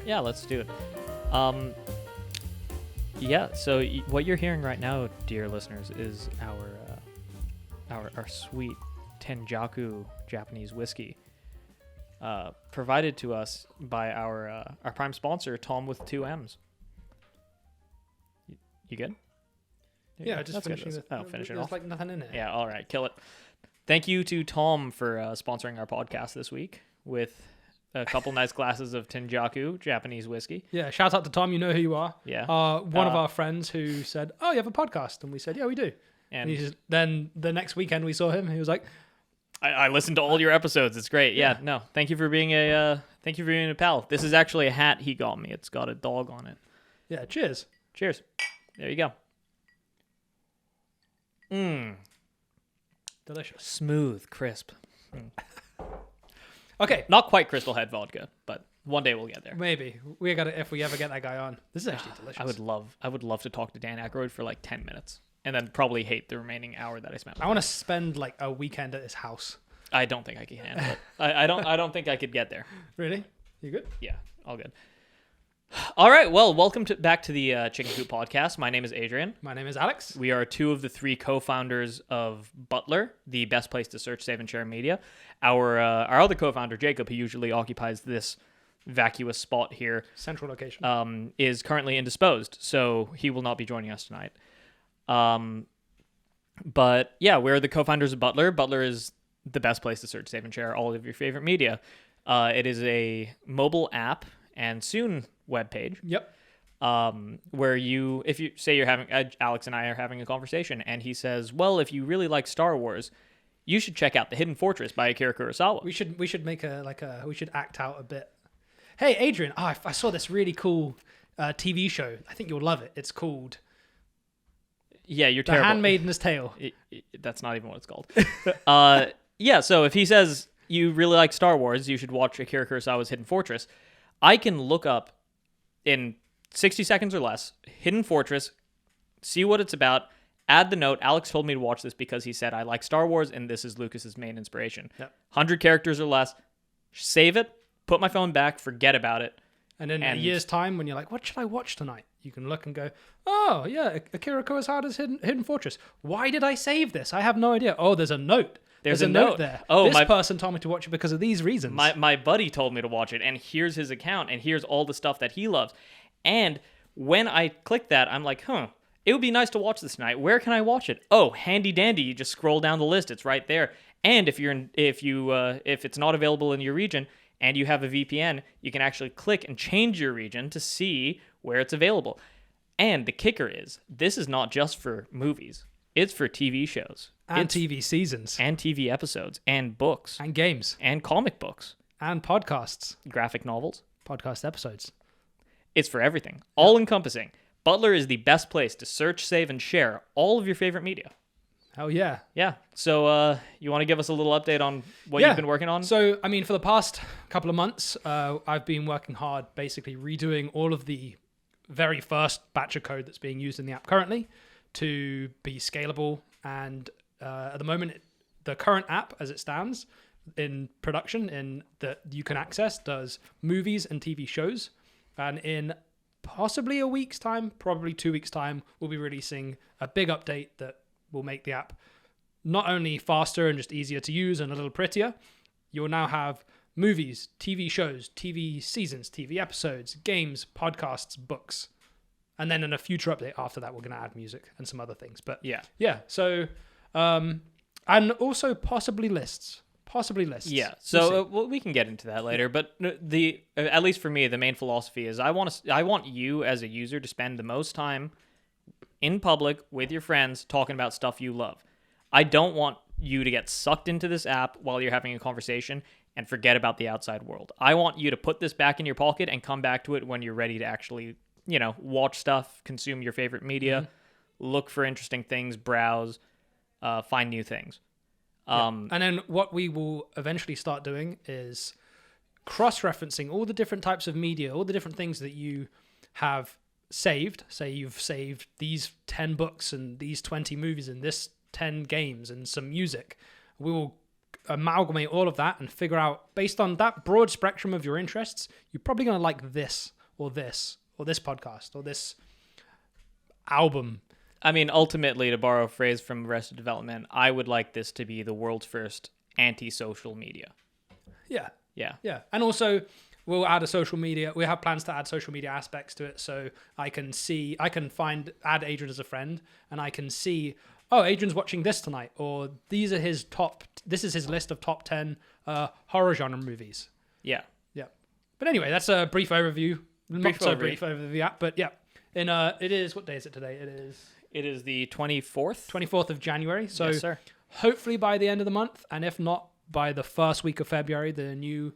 Yeah, let's do it. Yeah, so what you're hearing right now, dear listeners, is our sweet Tenjaku Japanese whiskey, provided to us by our prime sponsor, Tom with 2 M's. You good? Yeah, just finishing it. Finish it There's off. like nothing in it. Yeah, all right, kill it. Thank you to Tom for sponsoring our podcast this week with a couple nice glasses of Tenjaku Japanese whiskey. Yeah, shout out to Tom. You know who you are. Yeah. One of our friends who said, "Oh, you have a podcast," and we said, "Yeah, we do." And then the next weekend we saw him. He was like, I listened to all your episodes. It's great. Yeah. No, thank you for being a pal. This is actually a hat he got me. It's got a dog on it. "Yeah, cheers." Cheers. There you go. Delicious. Smooth, crisp. Okay, Not quite Crystal Head vodka, but one day we'll get there. maybe if we ever get that guy on. This is actually delicious. I would love to talk to Dan Aykroyd for like 10 minutes and then probably hate the remaining hour that I spent with I want to spend like a weekend at his house. I don't think I can handle it. I don't think I could get there. Really? You good? Yeah, all good. All right, well, welcome back to the Chicken Coop Podcast. My name is Adrian. My name is Alex. We are 2 of the 3 co-founders of Butler, the best place to search, save, and share media. Our other co-founder, Jacob, who usually occupies this vacuous spot here, Central location. is currently indisposed, so he will not be joining us tonight. But yeah, we're the co-founders of Butler. Butler is the best place to search, save, and share all of your favorite media. It is a mobile app and soon webpage. Yep. Where if you say you're having, Alex and I are having a conversation, and he says, well, if you really like Star Wars, you should check out The Hidden Fortress by Akira Kurosawa. We should make we should act out a bit. Hey, Adrian, I saw this really cool TV show. I think you'll love it. It's called Yeah, you're The terrible. Handmaiden's Tale. That's not even what it's called. Yeah, so if he says you really like Star Wars, you should watch Akira Kurosawa's Hidden Fortress. I can look up in 60 seconds or less, Hidden Fortress, see what it's about, add the note, Alex told me to watch this because he said I like Star Wars and this is Lucas's main inspiration. Yep. 100 characters or less, save it, put my phone back, forget about it. And in a year's time, when you're like, what should I watch tonight? You can look and go, oh, yeah, Akira Kurosawa's Hidden Fortress. Why did I save this? I have no idea. Oh, there's a note. There's a note there. Oh, this person told me to watch it because of these reasons. My buddy told me to watch it, and here's his account, and here's all the stuff that he loves. And when I click that, I'm like, it would be nice to watch this tonight. Where can I watch it? Oh, handy dandy. You just scroll down the list. It's right there. And if it's not available in your region and you have a VPN, you can actually click and change your region to see where it's available. And the kicker is, this is not just for movies. It's for TV shows. And TV seasons. And TV episodes. And books. And games. And comic books. And podcasts. Graphic novels. Podcast episodes. It's for everything. All encompassing. Butler is the best place to search, save, and share all of your favorite media. Hell yeah. Yeah. So you want to give us a little update on what you've been working on? So, I mean, for the past couple of months, I've been working hard basically redoing all of the very first batch of code that's being used in the app currently to be scalable. And at the moment, the current app as it stands in production that you can access does movies and TV shows. And in possibly a week's time, probably 2 weeks' time, we'll be releasing a big update that will make the app not only faster and just easier to use and a little prettier, you'll now have movies, TV shows, TV seasons, TV episodes, games, podcasts, books. And then in a future update after that, we're going to add music and some other things. But yeah. So, and also possibly lists. Yeah. So we can get into that later. But at least for me, the main philosophy is I want you as a user to spend the most time in public with your friends talking about stuff you love. I don't want you to get sucked into this app while you're having a conversation and forget about the outside world. I want you to put this back in your pocket and come back to it when you're ready to actually, watch stuff, consume your favorite media, look for interesting things, browse, find new things. And then what we will eventually start doing is cross-referencing all the different types of media, all the different things that you have saved. Say you've saved these 10 books and these 20 movies and this 10 games and some music. We will amalgamate all of that and figure out, based on that broad spectrum of your interests, you're probably going to like this or this or this podcast or this album. I mean, ultimately, to borrow a phrase from Arrested Development, I would like this to be the world's first anti-social media. Yeah. Yeah. Yeah. And also, we'll add a social media. We have plans to add social media aspects to it, so add Adrian as a friend, and I can see, oh, Adrian's watching this tonight, or this is his list of top 10 horror genre movies. Yeah. Yeah. But anyway, that's a brief overview. Not so brief overview, but yeah. It is, what day is it today? It is the 24th? 24th of January. So yes, sir. Hopefully by the end of the month, and if not, by the first week of February, the new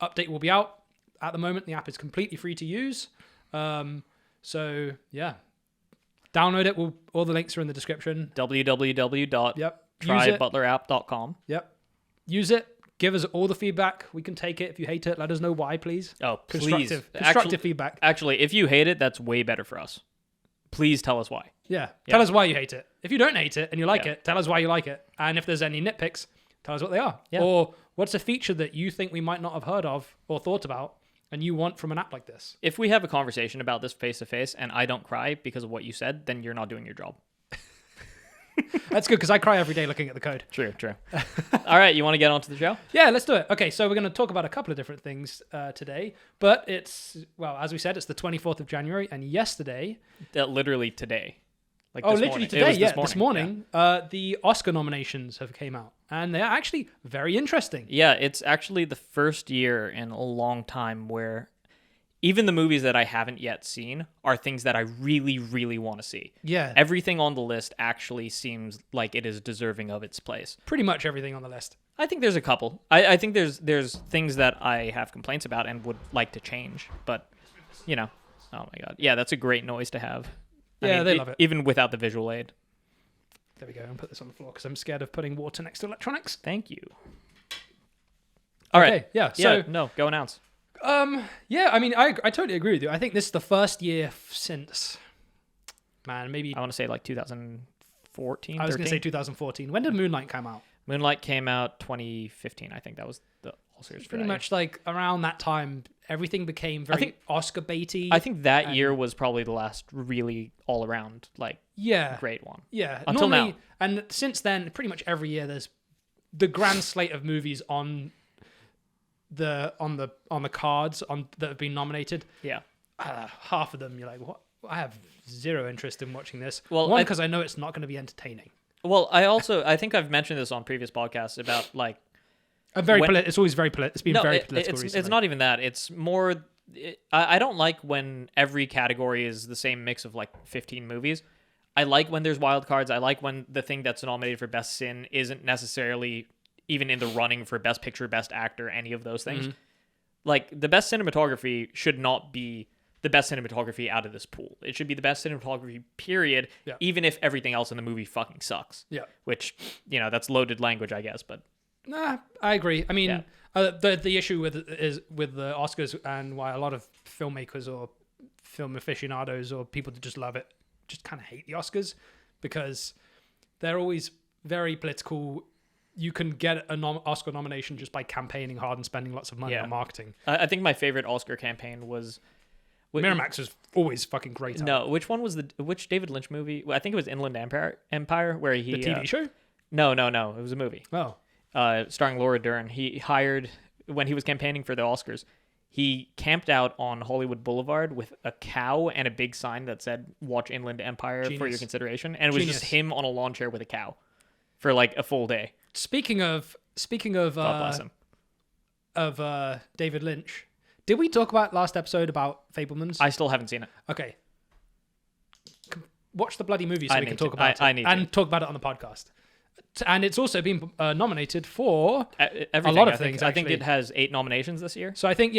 update will be out. At the moment, the app is completely free to use. So, yeah. Download it. All the links are in the description. www.trybutler.app.com. Yep. Use it. Give us all the feedback. We can take it. If you hate it, let us know why, please. Oh, please. Constructive feedback. Actually, if you hate it, that's way better for us. Please tell us why. Yeah. Tell us why you hate it. If you don't hate it and you like it, tell us why you like it. And if there's any nitpicks, tell us what they are. Yeah. Or what's a feature that you think we might not have heard of or thought about and you want from an app like this. If we have a conversation about this face-to-face and I don't cry because of what you said, then you're not doing your job. That's good, because I cry every day looking at the code. True. All right, you want to get on to the show? Yeah, let's do it. Okay, so we're going to talk about a couple of different things today. But it's, well, as we said, it's the 24th of January, and yesterday... literally today. This morning, the Oscar nominations have came out, and they're actually very interesting. Yeah, it's actually the first year in a long time where even the movies that I haven't yet seen are things that I really, really want to see. Yeah. Everything on the list actually seems like it is deserving of its place. Pretty much everything on the list. I think there's a couple. I think there's things that I have complaints about and would like to change, but, oh my God. Yeah, that's a great noise to have. They love it. Even without the visual aid. There we go. And put this on the floor because I'm scared of putting water next to electronics. Thank you. All right. Yeah. So go announce. Yeah. I mean, I totally agree with you. I think this is the first year since, maybe I want to say like 2014. I was going to say 2014. When did Moonlight come out? Moonlight came out 2015. I think that was the Oscars. Pretty much like around that time, everything became very Oscar baity. I think that year was probably the last really all around great one. Yeah. Until now. And since then, pretty much every year there's the grand slate of movies on the cards that have been nominated. Yeah. Half of them you're like, what? I have zero interest in watching this. Well, one, because I know it's not going to be entertaining. Well, I think I've mentioned this on previous podcasts about like it's always very political. It's been very political recently. It's not even that. It's more. I don't like when every category is the same mix of like 15 movies. I like when there's wild cards. I like when the thing that's nominated for Best Sin isn't necessarily even in the running for Best Picture, Best Actor, any of those things. Mm-hmm. Like the best cinematography should not be the best cinematography out of this pool. It should be the best cinematography, period, even if everything else in the movie fucking sucks. Yeah. Which, that's loaded language, I guess, but... Nah, I agree. I mean, the issue with the Oscars and why a lot of filmmakers or film aficionados or people that just love it just kind of hate the Oscars, because they're always very political. You can get an Oscar nomination just by campaigning hard and spending lots of money on marketing. I think my favorite Oscar campaign was... Miramax is always fucking great. No, which one was which David Lynch movie? I think it was Inland Empire, where he... The TV show? No. It was a movie. Oh. Starring Laura Dern. He hired, when he was campaigning for the Oscars, he camped out on Hollywood Boulevard with a cow and a big sign that said, "Watch Inland Empire for your consideration." And it was just him on a lawn chair with a cow for like a full day. Speaking of God bless him. Of David Lynch, did we talk about last episode about Fabelmans? I still haven't seen it. Okay. Watch the bloody movie so we can talk about it. And talk about it on the podcast. And it's also been nominated for a lot of things. I think it has 8 nominations this year. So I think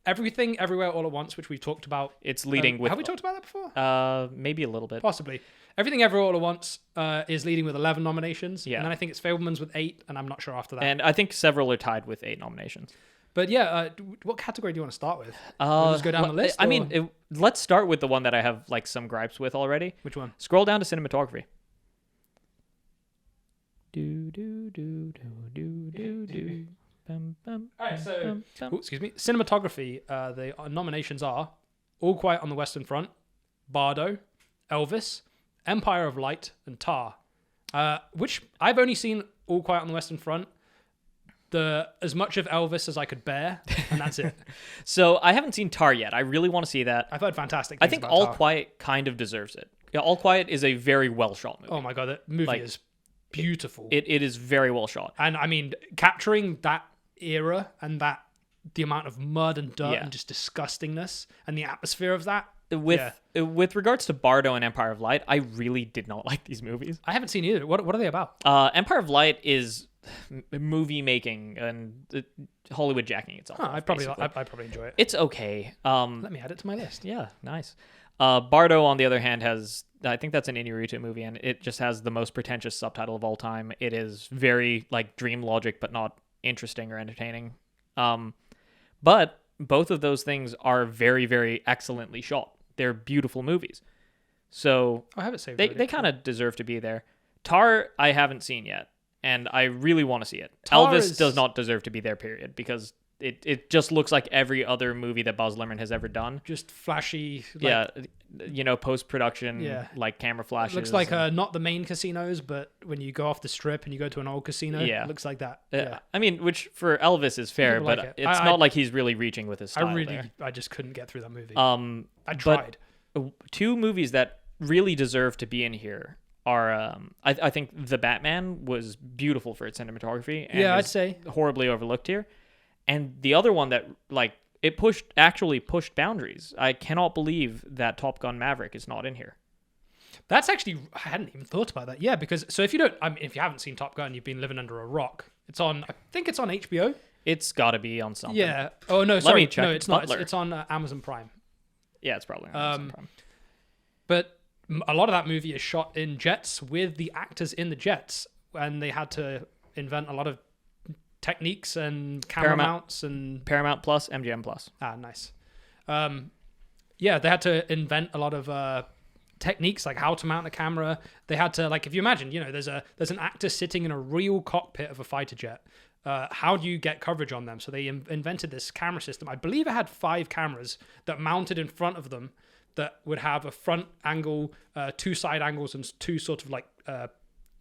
Everything, Everywhere, All at Once, which we've talked about. It's leading with... Have we talked about that before? Maybe a little bit. Possibly. Everything, Everywhere, All at Once is leading with 11 nominations. Yeah. And then I think it's Fabelmans with 8, and I'm not sure after that. And I think several are tied with 8 nominations. But yeah, what category do you want to start with? We'll just go down the list? I mean, let's start with the one that I have like some gripes with already. Which one? Scroll down to cinematography. Do do do do do do do. Bum, bum, All right, so bum, bum. excuse me. Cinematography. The nominations are All Quiet on the Western Front, Bardo, Elvis, Empire of Light, and Tar. Which I've only seen All Quiet on the Western Front. As much of Elvis as I could bear, and that's it. So I haven't seen Tar yet. I really want to see that. I've heard fantastic I things think about All Tar. Quiet kind of deserves it. Yeah, All Quiet is a very well shot movie. Oh my god, that movie is beautiful. It is very well shot. And I mean, capturing that era and the amount of mud and dirt Yeah. and just disgustingness and the atmosphere of that. With regards to Bardo and Empire of Light, I really did not like these movies. I haven't seen either. What are they about? Empire of Light is movie making and Hollywood jacking itself. Huh, off, I'd probably enjoy it. It's okay. Let me add it to my list. Yeah, nice. Bardo, on the other hand, I think that's an Inarritu movie, and it just has the most pretentious subtitle of all time. It is very like dream logic, but not interesting or entertaining. But both of those things are very, very excellently shot. They're beautiful movies. So I have it saved. they kind of deserve to be there. Tar, I haven't seen yet, and I really want to see it. Tar Elvis does not deserve to be there, period, because it just looks like every other movie that Baz Luhrmann has ever done. just flashy. Post-production, Yeah. like camera flashes. Looks like not the main casinos, but when you go off the strip and you go to an old casino, Yeah. it looks like that. Yeah. I mean, which for Elvis is fair, People but like it. it's not like he's really reaching with his style I just couldn't get through that movie. there. I tried. Two movies that really deserve to be in here are, I think The Batman was beautiful for its cinematography. And Yeah, I'd is say. horribly overlooked here. And the other one that, like, it actually pushed boundaries. I cannot believe that Top Gun Maverick is not in here. That's actually, I hadn't even thought about that. Yeah, because if you haven't seen Top Gun, you've been living under a rock. I think it's on HBO. It's got to be on something. Yeah. Oh no, sorry. me check. No, it's not. Butler. It's on Amazon Prime. Yeah, it's probably on Amazon Prime. But a lot of that movie is shot in jets with the actors in the jets, and they had to invent a lot of techniques and camera mounts and Paramount Plus, MGM Plus. nice. Yeah, they had to invent a lot of techniques, like how to mount a camera. They had to, like, if you imagine, there's an actor sitting in a real cockpit of a fighter jet. How do you get coverage on them? So they invented this camera system. I believe it had 5 cameras that mounted in front of them that would have a front angle, 2 side angles, and 2 sort of like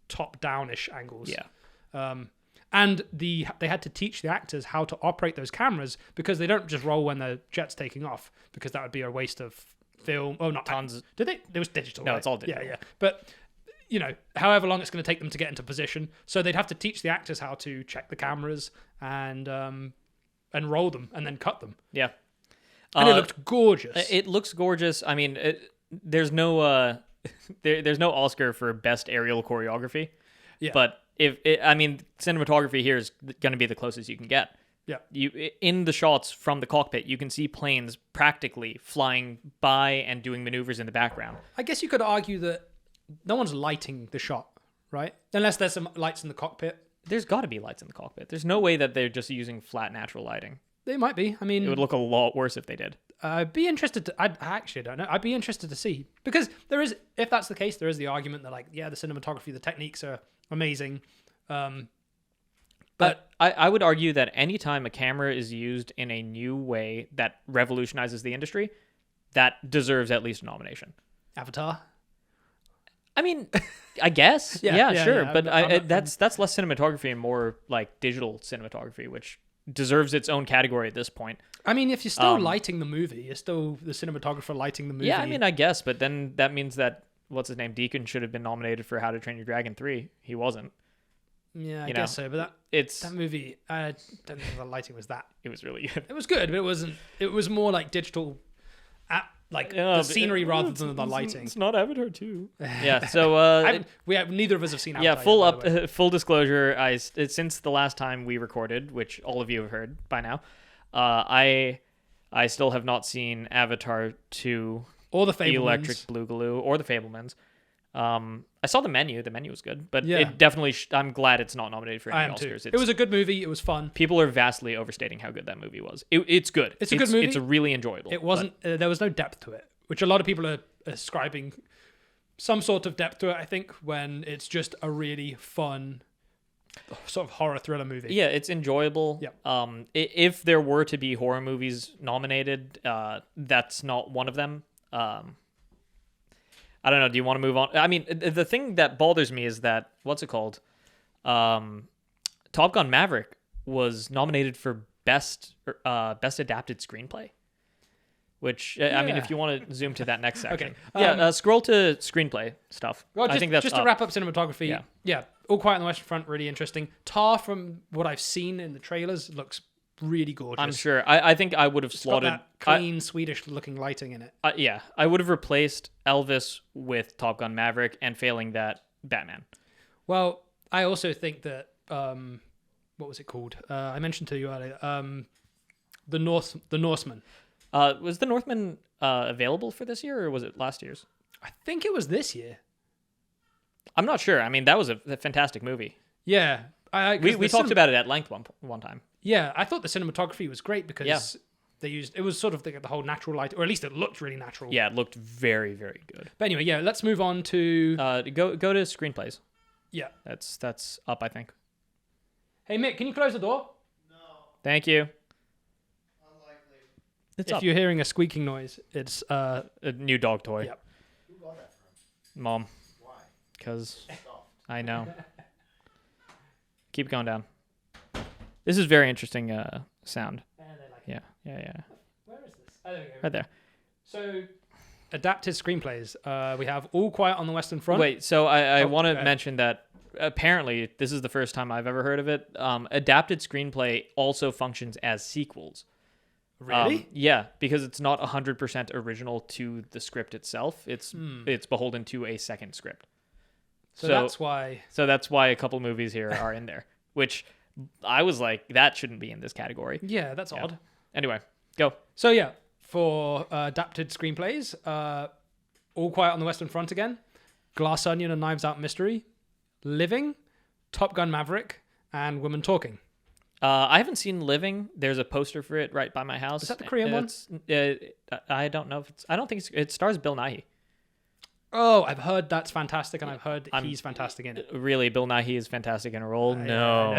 top-down-ish angles. Yeah. And they had to teach the actors how to operate those cameras, because they don't just roll when the jet's taking off, because that would be a waste of film. Oh, not Tons. Did they? It was digital. No, right? it's all digital. Yeah. But however long it's going to take them to get into position, so they'd have to teach the actors how to check the cameras and roll them and then cut them. Yeah. And it looked gorgeous. It looks gorgeous. I mean, there's no there's no Oscar for best aerial choreography. Yeah. But cinematography here is going to be the closest you can get. Yeah. In the shots from the cockpit, you can see planes practically flying by and doing maneuvers in the background. I guess you could argue that no one's lighting the shot, right? Unless there's some lights in the cockpit. There's got to be lights in the cockpit. There's no way that they're just using flat natural lighting. They might be. I mean, It would look a lot worse if they did. I'd be interested to. I actually don't know. I'd be interested to see, because there is, if that's the case, there is the argument that, like, yeah, the cinematography, the techniques are amazing. But I would argue that anytime a camera is used in a new way that revolutionizes the industry, that deserves at least a nomination. Avatar. I mean, I guess. Yeah, Sure. yeah. But that's less cinematography and more like digital cinematography, which deserves its own category at this point. I mean, if you're still lighting the movie, you're still the cinematographer lighting the movie. Yeah, I mean, I guess. But then that means that, what's his name? Deacon should have been nominated for How to Train Your Dragon 3. He wasn't. Yeah, I guess so. But that movie, I don't think the lighting was that. It was really good. It was good, but it wasn't. It was more like digital, the scenery rather than the lighting. It's not Avatar 2. Yeah. So neither of us have seen Avatar. Yeah. Full disclosure. Since the last time we recorded, which all of you have heard by now, I still have not seen Avatar 2 or the Fablemans. Electric Boogaloo or the Fablemans. I saw the menu. The menu was good, but Yeah. it definitely. I'm glad it's not nominated for I any am too. Oscars. It was a good movie. It was fun. People are vastly overstating how good that movie was. It's good. It's a good movie. It's a really enjoyable. It wasn't. There was no depth to it, which a lot of people are ascribing some sort of depth to it. I think when it's just a really fun sort of horror thriller movie. Yeah, it's enjoyable. Yep. If there were to be horror movies nominated, that's not one of them. I don't know. Do you want to move on? I mean, the thing that bothers me is that, what's it called? Top Gun Maverick was nominated for best adapted screenplay. Which, I mean, if you want to zoom to that next section. Okay. Scroll to screenplay stuff. Well, I think that's just to wrap up cinematography. Yeah. All Quiet on the Western Front, really interesting. Tar, from what I've seen in the trailers, looks really gorgeous. I'm sure. I think I would have slotted... Got that clean, Swedish-looking lighting in it. I would have replaced Elvis with Top Gun Maverick, and failing that, Batman. Well, I also think that... what was it called? I mentioned to you earlier. The Norseman. Was The Northman available for this year, or was it last year's? I think it was this year. I'm not sure. I mean, that was a fantastic movie. Yeah. We talked about it at length one time. Yeah, I thought the cinematography was great because they used... It was sort of the whole natural light, or at least it looked really natural. Yeah, it looked very, very good. But anyway, yeah, let's move on to... Go to screenplays. Yeah. That's up, I think. Hey, Mick, can you close the door? No. Thank you. Unlikely. It's if up. you're hearing a squeaking noise, it's... A new dog toy. Yep. Who got that from? Mom. Why? Because Soft. I know. Keep going down. This is very interesting sound. Yeah. Where is this? Oh, there we go. Right there. So, adapted screenplays. We have All Quiet on the Western Front. Wait, so I want to okay. mention that apparently this is the first time I've ever heard of it. Adapted screenplay also functions as sequels. Really? Yeah, because it's not 100% original to the script itself. It's beholden to a second script. So that's why... So that's why a couple movies here are in there, which I was like, that shouldn't be in this category. Yeah, that's odd. Anyway, go. So yeah, for adapted screenplays, All Quiet on the Western Front again, Glass Onion and Knives Out Mystery, Living, Top Gun Maverick, and Women Talking. I haven't seen Living. There's a poster for it right by my house. Is that the Korean one? I don't know if it's... I don't think it stars Bill Nighy. Oh, I've heard that's fantastic, and I've heard that he's fantastic in it. Really, Bill Nighy is fantastic in a role? No.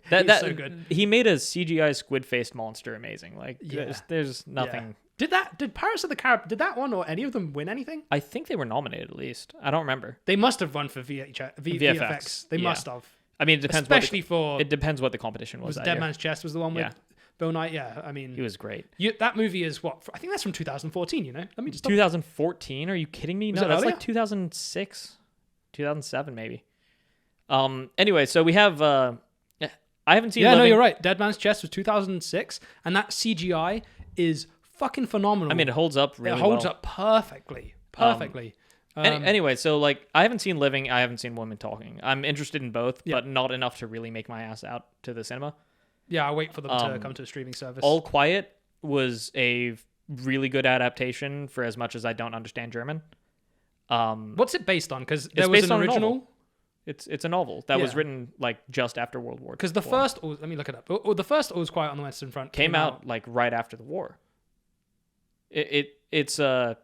He's so good. He made a CGI squid-faced monster amazing. Like, Yeah. there's nothing... Yeah. Did Pirates of the Caribbean, did that one or any of them win anything? I think they were nominated at least. I don't remember. They must have won for VFX. They must have. I mean, it depends. It depends what the competition was. Dead Man's Chest was the one with Bill Nighy. Yeah, I mean, he was great. That movie is what? I think that's from 2014. You know, let me just. 2014? Are you kidding me? Was No, it that's earlier? like 2006, 2007 maybe. Anyway, so we have. I haven't seen. Yeah, Living. no, you're right. Dead Man's Chest was 2006, and that CGI is fucking phenomenal. I mean, it holds up really well. It holds up perfectly. Anyway, so like I haven't seen Living, I haven't seen Women Talking. I'm interested in both, but not enough to really make my ass out to the cinema. Yeah, I'll wait for them to come to a streaming service. All Quiet was a really good adaptation for as much as I don't understand German. What's it based on? Because there It's was based an on a original. novel. It's a novel that was written like just after World War II. Because the first, let me look it up. The first All Quiet on the Western Front came out like right after the war. It's a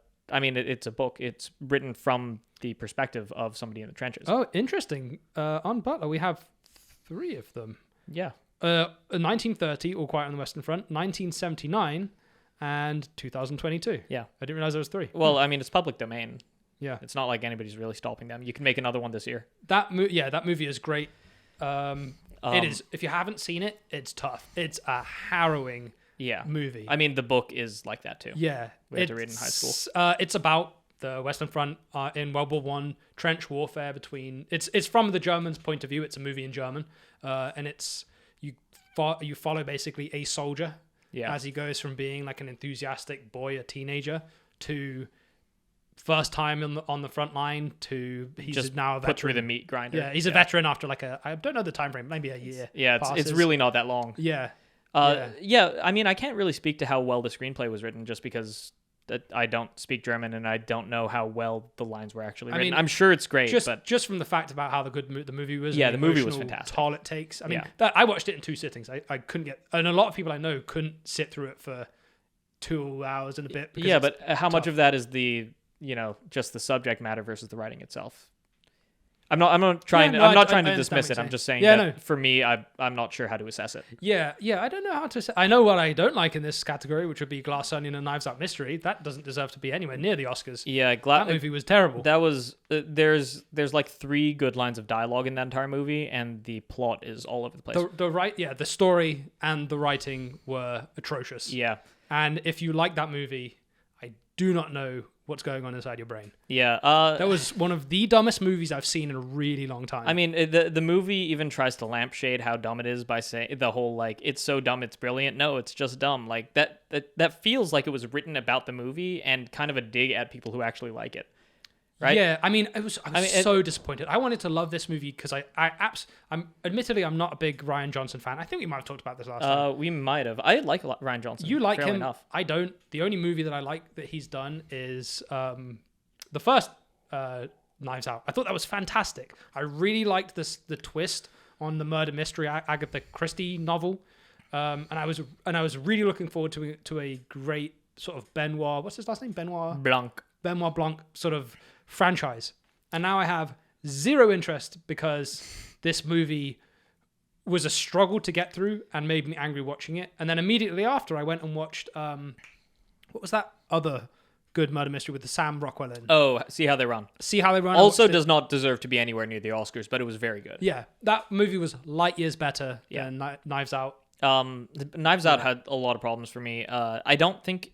book. It's written from the perspective of somebody in the trenches. Oh, interesting. On Butler, we have 3 of them. Yeah. 1930, All Quiet on the Western Front, 1979, and 2022. Yeah. I didn't realize there was 3. Well, I mean, it's public domain. Yeah. It's not like anybody's really stopping them. You can make another one this year. That movie is great. It is. If you haven't seen it, it's tough. It's a harrowing movie. I mean, the book is like that too. Yeah. We had to read in high school. It's about the Western Front in World War One, trench warfare between... It's from the Germans' point of view. It's a movie in German. And it's... You follow basically a soldier as he goes from being like an enthusiastic boy, a teenager, to first time on the front line to he's just now a veteran. Put through the meat grinder. Yeah, he's a veteran after like I don't know the time frame, maybe a year. Yeah, it's really not that long. Yeah. I mean, I can't really speak to how well the screenplay was written just because I don't speak German and I don't know how well the lines were actually written. I'm sure it's great, just from the fact about how the movie was. Yeah, the movie was emotional fantastic. Toll it takes. I mean, I watched it in 2 sittings. I couldn't get, and a lot of people I know couldn't sit through it for 2 hours and a bit. Yeah, but how much of that is just the subject matter versus the writing itself? I'm not trying Yeah, to, no, I'm not I- trying I to dismiss it. understand what I'm you're just saying. saying Yeah, that for me, I'm not sure how to assess it. Yeah, I don't know how to say. I know what I don't like in this category, which would be Glass Onion and Knives Out Mystery. That doesn't deserve to be anywhere near the Oscars. Yeah, That movie was terrible. That was there's like 3 good lines of dialogue in that entire movie, and the plot is all over the place. The story and the writing were atrocious. Yeah, And if you like that movie, I do not know what's going on inside your brain. yeah. That was one of the dumbest movies I've seen in a really long time. I mean, the movie even tries to lampshade how dumb it is by saying the whole like it's so dumb it's brilliant. No, it's just dumb. Like that feels like it was written about the movie and kind of a dig at people who actually like it. Right? Yeah, I mean, I was so disappointed. I wanted to love this movie because I'm admittedly I'm not a big Ryan Johnson fan. I think we might have talked about this last time. We might have. I like Ryan Johnson. You like fairly him? Enough. I don't. The only movie that I like that he's done is the first Knives Out. I thought that was fantastic. I really liked the twist on the murder mystery Agatha Christie novel, and I was really looking forward to a great sort of Benoit. What's his last name? Benoit Blanc sort of franchise. And now I have zero interest because this movie was a struggle to get through and made me angry watching it. And then immediately after, I went and watched what was that other good murder mystery with the Sam Rockwell in? Oh, See How They Run. See How They Run. Also does not deserve to be anywhere near the Oscars, but it was very good. Yeah, that movie was light years better than Knives Out. Knives Out had a lot of problems for me. I don't think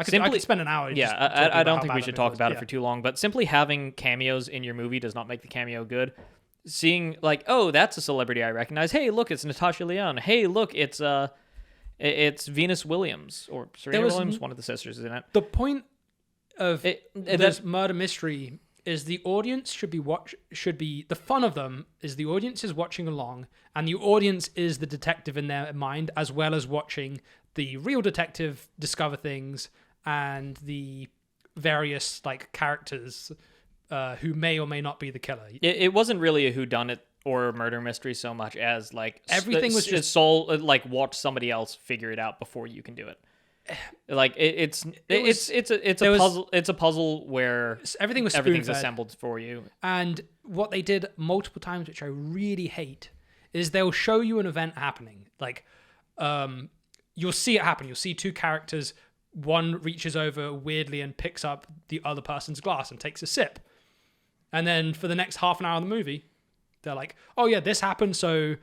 I could spend an hour. Yeah, I don't think we should talk about it for too long, but simply having cameos in your movie does not make the cameo good. Seeing like, oh, that's a celebrity I recognize. Hey, look, it's Natasha Lyonne. Hey, look, it's Venus Williams or Serena Williams, one of the sisters is in it. The point of this murder mystery is the audience should be the fun of them is the audience is watching along, and the audience is the detective in their mind, as well as watching the real detective discover things and the various like characters who may or may not be the killer. It wasn't really a whodunit or a murder mystery so much as like everything was just like watch somebody else figure it out before you can do it. Like it's a puzzle. It's a puzzle where everything's assembled for you. And what they did multiple times, which I really hate, is they'll show you an event happening. Like you'll see it happen. You'll see 2 characters. One reaches over weirdly and picks up the other person's glass and takes a sip. And then for the next half an hour of the movie, they're like, oh yeah, this happened, so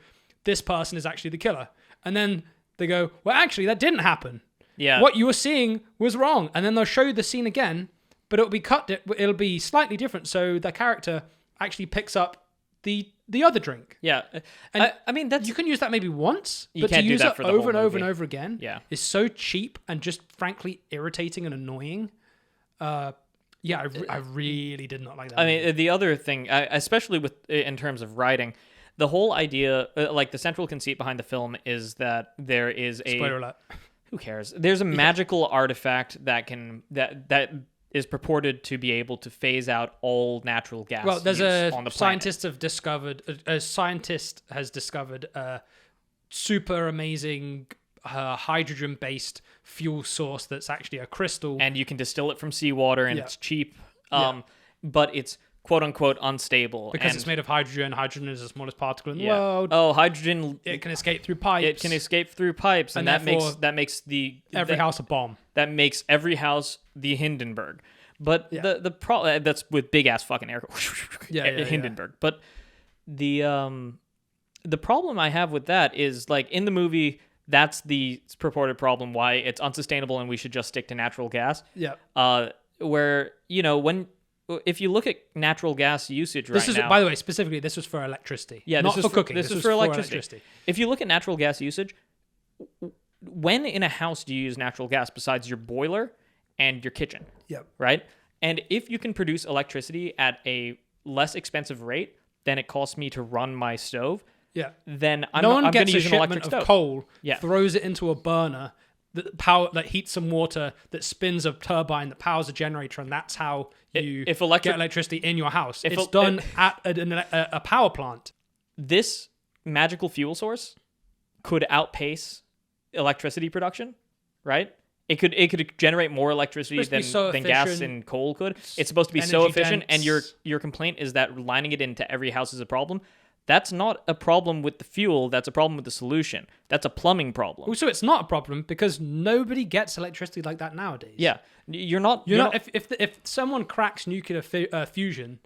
this person is actually the killer. And then they go, well, actually, that didn't happen. Yeah. What you were seeing was wrong. And then they'll show you the scene again, but it'll be slightly different. So the character actually picks up the other drink. Yeah. And I mean, you can use that maybe once, but can't to do use that it for the over whole and over movie. and over again is so cheap and just frankly irritating and annoying. I really did not like that. I mean, the other thing, especially in terms of writing, the whole idea, like the central conceit behind the film is that there is a spoiler alert. Who cares? There's a magical artifact that is purported to be able to phase out all natural gas. Well, there's on the planet. A scientist has discovered a super amazing hydrogen-based fuel source that's actually a crystal, and you can distill it from seawater, and it's cheap. But it's quote unquote unstable because it's made of hydrogen. Hydrogen is the smallest particle in the world. Oh, hydrogen! It can escape through pipes. And that makes every house a bomb. That makes every house the Hindenburg. But the problem that's with big ass fucking air. Hindenburg. But the problem I have with that is like in the movie, that's the purported problem why it's unsustainable and we should just stick to natural gas. Yeah. Where if you look at natural gas usage this is, now, by the way, specifically, this was for electricity. Yeah, not for cooking. This was for electricity. If you look at natural gas usage, when in a house do you use natural gas besides your boiler and your kitchen? Yep. Right? And if you can produce electricity at a less expensive rate than it costs me to run my stove, then I'm going to use an electric stove. Coal, throws it into a burner that heats some water, that spins a turbine that powers a generator, and that's how you get electricity in your house. It's done at a power plant. This magical fuel source could outpace electricity production, right? It could generate more electricity than gas and coal could. It's supposed to be so efficient, and your complaint is that lining it into every house is a problem. That's not a problem with the fuel. That's a problem with the solution. That's a plumbing problem. Also, it's not a problem because nobody gets electricity like that nowadays. Yeah, you're not. If someone cracks nuclear fusion,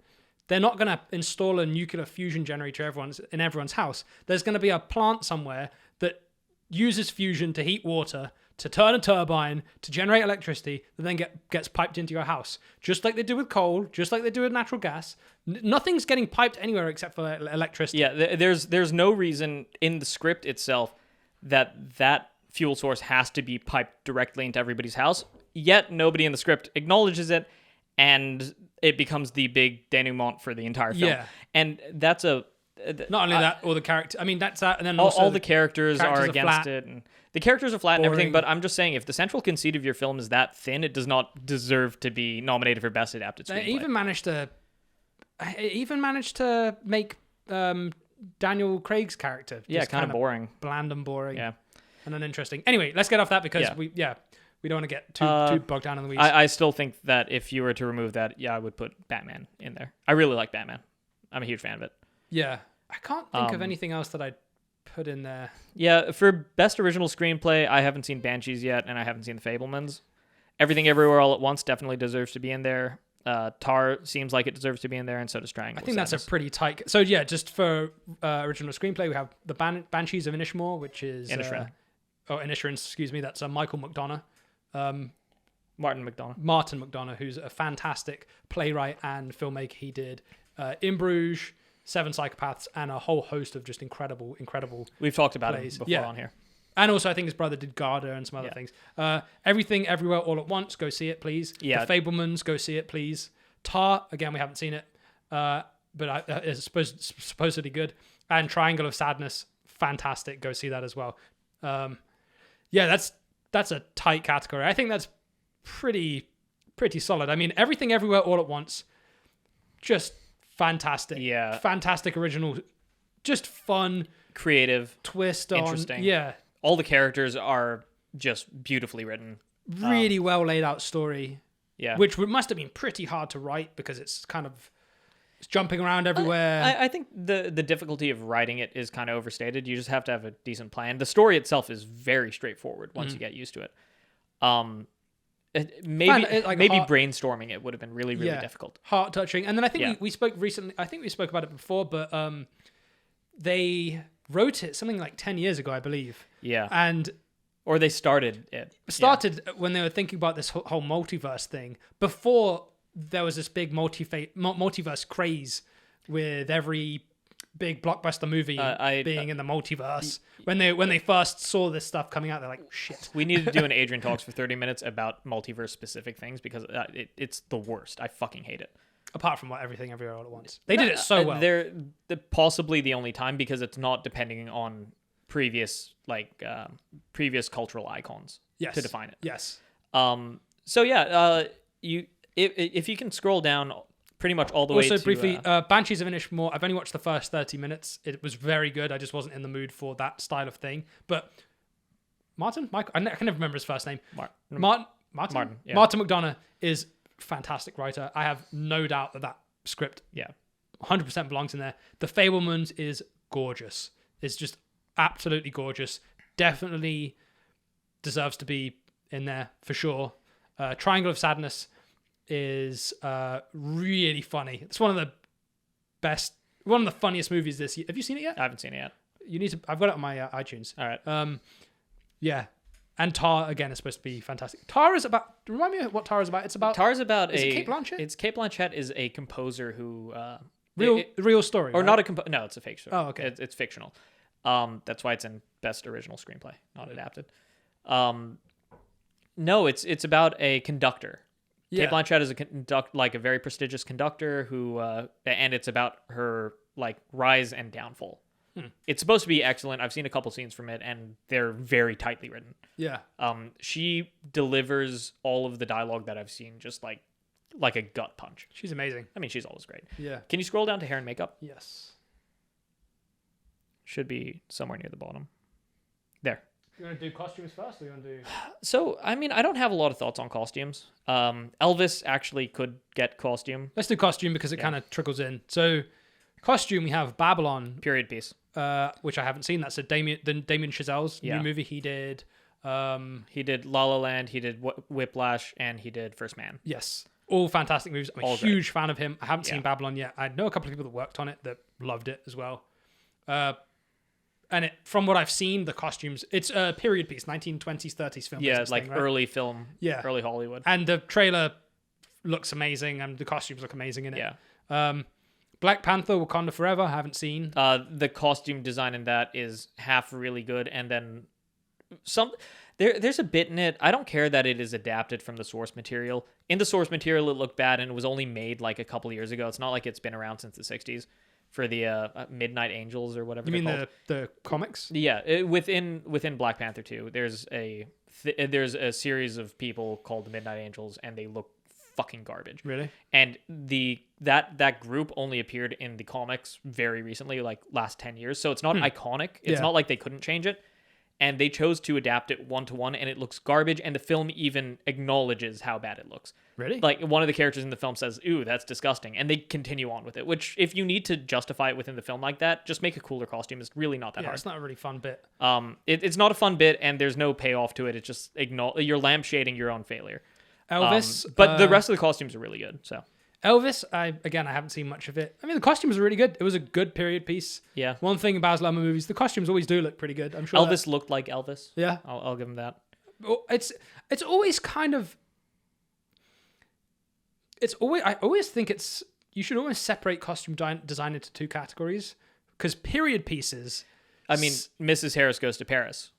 they're not going to install a nuclear fusion generator in everyone's house. There's going to be a plant somewhere that uses fusion to heat water, to turn a turbine, to generate electricity, that then gets piped into your house. Just like they do with coal, just like they do with natural gas. Nothing's getting piped anywhere except for electricity. Yeah, there's no reason in the script itself that fuel source has to be piped directly into everybody's house, yet nobody in the script acknowledges it, and it becomes the big denouement for the entire film. Yeah. And that's a... Not only that, all the characters... I mean, that's that, and then all the characters are against it, and the characters are flat boring. And everything, but I'm just saying, if the central conceit of your film is that thin, it does not deserve to be nominated for Best Adapted Screenplay. They even managed to make Daniel Craig's character kind of boring. Bland and boring. Yeah. And uninteresting. Anyway, let's get off that because we don't want to get too bogged down in the weeds. I still think that if you were to remove that, I would put Batman in there. I really like Batman. I'm a huge fan of it. Yeah. I can't think of anything else that I'd put in there. Yeah, for Best Original Screenplay, I haven't seen Banshees yet, and I haven't seen The Fabelmans. Everything Everywhere All at Once definitely deserves to be in there. Tar seems like it deserves to be in there, and so does Triangle. I think that's a pretty tight... So yeah, just for original screenplay, we have the Banshees of Inisherin, which is... Inisherin. Inisherin, excuse me. That's Michael McDonough. Martin McDonough. Martin McDonough, who's a fantastic playwright and filmmaker. He did In Bruges, Seven Psychopaths, and a whole host of just incredible We've talked about plays. it before on here. And also, I think his brother did Garda and some other things. Everything, Everywhere, All at Once. Go see it, please. Yeah. The Fabelmans. Go see it, please. Tar. Again, we haven't seen it, but it's supposedly good. And Triangle of Sadness. Fantastic. Go see that as well. That's a tight category. I think that's pretty solid. I mean, Everything, Everywhere, All at Once. Just fantastic. Yeah. Fantastic original. Just fun. Creative. Twist interesting. on. Yeah. All the characters are just beautifully written. Really well laid out story. Yeah. Which must have been pretty hard to write because it's kind of jumping around everywhere. I think the difficulty of writing it is kind of overstated. You just have to have a decent plan. The story itself is very straightforward once you get used to it. Maybe brainstorming it would have been really difficult. Heart touching. And then I think we spoke recently. I think we spoke about it before, but they wrote it something like 10 years ago, I believe. Yeah. Or they started it. When they were thinking about this whole multiverse thing before there was this big multiverse craze with every big blockbuster movie being in the multiverse. When they first saw this stuff coming out, they're like, shit. We need to do an Adrian Talks for 30 minutes about multiverse specific things because it's the worst. I fucking hate it. Apart from Everything Everywhere All at Once. They did it so well. They're possibly the only time because it's not depending on previous cultural icons to define it. Yes. If you can scroll down pretty much all the way to... Also, briefly, Banshees of Inisherin, I've only watched the first 30 minutes. It was very good. I just wasn't in the mood for that style of thing. But Michael? I can never remember his first name. Martin McDonough is a fantastic writer. I have no doubt that script 100% belongs in there. The Fabelmans is gorgeous. It's just absolutely gorgeous. Definitely deserves to be in there for sure. Triangle of Sadness is really funny. It's one of the funniest movies this year. Have you seen it yet? I haven't seen it yet. You need to. I've got it on my iTunes. All right. Yeah. And Tar again is supposed to be fantastic. Tar is about. Remind me what Tar is about. It's about. Tar's about is it Kate Blanchett? It's Kate Blanchett is a composer who. Real story. Or right? not a no, it's a fake story. Oh, okay. It's fictional. That's why it's in Best Original Screenplay, not adapted. No, it's about a conductor. Yeah. Kate Blanchett is a very prestigious conductor who, and it's about her rise and downfall. It's supposed to be excellent. I've seen a couple scenes from it, and they're very tightly written. Yeah. She delivers all of the dialogue that I've seen just like a gut punch. She's amazing. I mean, she's always great. Yeah. Can you scroll down to hair and makeup? Yes. Should be somewhere near the bottom. There. You want to do costumes first, or you want to do? So, I mean, I don't have a lot of thoughts on costumes. Elvis actually could get costume. Let's do costume because it kind of trickles in. So, costume, we have Babylon, Period piece. which I haven't seen. That's Damien Chazelle's new movie. He did La La Land, he did Whiplash, and he did First Man. Yes. All fantastic movies. I'm a huge fan of him. I haven't seen Yeah. Babylon yet. I know a couple of people that worked on it that loved it as well. And from what I've seen, the costumes, it's a period piece, 1920s, 30s film. Yeah, business like thing, right? early film, early Hollywood. And the trailer looks amazing, and the costumes look amazing in it. Yeah. Black Panther, Wakanda Forever, I haven't seen. The costume design in that is half really good, and then there's a bit in it. I don't care that it is adapted from the source material. In the source material, it looked bad, and it was only made like a couple of years ago. It's not like it's been around since the 60s for the Midnight Angels or whatever. You mean called. the comics? Yeah, within Black Panther 2, there's a series of people called the Midnight Angels, and they look fucking garbage. Really? And that group only appeared in the comics very recently, like last 10 years. So it's not iconic. It's not like they couldn't change it. And they chose to adapt it 1-to-1, and it looks garbage, and the film even acknowledges how bad it looks. Really? Like, one of the characters in the film says, "Ooh, that's disgusting," and they continue on with it, which, if you need to justify it within the film like that, just make a cooler costume. It's really not that hard. It's not a really fun bit. It's not a fun bit, and there's no payoff to it. It's just you're lampshading your own failure. Elvis. But the rest of the costumes are really good, so... Elvis, I haven't seen much of it. I mean, the costumes are really good. It was a good period piece. Yeah. One thing about Baz Luhrmann movies, the costumes always do look pretty good. I'm sure Elvis looked like Elvis. Yeah. I'll give him that. Well, it's always kind of... I always think you should always separate costume design into two categories, because period pieces... I mean, Mrs. Harris Goes to Paris.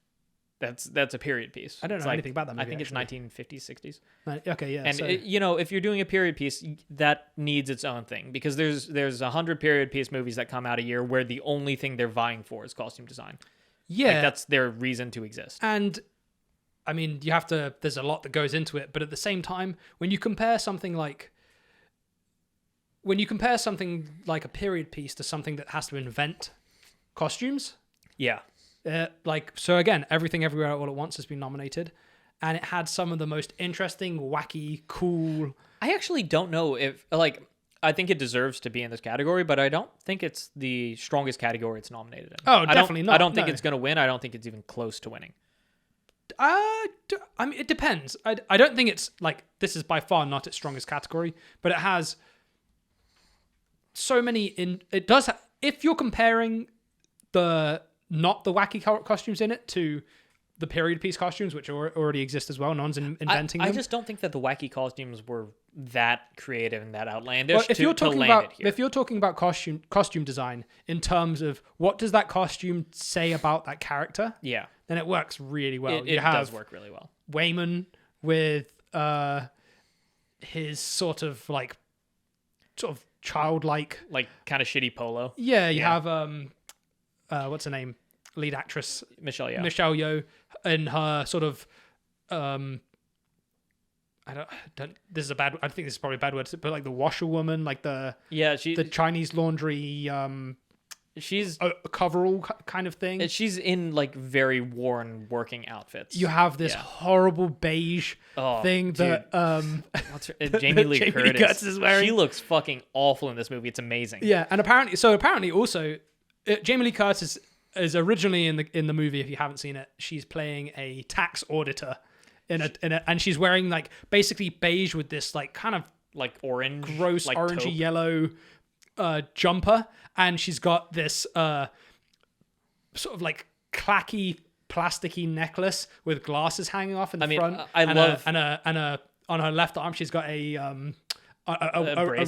That's a period piece. I don't know anything about that movie. I think it's 1950s, 60s. Okay, yeah. And if you're doing a period piece, that needs its own thing, because there's 100 period piece movies that come out a year where the only thing they're vying for is costume design. Yeah, like, that's their reason to exist. And I mean, there's a lot that goes into it, but at the same time, when you compare something like a period piece to something that has to invent costumes, yeah. So again, Everything Everywhere All at Once has been nominated, and it had some of the most interesting, wacky, cool... I actually don't know if, I think it deserves to be in this category, but I don't think it's the strongest category it's nominated in. Oh, definitely not. I don't think it's going to win. I don't think it's even close to winning. I mean, it depends. I don't think it's, this is by far not its strongest category, but it has so many... It does... If you're comparing not the wacky costumes in it to the period piece costumes, which already exist as well. No one's inventing them. I just don't think that the wacky costumes were that creative and that outlandish. Well, if you're talking about costume design in terms of what does that costume say about that character, yeah, then it works really well. It does work really well. Wayman with his sort of childlike, kind of shitty polo. Yeah, you have what's her name? Lead actress Michelle Yeoh, and her sort of I think this is probably a bad word, but the washerwoman, the Chinese laundry she's a coverall kind of thing. She's in very worn working outfits. You have this horrible beige thing that what's her, Jamie Lee Curtis is wearing. She looks fucking awful in this movie. It's amazing. Yeah, and apparently also Jamie Lee Curtis is originally in the movie. If you haven't seen it, she's playing a tax auditor and she's wearing basically beige with this kind of orange, gross orangey taupe. yellow jumper, and she's got this sort of clacky plasticky necklace with glasses hanging off in the front. On her left arm she's got a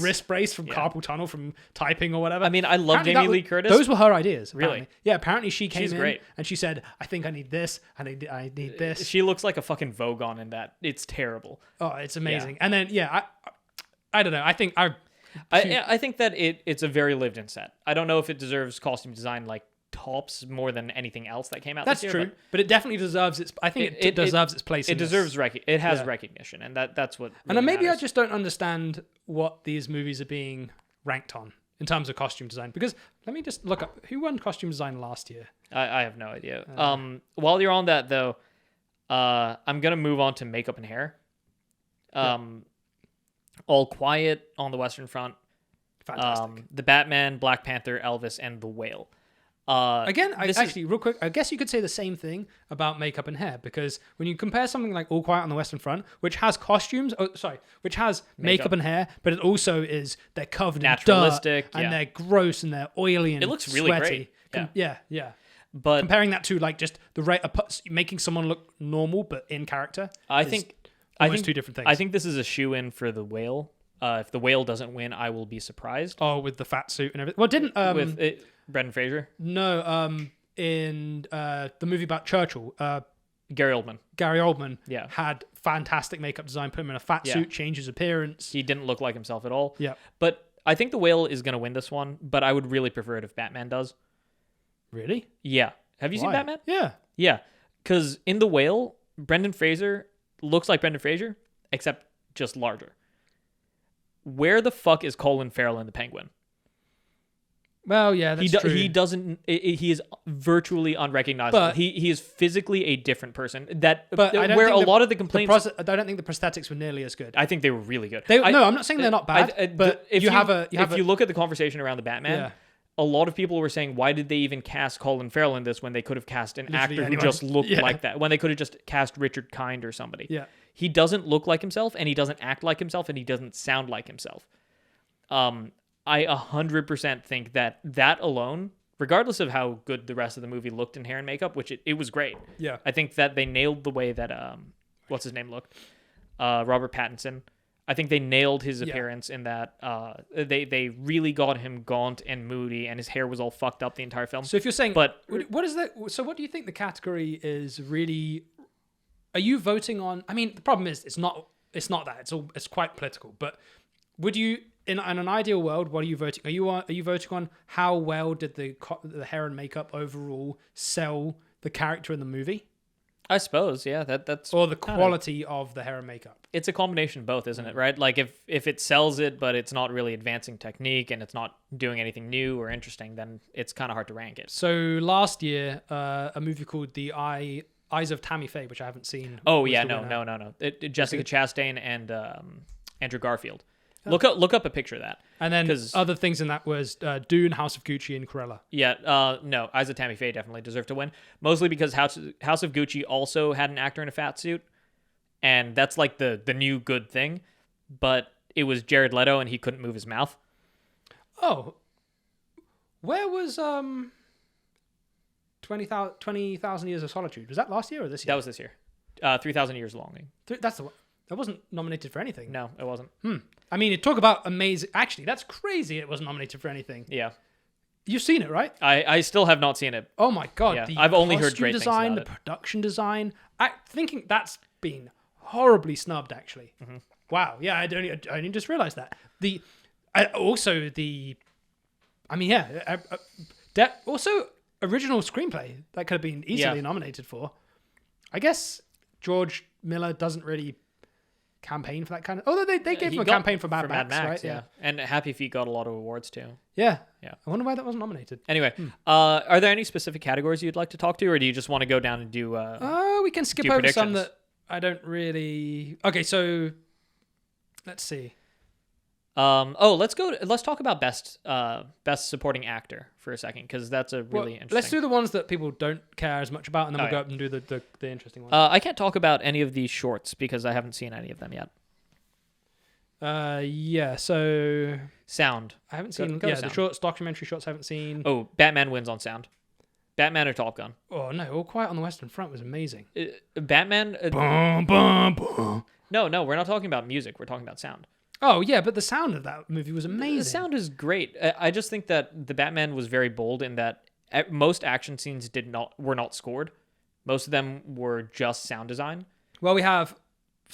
wrist brace from carpal tunnel from typing or whatever. I mean, I love Jamie Lee Curtis. Those were her ideas. Apparently. Really? Yeah, apparently she's in great. And she said, I think I need this, and I need this. She looks like a fucking Vogon in that. It's terrible. Oh, it's amazing. Yeah. And then, I don't know. I think I think that it's a very lived-in set. I don't know if it deserves costume design tops more than anything else that came out That's this year. True, but it definitely deserves its... I think it deserves its place in this. It deserves it has recognition, and that's what really maybe matters. I just don't understand what these movies are being ranked on. in terms of costume design. Because let me just look up who won costume design last year. I have no idea. While you're on that though, I'm gonna move on to makeup and hair. All Quiet on the Western Front. Fantastic. The Batman, Black Panther, Elvis, and the Whale. Real quick, I guess you could say the same thing about makeup and hair, because when you compare something like All Quiet on the Western Front, which has which has makeup and hair, but it also is, they're covered in dirt, naturalistic, and they're gross and they're oily and it looks really sweaty. great. Yeah. But comparing that to like just making someone look normal but in character, I think two different things. I think this is a shoe-in for the Whale. If the Whale doesn't win, I will be surprised. Oh, with the fat suit and everything. Well, didn't with Brendan Fraser? No, in the movie about Churchill, Gary Oldman. Had fantastic makeup design. Put him in a fat suit, change his appearance. He didn't look like himself at all. Yeah, but I think the Whale is going to win this one. But I would really prefer it if Batman does. Really? Yeah. Have you seen Batman? Yeah. Because in the Whale, Brendan Fraser looks like Brendan Fraser, except just larger. Where the fuck is Colin Farrell in the Penguin? Well, yeah, that's true. He doesn't. He is virtually unrecognizable. But he is physically a different person. But I where a lot of the complaints, I don't think the prosthetics were nearly as good. I think they were really good. No, I'm not saying they're not bad. But if you look at the conversation around the Batman, a lot of people were saying, why did they even cast Colin Farrell in this when they could have cast an actor who just looked like that? When they could have just cast Richard Kind or somebody. Yeah. He doesn't look like himself, and he doesn't act like himself, and he doesn't sound like himself. I 100% think that alone, regardless of how good the rest of the movie looked in hair and makeup, which it was great. Yeah. I think that they nailed the way that what's his name looked, Robert Pattinson. I think they nailed his appearance in that. They really got him gaunt and moody, and his hair was all fucked up the entire film. So if you're saying, but what is that? So what do you think the category is really? Are you voting on? I mean, the problem is it's not that. It's quite political. But would you, in an ideal world, what are you voting? Are you voting on how well did the hair and makeup overall sell the character in the movie? I suppose, yeah. That's or the quality of the hair and makeup. It's a combination of both, isn't it? Right? Like if it sells it, but it's not really advancing technique and it's not doing anything new or interesting, then it's kind of hard to rank it. So last year, a movie called The Eyes of Tammy Faye, which I haven't seen. Oh yeah, no. Jessica Chastain and Andrew Garfield. Look up a picture of that. And then other things in that was Dune, House of Gucci, and Cruella. Yeah, no, Eyes of Tammy Faye definitely deserved to win. Mostly because House of Gucci also had an actor in a fat suit, and that's like the new good thing. But it was Jared Leto, and he couldn't move his mouth. Oh, where was 20,000 Years of Solitude? Was that last year or this year? That was this year. 3,000 Years Longing. That's the one. That wasn't nominated for anything. No, it wasn't. I mean, talk about amazing. Actually, that's crazy. It wasn't nominated for anything. Yeah. You've seen it, right? I still have not seen it. Oh my god! Yeah. The I've only heard great design, things about the production design. I thinking that's been horribly snubbed. Actually, wow. Yeah, I only just realized that. Also original screenplay that could have been easily nominated for. I guess George Miller doesn't really campaign for that kind of. Although they gave him a campaign for Mad Max, right? Yeah, and Happy Feet got a lot of awards too. Yeah. I wonder why that wasn't nominated. Anyway, are there any specific categories you'd like to talk to, or do you just want to go down and do? We can skip over some that I don't really. Okay, so let's see. Let's talk about best supporting actor for a second, because that's a really interesting. Let's do the ones that people don't care as much about, and then we'll go up and do the interesting ones. I can't talk about any of these shorts because I haven't seen any of them yet. So sound. I haven't seen. The shorts, documentary shorts. I haven't seen. Oh, Batman wins on sound. Batman or Top Gun? Oh no, All Quiet on the Western Front was amazing. Batman. Bum, bum, bum. No, we're not talking about music. We're talking about sound. Oh yeah, but the sound of that movie was amazing. The sound is great. I just think that the Batman was very bold in that most action scenes were not scored. Most of them were just sound design. Well, we have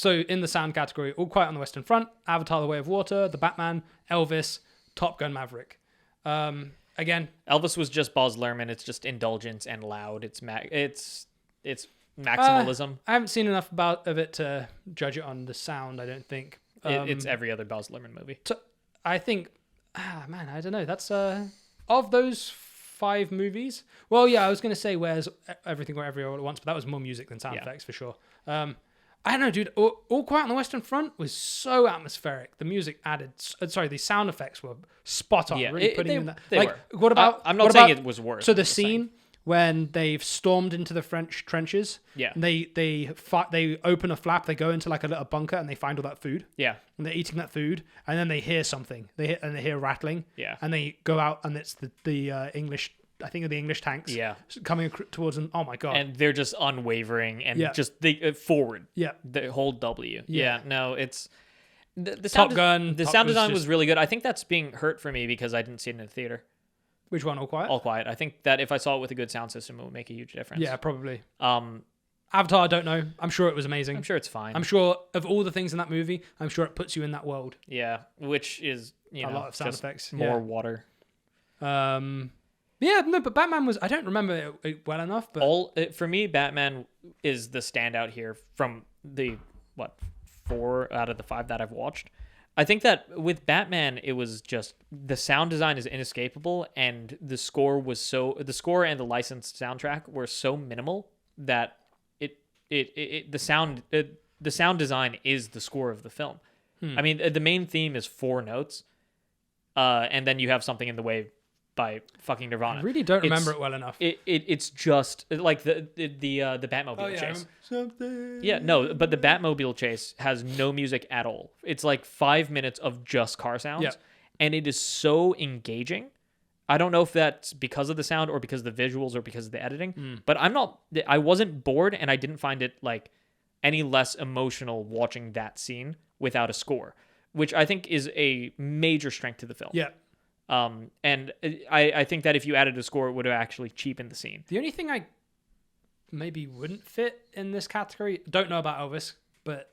in the sound category, All Quiet on the Western Front, Avatar: The Way of Water, The Batman, Elvis, Top Gun: Maverick. Again, Elvis was just Baz Luhrmann. It's just indulgence and loud. It's maximalism. I haven't seen enough of it to judge it on the sound. I don't think. It's every other Baz Luhrmann movie. So I think Man, I don't know. That's of those 5 movies. Well, yeah, I was gonna say Where's Everything Where Everywhere All at Once, but that was more music than sound effects for sure. I don't know, dude. All Quiet on the Western Front was so atmospheric. The music added, the sound effects were spot on. Yeah, really putting they, in that. they Like, were. what about? I'm not what saying about- it was worse. So I'm the just saying. scene when they've stormed into the French trenches, Yeah. and they open a flap, they go into like a little bunker, and they find all that food, Yeah. and they're eating that food, and then they hear something, they hear rattling, Yeah. and they go out, and it's the English, I think of the English tanks, Yeah. coming towards them. Oh my god! And they're just unwavering and Yeah. just forward. Yeah. The whole W. Yeah. No, it's the Top sound Gun. The Top sound was design just- was really good. I think that's being hurt for me because I didn't see it in the theater. Which one? All Quiet? All Quiet. I think that if I saw it with a good sound system, it would make a huge difference. Yeah, probably. Um, Avatar, I don't know. I'm sure it was amazing. I'm sure it's fine. I'm sure of all the things in that movie, I'm sure it puts you in that world. Yeah, which is A lot of sound effects, more yeah. water. Yeah, no, but Batman was, I don't remember it well enough, but For me, Batman is the standout here from the 4 out of the 5 that I've watched. I think that with Batman, it was just the sound design is inescapable, and the score and the licensed soundtrack were so minimal that the sound design is the score of the film. I mean, the main theme is 4 notes, and then you have Something in the Way by fucking Nirvana. I really don't remember it well enough. It's just like the Batmobile chase. Something. Yeah, no, but the Batmobile chase has no music at all. It's like 5 minutes of just car sounds, Yeah. and it is so engaging. I don't know if that's because of the sound or because of the visuals or because of the editing, but I wasn't bored, and I didn't find it like any less emotional watching that scene without a score, which I think is a major strength to the film. Yeah. And I think that if you added a score, it would have actually cheapened the scene. The only thing I maybe wouldn't fit in this category, don't know about Elvis, but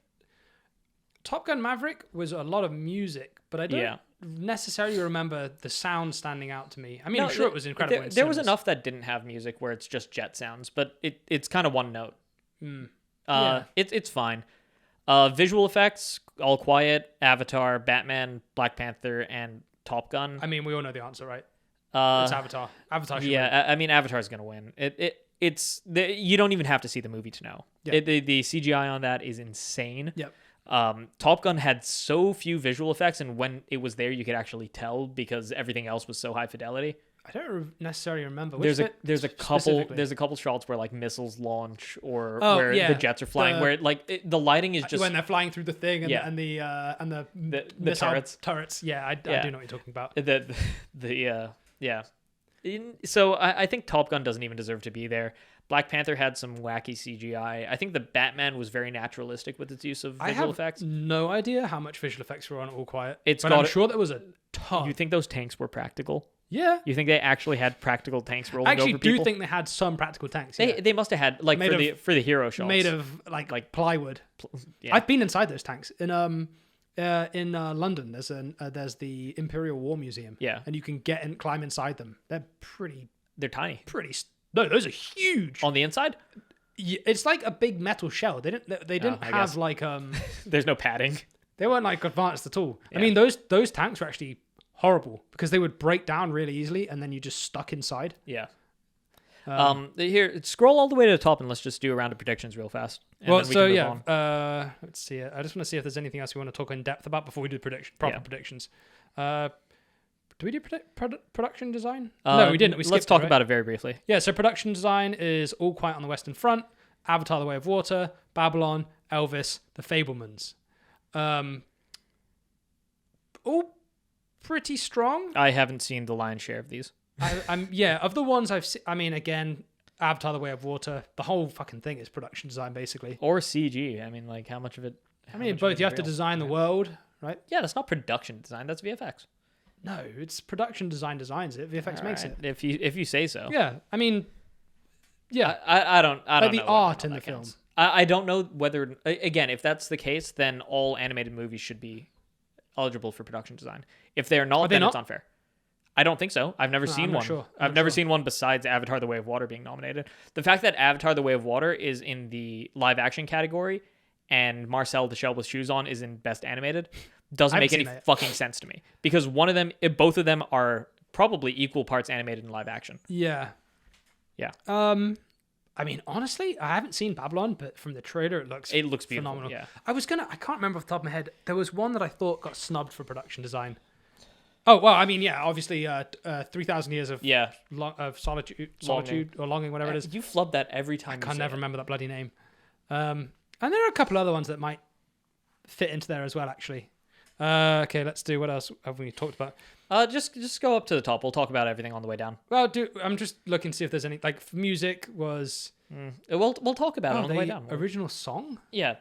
Top Gun Maverick was a lot of music, but I don't necessarily remember the sound standing out to me. I mean, I'm sure it was incredible. There was enough that didn't have music where it's just jet sounds, but it's kind of one note. Yeah. It's fine. Visual effects, All Quiet, Avatar, Batman, Black Panther, and Top Gun. I mean, we all know the answer, right? It's Avatar. Avatar should win. Yeah, I mean, Avatar's gonna win. You don't even have to see the movie to know. Yeah. The CGI on that is insane. Yep. Top Gun had so few visual effects, and when it was there, you could actually tell because everything else was so high fidelity. I don't necessarily remember. There's a specifically? couple shots where like missiles launch or Oh, where yeah. the jets are flying, where the lighting is just when they're flying through the thing and, Yeah. and the the missile turrets. Yeah, I do know what you're talking about. So I think Top Gun doesn't even deserve to be there. Black Panther had some wacky CGI. I think the Batman was very naturalistic with its use of I visual have effects. no idea how much visual effects were on All Quiet. It's but got I'm it- sure there was a ton. You think those tanks were practical? Yeah. You think they actually had practical tanks rolling I actually over people? do think they had some practical tanks. Yeah. They must have had like Made for the hero shots. made of like plywood. Yeah. I've been inside those tanks in London. There's the Imperial War Museum. Yeah. and you can climb inside them. They're pretty. They're tiny No, those are huge. on the inside. Yeah, it's like a big metal shell. They didn't I have guess. like There's no padding. they weren't like advanced at all. I Yeah. mean those tanks were actually horrible because they would break down really easily and then you just stuck inside. Yeah. Here, scroll all the way to the top and let's just do a round of predictions real fast. And Well, then we so can move yeah, on. let's see. I just want to see if there's anything else we want to talk in depth about before we do proper predictions. Do we do production design? No, we didn't. We let's skipped talk right? about it very briefly. Yeah, so production design is All Quiet on the Western Front, Avatar: The Way of Water, Babylon, Elvis, The Fabelmans. All pretty strong. I haven't seen the lion's share of these. Of the ones I've seen. I mean, again, Avatar: The Way of Water. The whole fucking thing is production design, basically. Or CG. I mean, like how much of it? I mean, both. You have to design the world, right? Yeah, that's not production design. That's VFX. No, it's production designs it. VFX makes Alright, it. If you say so. Yeah, I mean, yeah. I don't Like the know art how in that the counts. I don't know whether again if that's the case, then all animated movies should be eligible for production design. If they're not, then it's unfair. I don't think so. I've never seen I'm not one. sure. I've never seen one besides Avatar: The Way of Water being nominated. The fact that Avatar: The Way of Water is in the live action category and Marcel the Shell with Shoes On is in Best Animated doesn't make any seen that. fucking sense to me, because both of them are probably equal parts animated and live action. Yeah. Yeah. I mean, honestly, I haven't seen Babylon, but from the trailer, it looks beautiful. phenomenal. Yeah. I can't remember off the top of my head. There was one that I thought got snubbed for production design. Oh, well, I mean, yeah, obviously, 3,000 Years of of solitude or longing, whatever it is. You flub that every time. I can never remember that bloody name. And there are a couple other ones that might fit into there as well, actually. Okay, let's do, what else have we talked about? Just go up to the top. We'll talk about everything on the way down. Well, I'm just looking to see if there's any, like, music was... We'll talk about it on the way down. Original song? Yeah.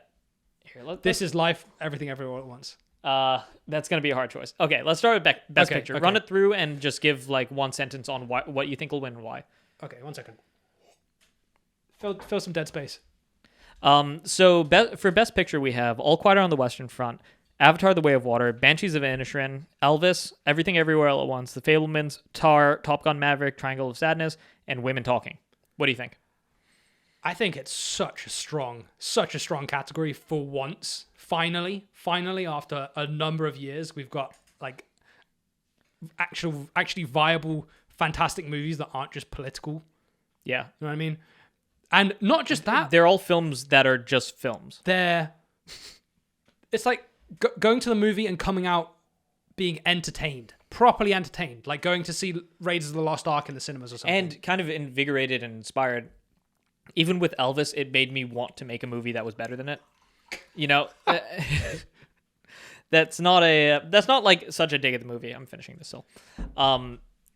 Here, This is Life, Everything Everywhere at Once. That's going to be a hard choice. Okay, let's start with Best Picture. Okay. Run it through and just give like one sentence on what you think will win and why. Okay, 1 second. Fill some dead space. So for Best Picture, we have All Quiet on the Western Front, Avatar: The Way of Water, Banshees of Inisherin, Elvis, Everything Everywhere All at Once, The Fabelmans, Tar, Top Gun Maverick, Triangle of Sadness, and Women Talking. What do you think? I think it's such a strong category for once. Finally, after a number of years, we've got like actually viable, fantastic movies that aren't just political. Yeah. You know what I mean? And not just that. They're all films that are just films. It's like going to the movie and coming out being entertained, properly entertained, like going to see Raiders of the Lost Ark in the cinemas or something. And kind of invigorated and inspired. Even with Elvis, it made me want to make a movie that was better than it. You know, that's not like such a dig at the movie. I'm finishing this still.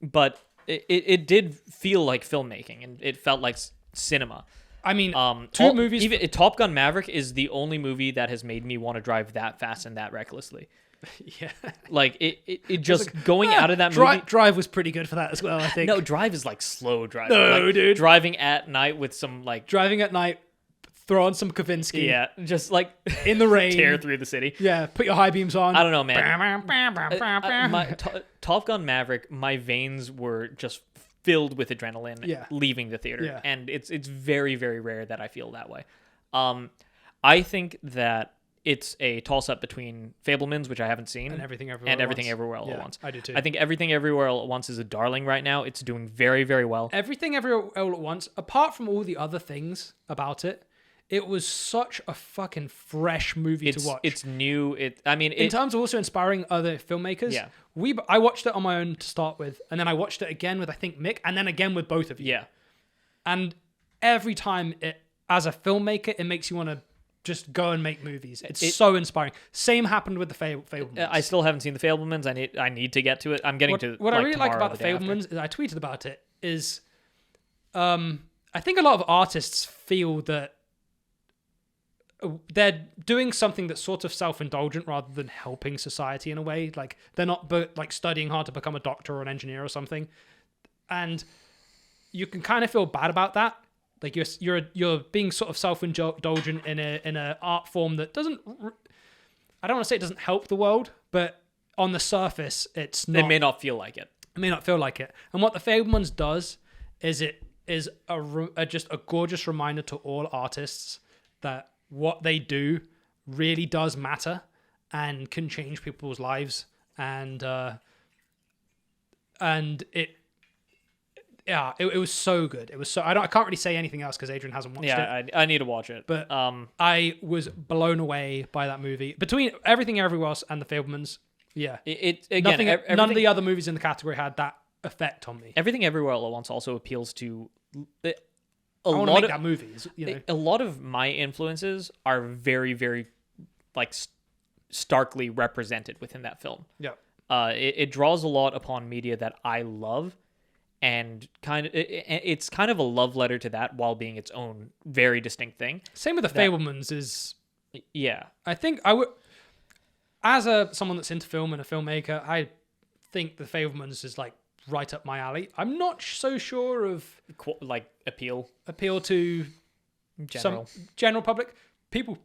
But it did feel like filmmaking, and it felt like cinema. I mean, two movies. Even Top Gun Maverick is the only movie that has made me want to drive that fast and that recklessly. Yeah, like it just like, going out of that movie. Drive was pretty good for that as well, I think. No, Drive is like slow driving. No, like, dude, driving at night with some like driving at night, throw on some Kavinsky. Yeah, just like in the rain, tear through the city. Yeah, put your high beams on. I don't know, man. Top Gun Maverick, my veins were just filled with adrenaline leaving the theater, and it's very, very rare that I feel that way. I think that it's a toss-up between Fabelmans, which I haven't seen, and Everything Everywhere All at Once. I do too. I think Everything Everywhere All at Once is a darling right now. It's doing very, very well. Everything Everywhere All at Once, apart from all the other things about it, it was such a fucking fresh movie to watch. It's new. In terms of also inspiring other filmmakers. Yeah. I watched it on my own to start with, and then I watched it again with, I think, Mick, and then again with both of you. Yeah. And every time as a filmmaker, it makes you want to just go and make movies. It's so inspiring. Same happened with the Fabelmans. I still haven't seen the Fabelmans. I need to get to it. I'm getting to what I really like about the Fabelmans is I tweeted about it is I think a lot of artists feel that they're doing something that's sort of self-indulgent rather than helping society in a way. Like they're not like studying hard to become a doctor or an engineer or something. And you can kind of feel bad about that. Like you're being sort of self-indulgent in a art form that doesn't. I don't want to say it doesn't help the world, but on the surface, it's not. It may not feel like it. It may not feel like it. And what the Fabelmans does is it is just a gorgeous reminder to all artists that what they do really does matter and can change people's lives. And it. Yeah, it was so good. It was so I can't really say anything else because Adrian hasn't watched it. Yeah, I need to watch it. But I was blown away by that movie. Between Everything Everywhere Else and The Fabelmans, yeah. None of the other movies in the category had that effect on me. Everything Everywhere All at Once also appeals to I want to make that movie. You know? A lot of my influences are very, very like starkly represented within that film. Yeah. It draws a lot upon media that I love. And it's kind of a love letter to that while being its own very distinct thing. Same with the Fabelmans is... Yeah. I think I would... As someone that's into film and a filmmaker, I think the Fabelmans is like right up my alley. I'm not so sure of... Like appeal to general. Some general public. People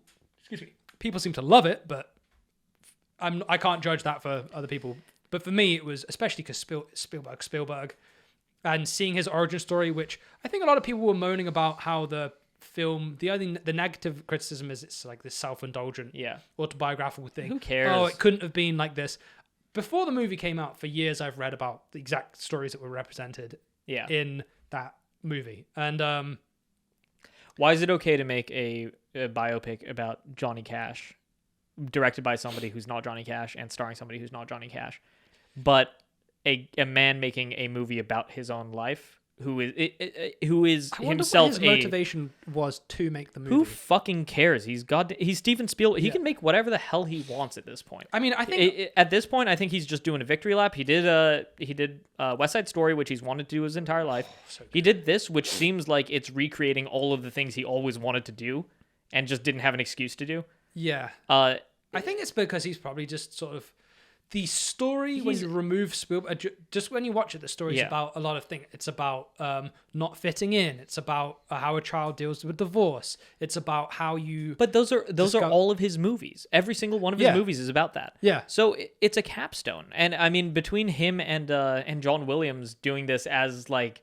seem to love it, but I can't judge that for other people. But for me, it was, especially because Spielberg, and seeing his origin story, which I think a lot of people were moaning about how the film. The negative criticism is it's like this self-indulgent, autobiographical thing. Who cares? Oh, it couldn't have been like this. Before the movie came out, for years I've read about the exact stories that were represented in that movie. And why is it okay to make a biopic about Johnny Cash, directed by somebody who's not Johnny Cash and starring somebody who's not Johnny Cash, but a man making a movie about his own life who is I wonder himself what his motivation was to make the movie. Who fucking cares? He's Steven Spielberg. He can make whatever the hell he wants at this point. I mean, I think at this point, I think he's just doing a victory lap. He did West Side Story, which he's wanted to do his entire life. He did this, which seems like it's recreating all of the things he always wanted to do and just didn't have an excuse to do. Yeah. I think it's because he's probably just sort of the story when you remove Spielberg, just when you watch it, the story is about a lot of things. It's about not fitting in. It's about how a child deals with divorce. It's about how you. But those are all of his movies. Every single one of his movies is about that. Yeah. So it's a capstone, and I mean between him and John Williams doing this as like,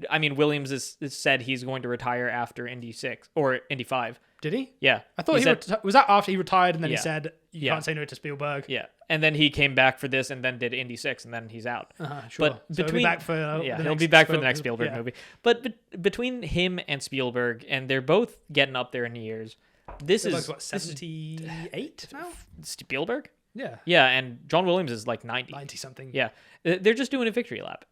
I mean Williams is said he's going to retire after Indy 6 or Indy 5. Did he? Yeah. I thought was that after he retired and then he said you can't say no to Spielberg. Yeah. And then he came back for this and then did Indy 6 and then he's out. Sure. But so he'll be back for he'll be back for the next Spielberg movie. But between him and Spielberg, and they're both getting up there in years. This is what, 78 now? Spielberg? Yeah. Yeah, and John Williams is like 90. 90 something. Yeah. They're just doing a victory lap.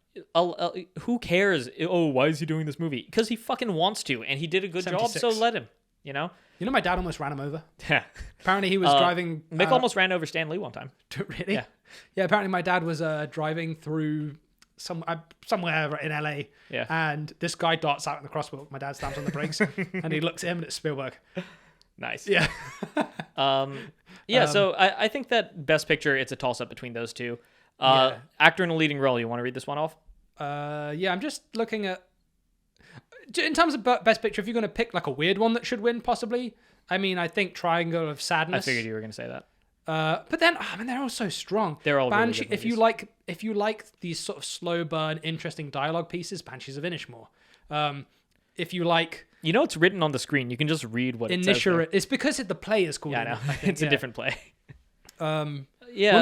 Who cares? Oh, why is he doing this movie? Because he fucking wants to, and he did a good 76. job, so let him. You know, my dad almost ran him over. Yeah. Apparently he was driving. Mick almost ran over Stan Lee one time. Really? Yeah. Yeah. Apparently my dad was driving through somewhere in LA. Yeah. And this guy darts out in the crosswalk. My dad stamps on the brakes, and he looks at him, and it's Spielberg. Nice. Yeah. So I think that Best Picture, it's a toss up between those two. Actor in a leading role. You want to read this one off? I'm just looking at. In terms of Best Picture, if you're going to pick like a weird one that should win, possibly, I mean, I think Triangle of Sadness. I figured you were going to say that. But then, they're all so strong. They're all Banshee. Really good if you like these sort of slow burn, interesting dialogue pieces, Banshees of Inisherin. If you like, it's written on the screen. You can just read what it says. Inisherin. It's because the play is called. Yeah, I know. It's a different play. Woman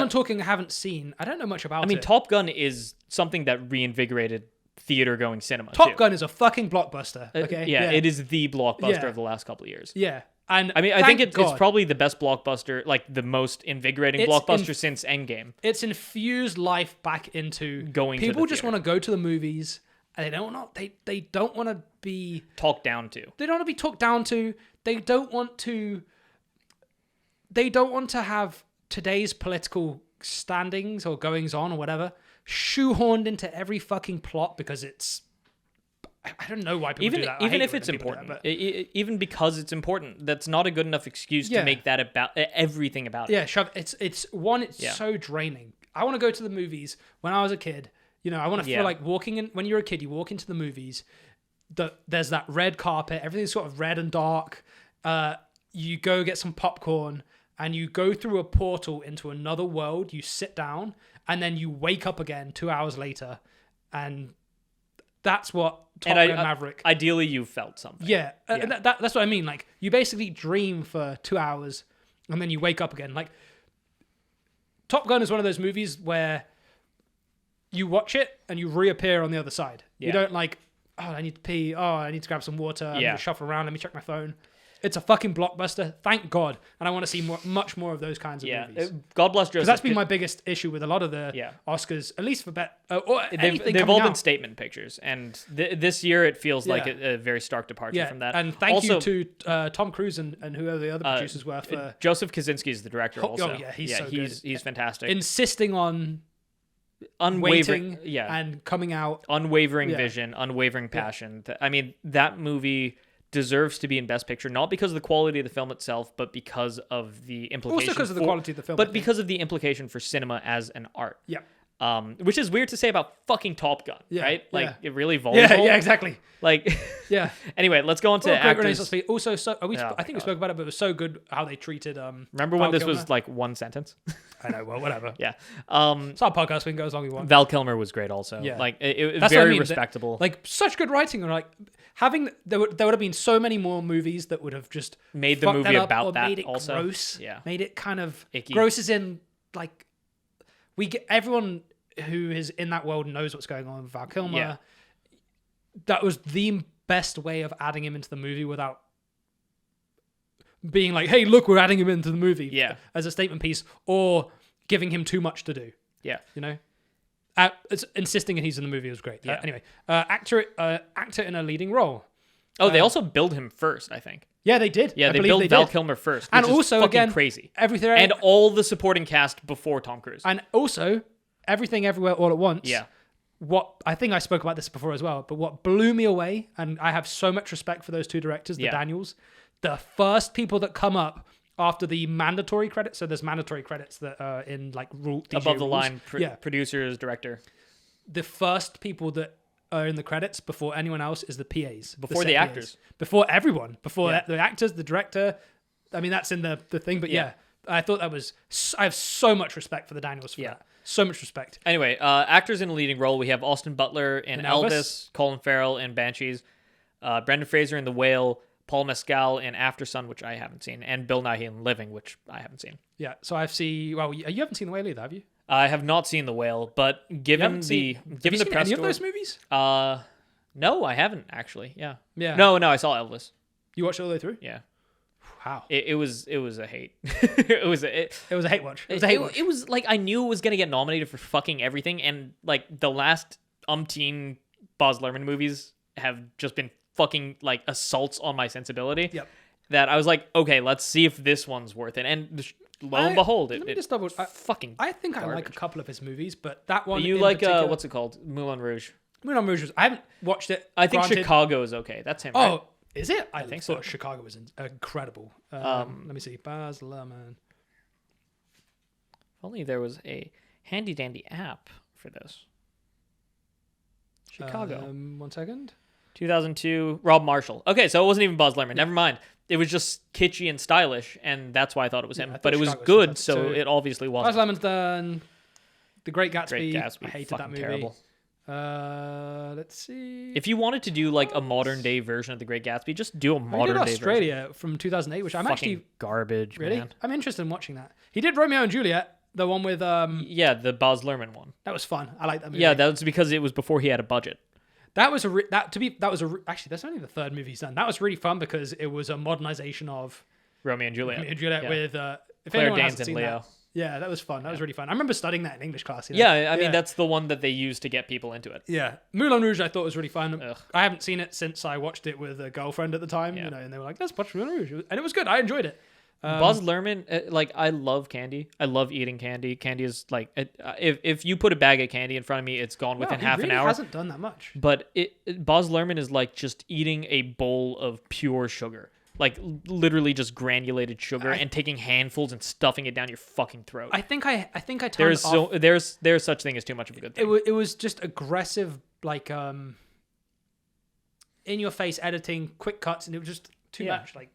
Talking I haven't seen. I don't know much about it. I mean, Top Gun is something that reinvigorated theater-going cinema. Top Gun is a fucking blockbuster. Okay. It is the blockbuster of the last couple of years. Yeah. And I mean, I think it's probably the best blockbuster, like the most invigorating blockbuster since Endgame. It's infused life back into going. People just want to go to the movies, and they don't want to be talked down to. They don't want to be talked down to. They don't want to have today's political standings or goings on or whatever shoehorned into every fucking plot because it's. I don't know why people do that. Even if it's important, even because it's important, that's not a good enough excuse to make that about everything about it. Yeah, it's so draining. I want to go to the movies when I was a kid. I want to feel like walking in. When you're a kid, you walk into the movies. There's that red carpet. Everything's sort of red and dark. You go get some popcorn and you go through a portal into another world. You sit down and then you wake up again 2 hours later, and that's what Top Gun Maverick. Ideally, you felt something. Yeah. That's what I mean. Like, you basically dream for 2 hours and then you wake up again. Like, Top Gun is one of those movies where you watch it and you reappear on the other side. Yeah. You don't like, oh, I need to pee. Oh, I need to grab some water. I'm going to shuffle around. Let me check my phone. It's a fucking blockbuster. Thank God. And I want to see much more of those kinds of movies. God bless Joseph. Because that's been my biggest issue with a lot of the Oscars, at least for they've all been statement pictures. And this year it feels like a very stark departure from that. And thank you to Tom Cruise and whoever the other producers were for... Joseph Kosinski is the director also. Oh, yeah, he's so good. He's fantastic. Insisting on... Unwavering, and coming out... Unwavering vision, unwavering passion. I mean, that movie... deserves to be in Best Picture, not because of the quality of the film itself, but because of the implication. Also because of the quality of the film. But because of the implication for cinema as an art. Yeah. Which is weird to say about fucking Top Gun, right? Like it really vulnerable. Yeah, exactly. Like, yeah. Anyway, let's go on to actors. Also, I think we spoke about it, but it was so good how they treated. Remember when this was like one sentence? I know. Well, whatever. Yeah. It's our podcast. We can go as long as we want. Val Kilmer was great, also. Yeah. Like it That's very what I mean. respectable. Like such good writing, and like having there would have been so many more movies that would have just made the fucked movie that up about or that. made it also, gross. Yeah. Made it kind of Icky. gross, as in like we get everyone who is in that world knows what's going on with Val Kilmer. Yeah. That was the best way of adding him into the movie without being like, hey, look, we're adding him into the movie as a statement piece, or giving him too much to do. Yeah. You know? Insisting that he's in the movie was great. Yeah. Anyway, actor in a leading role. Oh, they also billed him first, I think. Yeah, they did. Yeah, I they believe billed Val did. Kilmer first, which And is also, fucking again, crazy. Everything And all the supporting cast before Tom Cruise. And also, Everything Everywhere All at Once. Yeah. What I think I spoke about this before as well, but what blew me away, and I have so much respect for those two directors, the Daniels, the first people that come up after the mandatory credits. So there's mandatory credits that are in like above the line, yeah. producers, director. The first people that are in the credits before anyone else is the PAs, before the actors, before everyone, before the actors, the director. I mean, that's in the thing, but I thought that was. I have so much respect for the Daniels for that. So much respect. Anyway, actors in a leading role. We have Austin Butler in Elvis, Colin Farrell in Banshees, Brendan Fraser in The Whale, Paul Mescal in Aftersun, which I haven't seen, and Bill Nighy in Living, which I haven't seen. Yeah, so I've seen. Well, you haven't seen The Whale either, have you? I have not seen The Whale, but given the press any of those movies? No, I haven't actually. Yeah. No, I saw Elvis. You watched it all the way through? Yeah. Wow. It was a hate. it was a hate watch. It was like I knew it was gonna get nominated for fucking everything, and like the last umpteen Baz Luhrmann movies have just been fucking like assaults on my sensibility. Yep. That I was like, okay, let's see if this one's worth it, and lo and behold, let me just double. Fucking. I think garbage. I like a couple of his movies, but that one. You like what's it called? Moulin Rouge. Moulin Rouge. I haven't watched it. I think Chicago is okay. That's him. Right? Is it? I think thought so. Chicago was incredible. Let me see. Baz Luhrmann. If only there was a handy dandy app for this. Chicago. 1 second. 2002. Rob Marshall. Okay, so it wasn't even Baz Luhrmann. Never mind. It was just kitschy and stylish, and that's why I thought it was him. But it was good, so it obviously wasn't. Baz Luhrmann's done The Great Gatsby. Great Gatsby. I hated that movie. Terrible. Let's see. If you wanted to do like a modern day version of The Great Gatsby, just do a modern day Australia version. from 2008, which I'm fucking actually garbage. Really, man. I'm interested in watching that. He did Romeo and Juliet, the one with the Baz Luhrmann one. That was fun. I like that movie. Yeah, that was because it was before he had a budget. That was actually that's only the third movie he's done. That was really fun because it was a modernization of Romeo and Juliet. With Claire Danes and Leo. Yeah, that was fun. That was really fun. I remember studying that in English class. You know? Yeah, I mean, that's the one that they used to get people into it. Yeah. Moulin Rouge I thought was really fun. Ugh. I haven't seen it since I watched it with a girlfriend at the time, Yeah. and they were like, let's watch Moulin Rouge. And it was good. I enjoyed it. Baz Luhrmann, like, I love candy. I love eating candy. Candy is like, if you put a bag of candy in front of me, it's gone within half an hour. He hasn't done that much. But Baz Luhrmann is like just eating a bowl of pure sugar. Like literally just granulated sugar and taking handfuls and stuffing it down your fucking throat. I think I turned off. There's such thing as too much of a good thing. It was just aggressive, like in your face editing, quick cuts, and it was just too much. Like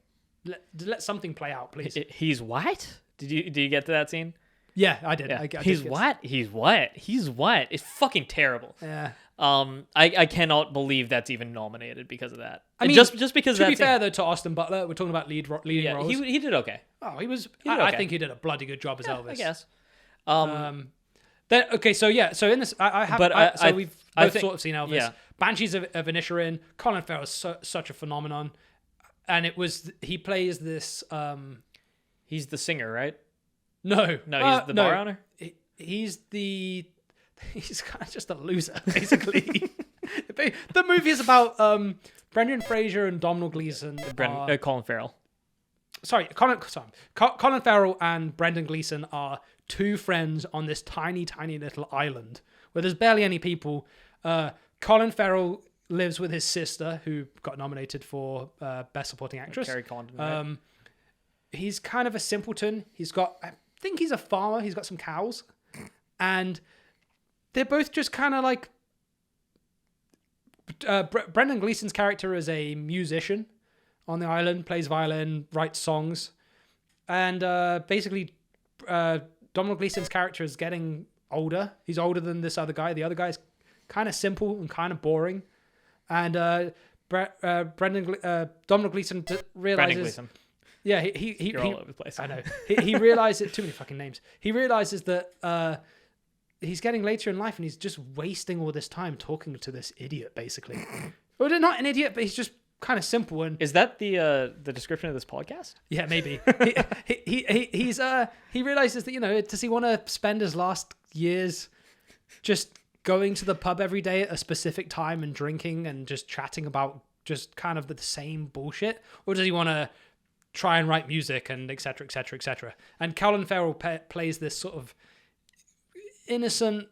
let something play out, please. He's what? Did you get to that scene? Yeah, I did. Yeah. I He's did what? He's what? He's what? It's fucking terrible. Yeah. I cannot believe that's even nominated because of that. I mean, just because to be fair though to Austin Butler, we're talking about leading roles. He did okay. Oh, he was. He did okay. I think he did a bloody good job as Elvis. I guess. Then okay, so in this, I have. But we've both sort of seen Elvis. Yeah. Banshees of Inisherin. Colin Farrell is such a phenomenon, and he plays this. He's the singer, right? No, he's the bar owner. He's kind of just a loser, basically. The movie is about Brendan Fraser and Domhnall Gleeson. Colin Farrell. Colin Farrell and Brendan Gleeson are two friends on this tiny, tiny little island where there's barely any people. Colin Farrell lives with his sister, who got nominated for Best Supporting Actress. Carrie Condon, right? He's kind of a simpleton. I think he's a farmer. He's got some cows. And they're both just kind of like Brendan Gleeson's character is a musician on the island, plays violin, writes songs, and basically Domhnall Gleeson's character is getting older. He's older than this other guy. The other guy is kind of simple and kind of boring, and Domhnall Gleeson realizes. Yeah, You're all over the place. I know. He realizes too many fucking names. He realizes that he's getting later in life and he's just wasting all this time talking to this idiot, basically. Well, not an idiot, but he's just kind of simple. And is that the description of this podcast? Yeah, maybe. He realizes that, does he want to spend his last years just going to the pub every day at a specific time and drinking and just chatting about just kind of the same bullshit, or does he want to try and write music and et cetera, et cetera, et cetera? And Colin Farrell plays this sort of innocent,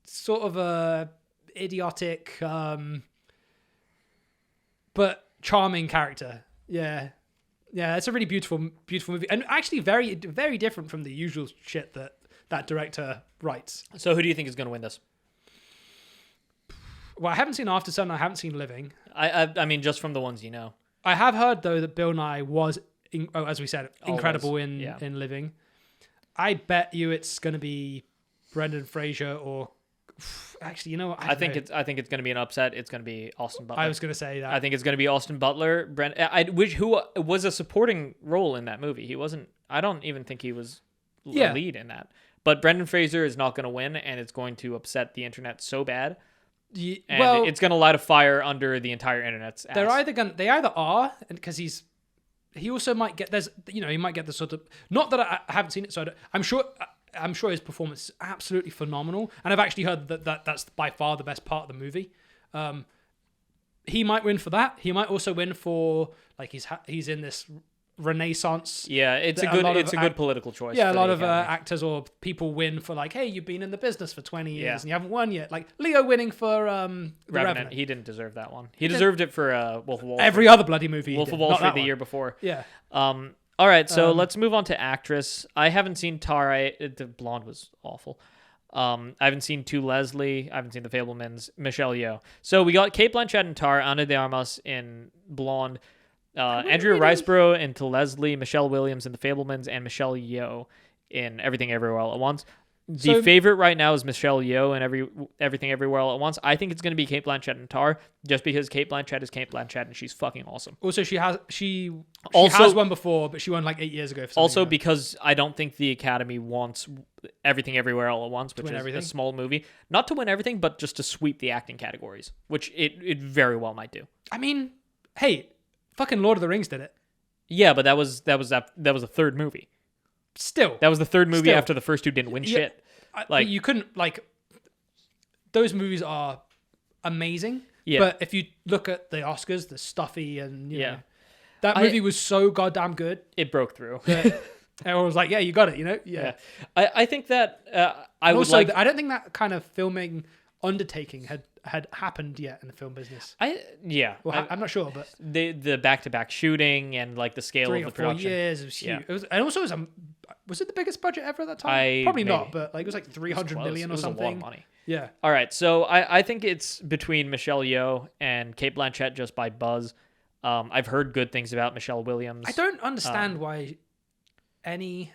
sort of a idiotic, but charming character. Yeah, it's a really beautiful movie, and actually very, very different from the usual shit that director writes. So who do you think is going to win this? Well, I haven't seen After Sun. I haven't seen Living. I mean, just from the ones you know. I have heard though that Bill Nye was, as we said, incredible in Living. I bet you it's going to be Brendan Fraser or actually, you know what? I think it's going to be an upset. It's going to be Austin Butler. I was going to say that. I think it's going to be Austin Butler. Who was a supporting role in that movie. He wasn't. I don't even think he was a lead in that. But Brendan Fraser is not going to win, and it's going to upset the internet so bad. And it's going to light a fire under the entire internet's ass. They either are, because he also might get he might get the sort of, not that I haven't seen it, so I'm sure his performance is absolutely phenomenal, and I've actually heard that's by far the best part of the movie. He might win for that. He might also win for like he's in this Renaissance. Yeah, it's a good political choice. Yeah, a lot of actors or people win for like, hey, you've been in the business for 20 years and you haven't won yet. Like Leo winning for Revenant. He didn't deserve that one. He deserved it for Wolf of Wall Street. Every other bloody movie. Wolf of Wall Street the year before. Yeah. All right, so let's move on to actress. I haven't seen Tara. The blonde was awful. I haven't seen To Leslie. I haven't seen The Fablemans. Michelle Yeoh. So we got Cate Blanchett in Tar, Ana de Armas in Blonde, Andrea Riseborough in To Leslie, Michelle Williams in The Fablemans, and Michelle Yeoh in Everything Everywhere All at Once. The favorite right now is Michelle Yeoh in Everything Everywhere All at Once. I think it's going to be Cate Blanchett in Tar, just because Cate Blanchett is Cate Blanchett and she's fucking awesome. Also, she has won before, but she won like 8 years ago. Also, because I don't think the Academy wants Everything Everywhere All at Once, which is a small movie, not to win everything, but just to sweep the acting categories, which it very well might do. I mean, hey, fucking Lord of the Rings did it. Yeah, but that was a third movie. Still, that was the third movie after the first two didn't win shit. Like you couldn't those movies are amazing. Yeah. But if you look at the Oscars, the stuffy and you know, that movie was so goddamn good. It broke through. Everyone was like, "Yeah, you got it." You know. Yeah. I think that I don't think that kind of filming undertaking had happened yet in the film business. I'm not sure, but the back-to-back shooting and like the scale of the production. 3 or 4 years, it was huge. It was, and also was it the biggest budget ever at that time? Probably not, but like it was like 300 million or something. It was a lot of money. Yeah. All right, so I think it's between Michelle Yeoh and Cate Blanchett just by buzz. I've heard good things about Michelle Williams. I don't understand why any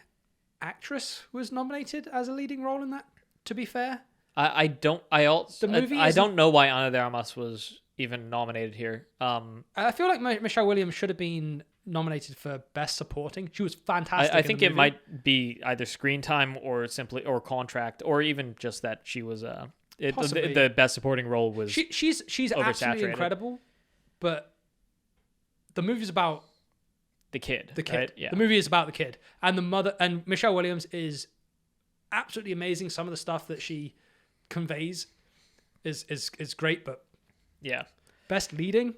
actress was nominated as a leading role in that. To be fair. I don't know why Ana de Armas was even nominated here. I feel like Michelle Williams should have been nominated for Best Supporting. She was fantastic. I think it might be either screen time or contract, or even just that she was the Best Supporting role was. She's absolutely incredible, but the movie's about the kid. The kid. Right? Yeah. The movie is about the kid, and the mother. And Michelle Williams is absolutely amazing. Some of the stuff that she conveys is great, but best leading.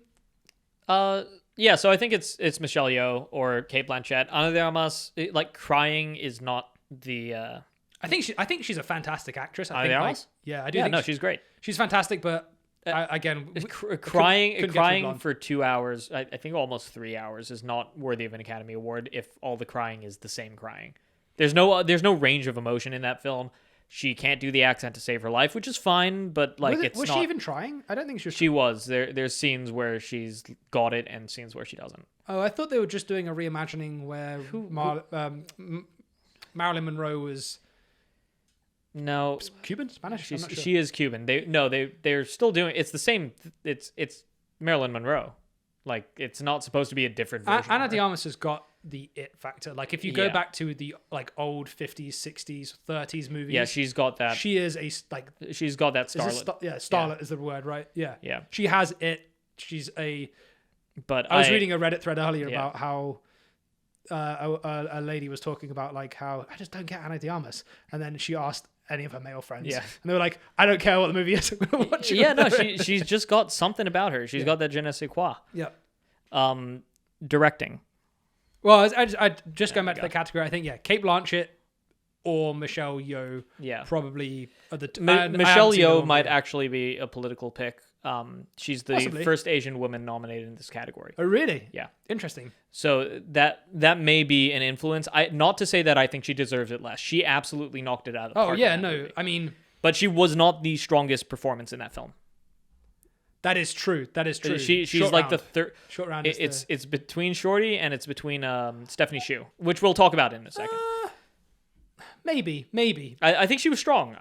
So I think it's Michelle Yeoh or Cate Blanchett. Ana de Armas, crying is not the. I think she's a fantastic actress. Ana de Armas? I do. Yeah, she's great. She's fantastic, but crying for 2 hours, I think almost 3 hours, is not worthy of an Academy Award if all the crying is the same crying. There's no range of emotion in that film. She can't do the accent to save her life, which is fine, but like was she even trying? I don't think she was. She was. There's scenes where she's got it and scenes where she doesn't. Oh, I thought they were just doing a reimagining where Marilyn Monroe was. No, Cuban, Spanish. I'm not sure. She is Cuban. They're still doing. It's the same. It's Marilyn Monroe. Like it's not supposed to be a different version. Ana de Armas has got the it factor. Like if you go back to the like old 50s, 60s, 30s movies. Yeah, she's got that. She is a like. She's got that starlet. Starlet is the word, right? Yeah. Yeah. She has it. She's a. But I was reading a Reddit thread earlier about how. A lady was talking about like how I just don't get Ana de Armas, and then she asked any of her male friends, and they were like, "I don't care what the movie is." I'm gonna watch it. Yeah, no, she's just got something about her. She's got that je ne sais quoi. Yeah. Directing. Well, I just going back to the category. I think Kate Blanchett or Michelle Yeoh. Yeah. Probably are the Michelle Yeoh might actually be a political pick. She's the Possibly. first Asian woman nominated in this category. Oh, really? Yeah. Interesting. So that may be an influence. Not to say that I think she deserves it less. She absolutely knocked it out of the park. Oh, yeah, in that no. movie. I mean... But she was not the strongest performance in that film. That is true. She's Short like round. the third... Short round It's between Shorty and it's between Stephanie Hsu, which we'll talk about in a second. Maybe. I think she was strong.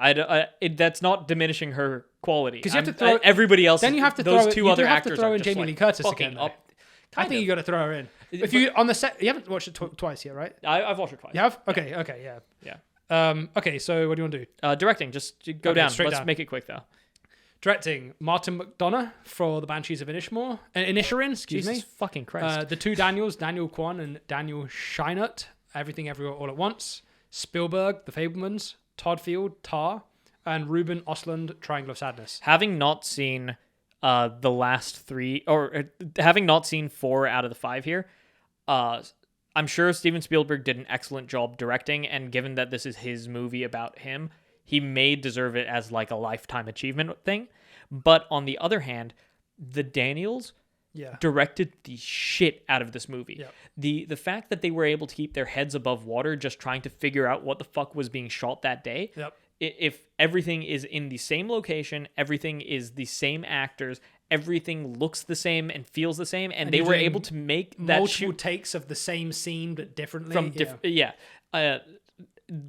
That's not diminishing her quality. Because you have to throw everybody else. Then you have to those throw two other you have actors to throw are in just Jamie like Lee Curtis fucking again. up. I think you got to throw her in. If you on the set, you haven't watched it twice yet, right? I've watched it twice. You have? Okay, yeah. Okay, so what do you want to do? Directing, just go down. Let's down. make it quick though. Directing, Martin McDonagh for the Banshees of Inisherin, excuse Jesus me. fucking Christ. The two Daniels, Daniel Kwan and Daniel Scheinert, Everything Everywhere All at Once. Spielberg, The Fabelmans. Todd Field, Tar. And Ruben Östlund, Triangle of Sadness. Having not seen the last three, or having not seen 4 out of the 5 here, I'm sure Steven Spielberg did an excellent job directing, and given that this is his movie about him, he may deserve it as like a lifetime achievement thing. But on the other hand, the Daniels directed the shit out of this movie. Yep. The fact that they were able to keep their heads above water just trying to figure out what the fuck was being shot that day. Yep. If everything is in the same location, everything is the same actors, everything looks the same and feels the same, and they were able to make that multiple takes of the same scene but differently. From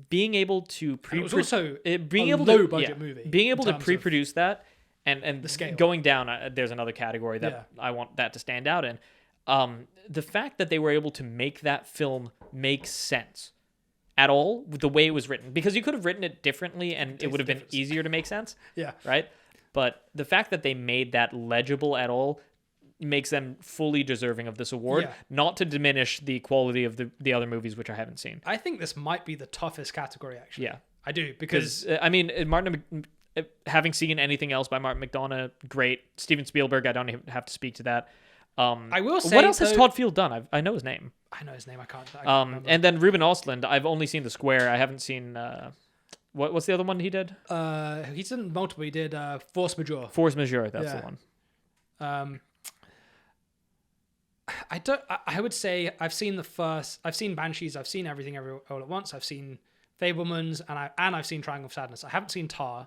being able to low budget movie. Being able to pre-produce that and the scale. Going down, there's another category that I want that to stand out in. The fact that they were able to make that film make sense at all with the way it was written, because you could have written it differently and it would have been easier to make sense. Yeah. Right? But the fact that they made that legible at all makes them fully deserving of this award, not to diminish the quality of the other movies, which I haven't seen. I think this might be the toughest category, actually. Yeah. I do, because... I mean, having seen anything else by Martin McDonagh, great. Steven Spielberg, I don't even have to speak to that. I will say... What else has Todd Field done? I know his name. I know his name. I can't remember. And then Ruben Östlund, I've only seen The Square. I haven't seen... what's the other one he did? He's done multiple. He did Force Majeure. Force Majeure, that's the one. I would say I've seen Banshees, I've seen Everything Everywhere All at Once, I've seen Fabelmans, and I've seen Triangle of Sadness. I haven't seen Tar.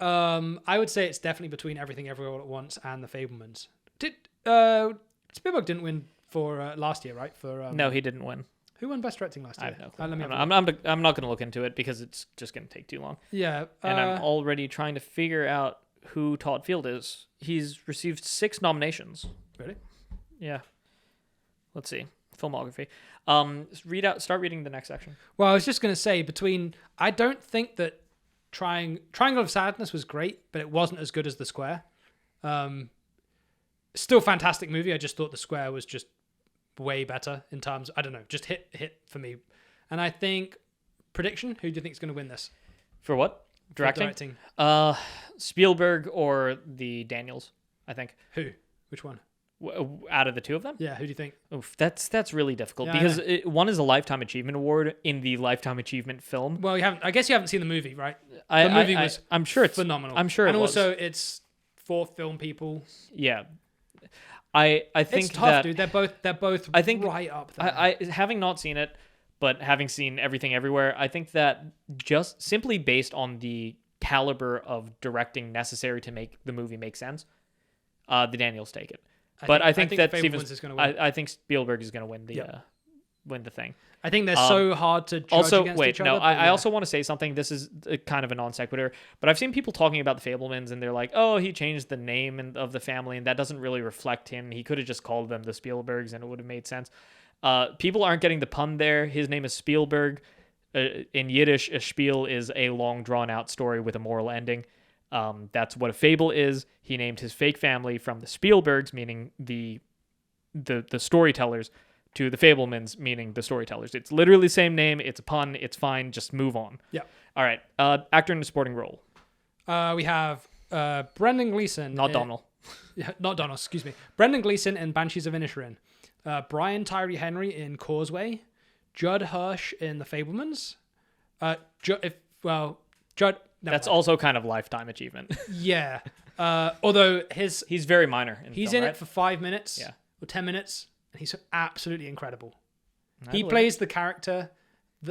I would say it's definitely between Everything Everywhere All at Once and The Fabelmans. Spielberg didn't win for last year, right? No, he didn't win. Who won Best Directing last year? I have no clue. I'm not going to look into it because it's just going to take too long. Yeah. And I'm already trying to figure out who Todd Field is. He's received 6 nominations. Really? Yeah. Let's see. Filmography. Start reading the next section. Well, I was just going to say, I don't think that Triangle of Sadness was great, but it wasn't as good as The Square. Still fantastic movie. I just thought The Square was just way better in terms, I don't know, just hit for me. And I think, prediction, who do you think is going to win this? For what? Directing? Spielberg or the Daniels, I think. Who? Which one? Out of the two of them? Yeah, who do you think? Oof, that's really difficult because one is a Lifetime Achievement Award in the Lifetime Achievement film. Well, I guess you haven't seen the movie, right? The movie was I'm sure it's phenomenal. I'm sure, and also it's for film people. Yeah, I think it's tough, dude. They're both. I think right up there. I having not seen it, but having seen Everything Everywhere, I think that just simply based on the caliber of directing necessary to make the movie make sense, the Daniels take it. I think that Fabelmans is going to win. I think Spielberg is going to win the thing. I think they're so hard to judge also, against wait, each other. no, I also want to say something. This is kind of a non sequitur, but I've seen people talking about the Fabelmans, and they're like, "Oh, he changed the name of the family, and that doesn't really reflect him. He could have just called them the Spielbergs, and it would have made sense." People aren't getting the pun there. His name is Spielberg. In Yiddish, a spiel is a long, drawn-out story with a moral ending. That's what a fable is. He named his fake family from the Spielbergs, meaning the storytellers, to the Fabelmans, meaning the storytellers. It's literally the same name. It's a pun. It's fine. Just move on. Yeah. All right. Actor in a supporting role. We have Brendan Gleeson. Not Donald. Yeah, not Donald, excuse me. Brendan Gleeson in Banshees of Inisherin. Brian Tyree Henry in Causeway. Judd Hirsch in The Fabelmans. Judd... That's also kind of lifetime achievement. Yeah. Although he's very minor. He's in it for 5 minutes or 10 minutes, and he's absolutely incredible. He plays the character.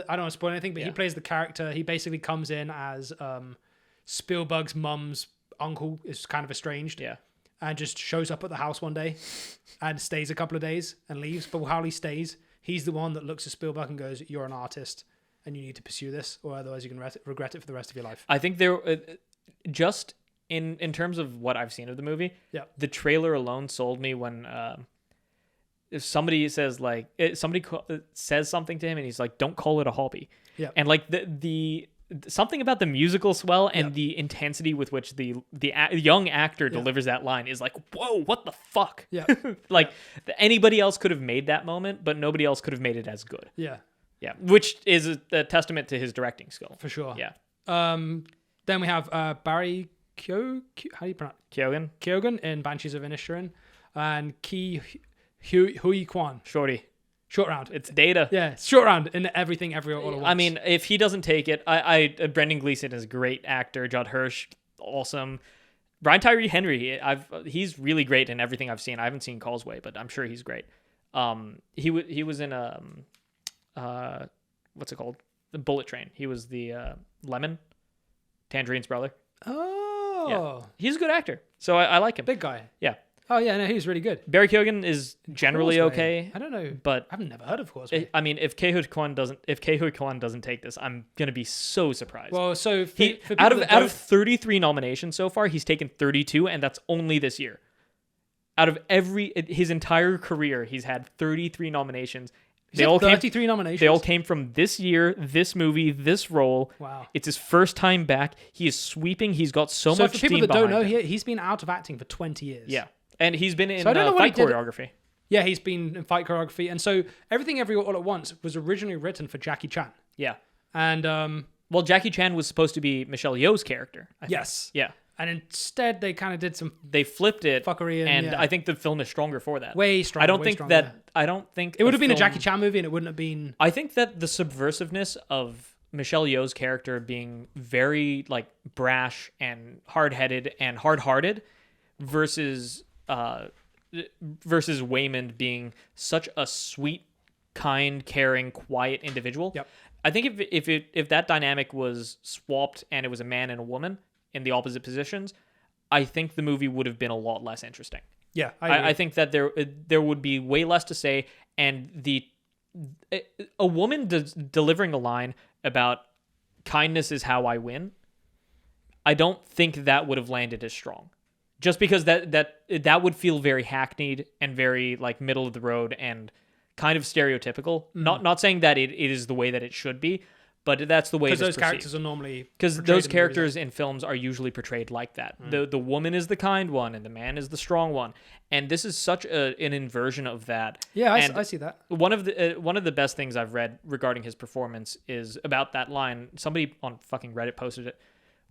I don't want to spoil anything, but he plays the character. He basically comes in as Spielberg's mum's uncle is kind of estranged. Yeah. And just shows up at the house one day and stays a couple of days and leaves. But while he stays, he's the one that looks at Spielberg and goes, "You're an artist and you need to pursue this, or otherwise you can regret it for the rest of your life." I think there, just in terms of what I've seen of the movie, the trailer alone sold me when if somebody says says something to him and he's like, "Don't call it a hobby." Yeah. And like the something about the musical swell and the intensity with which the young actor delivers that line is like, whoa, what the fuck? Yeah. Anybody else could have made that moment, but nobody else could have made it as good. Yeah. Yeah. Which is a testament to his directing skill. For sure. Yeah. Then we have Barry how do you pronounce Keoghan in Banshees of Inisherin, and Hui Kwan. Short round. It's Data. Yeah, short round in Everything Everywhere All at Once. I mean, if he doesn't take it, Brendan Gleeson is a great actor. Judd Hirsch, awesome. Brian Tyree Henry, he's really great in everything I've seen. I haven't seen Causeway, but I'm sure he's great. He was in what's it called? The Bullet Train. He was the Lemon, Tangerine's brother. Oh, yeah. He's a good actor, so I like him. Big guy. Yeah. Oh yeah, no, he's really good. Barry Keoghan is generally Causeway. Okay. I don't know, but I've never heard of Causeway. I mean, if Ke-Huy Kwan doesn't take this, I'm gonna be so surprised. Well, so out of 33 nominations so far, he's taken 32, and that's only this year. Out of his entire career, he's had 33 nominations. They all 33 nominations. They all came from this year, this movie, this role. Wow. It's his first time back. He is sweeping. He's got so much steam behind him. So for people that don't know, he's been out of acting for 20 years. Yeah. And he's been in fight choreography. Yeah, he's been in fight choreography. And so Everything Everywhere All at Once was originally written for Jackie Chan. Yeah. And well, Jackie Chan was supposed to be Michelle Yeoh's character. I think. Yes. Yeah. And instead, they kind of did some. They flipped it, fuckery, and I think the film is stronger for that. Way stronger. I don't think it would have been a Jackie Chan movie, and it wouldn't have been. I think that the subversiveness of Michelle Yeoh's character being very brash and hard-headed and hard-hearted, versus Waymond being such a sweet, kind, caring, quiet individual. Yep. I think if that dynamic was swapped and it was a man and a woman in the opposite positions, I think the movie would have been a lot less interesting. Yeah, I think that there would be way less to say, and a woman delivering a line about kindness is how I win, I don't think that would have landed as strong. Just because that would feel very hackneyed and very middle of the road and kind of stereotypical. Mm. Not saying that it is the way that it should be, but that's the way it is those perceived. Characters are normally because those characters in films are usually portrayed like that. The woman is the kind one and the man is the strong one, and this is such an inversion of that. Yeah, I see that. One of the best things I've read regarding his performance is about that line. Somebody on fucking Reddit posted it,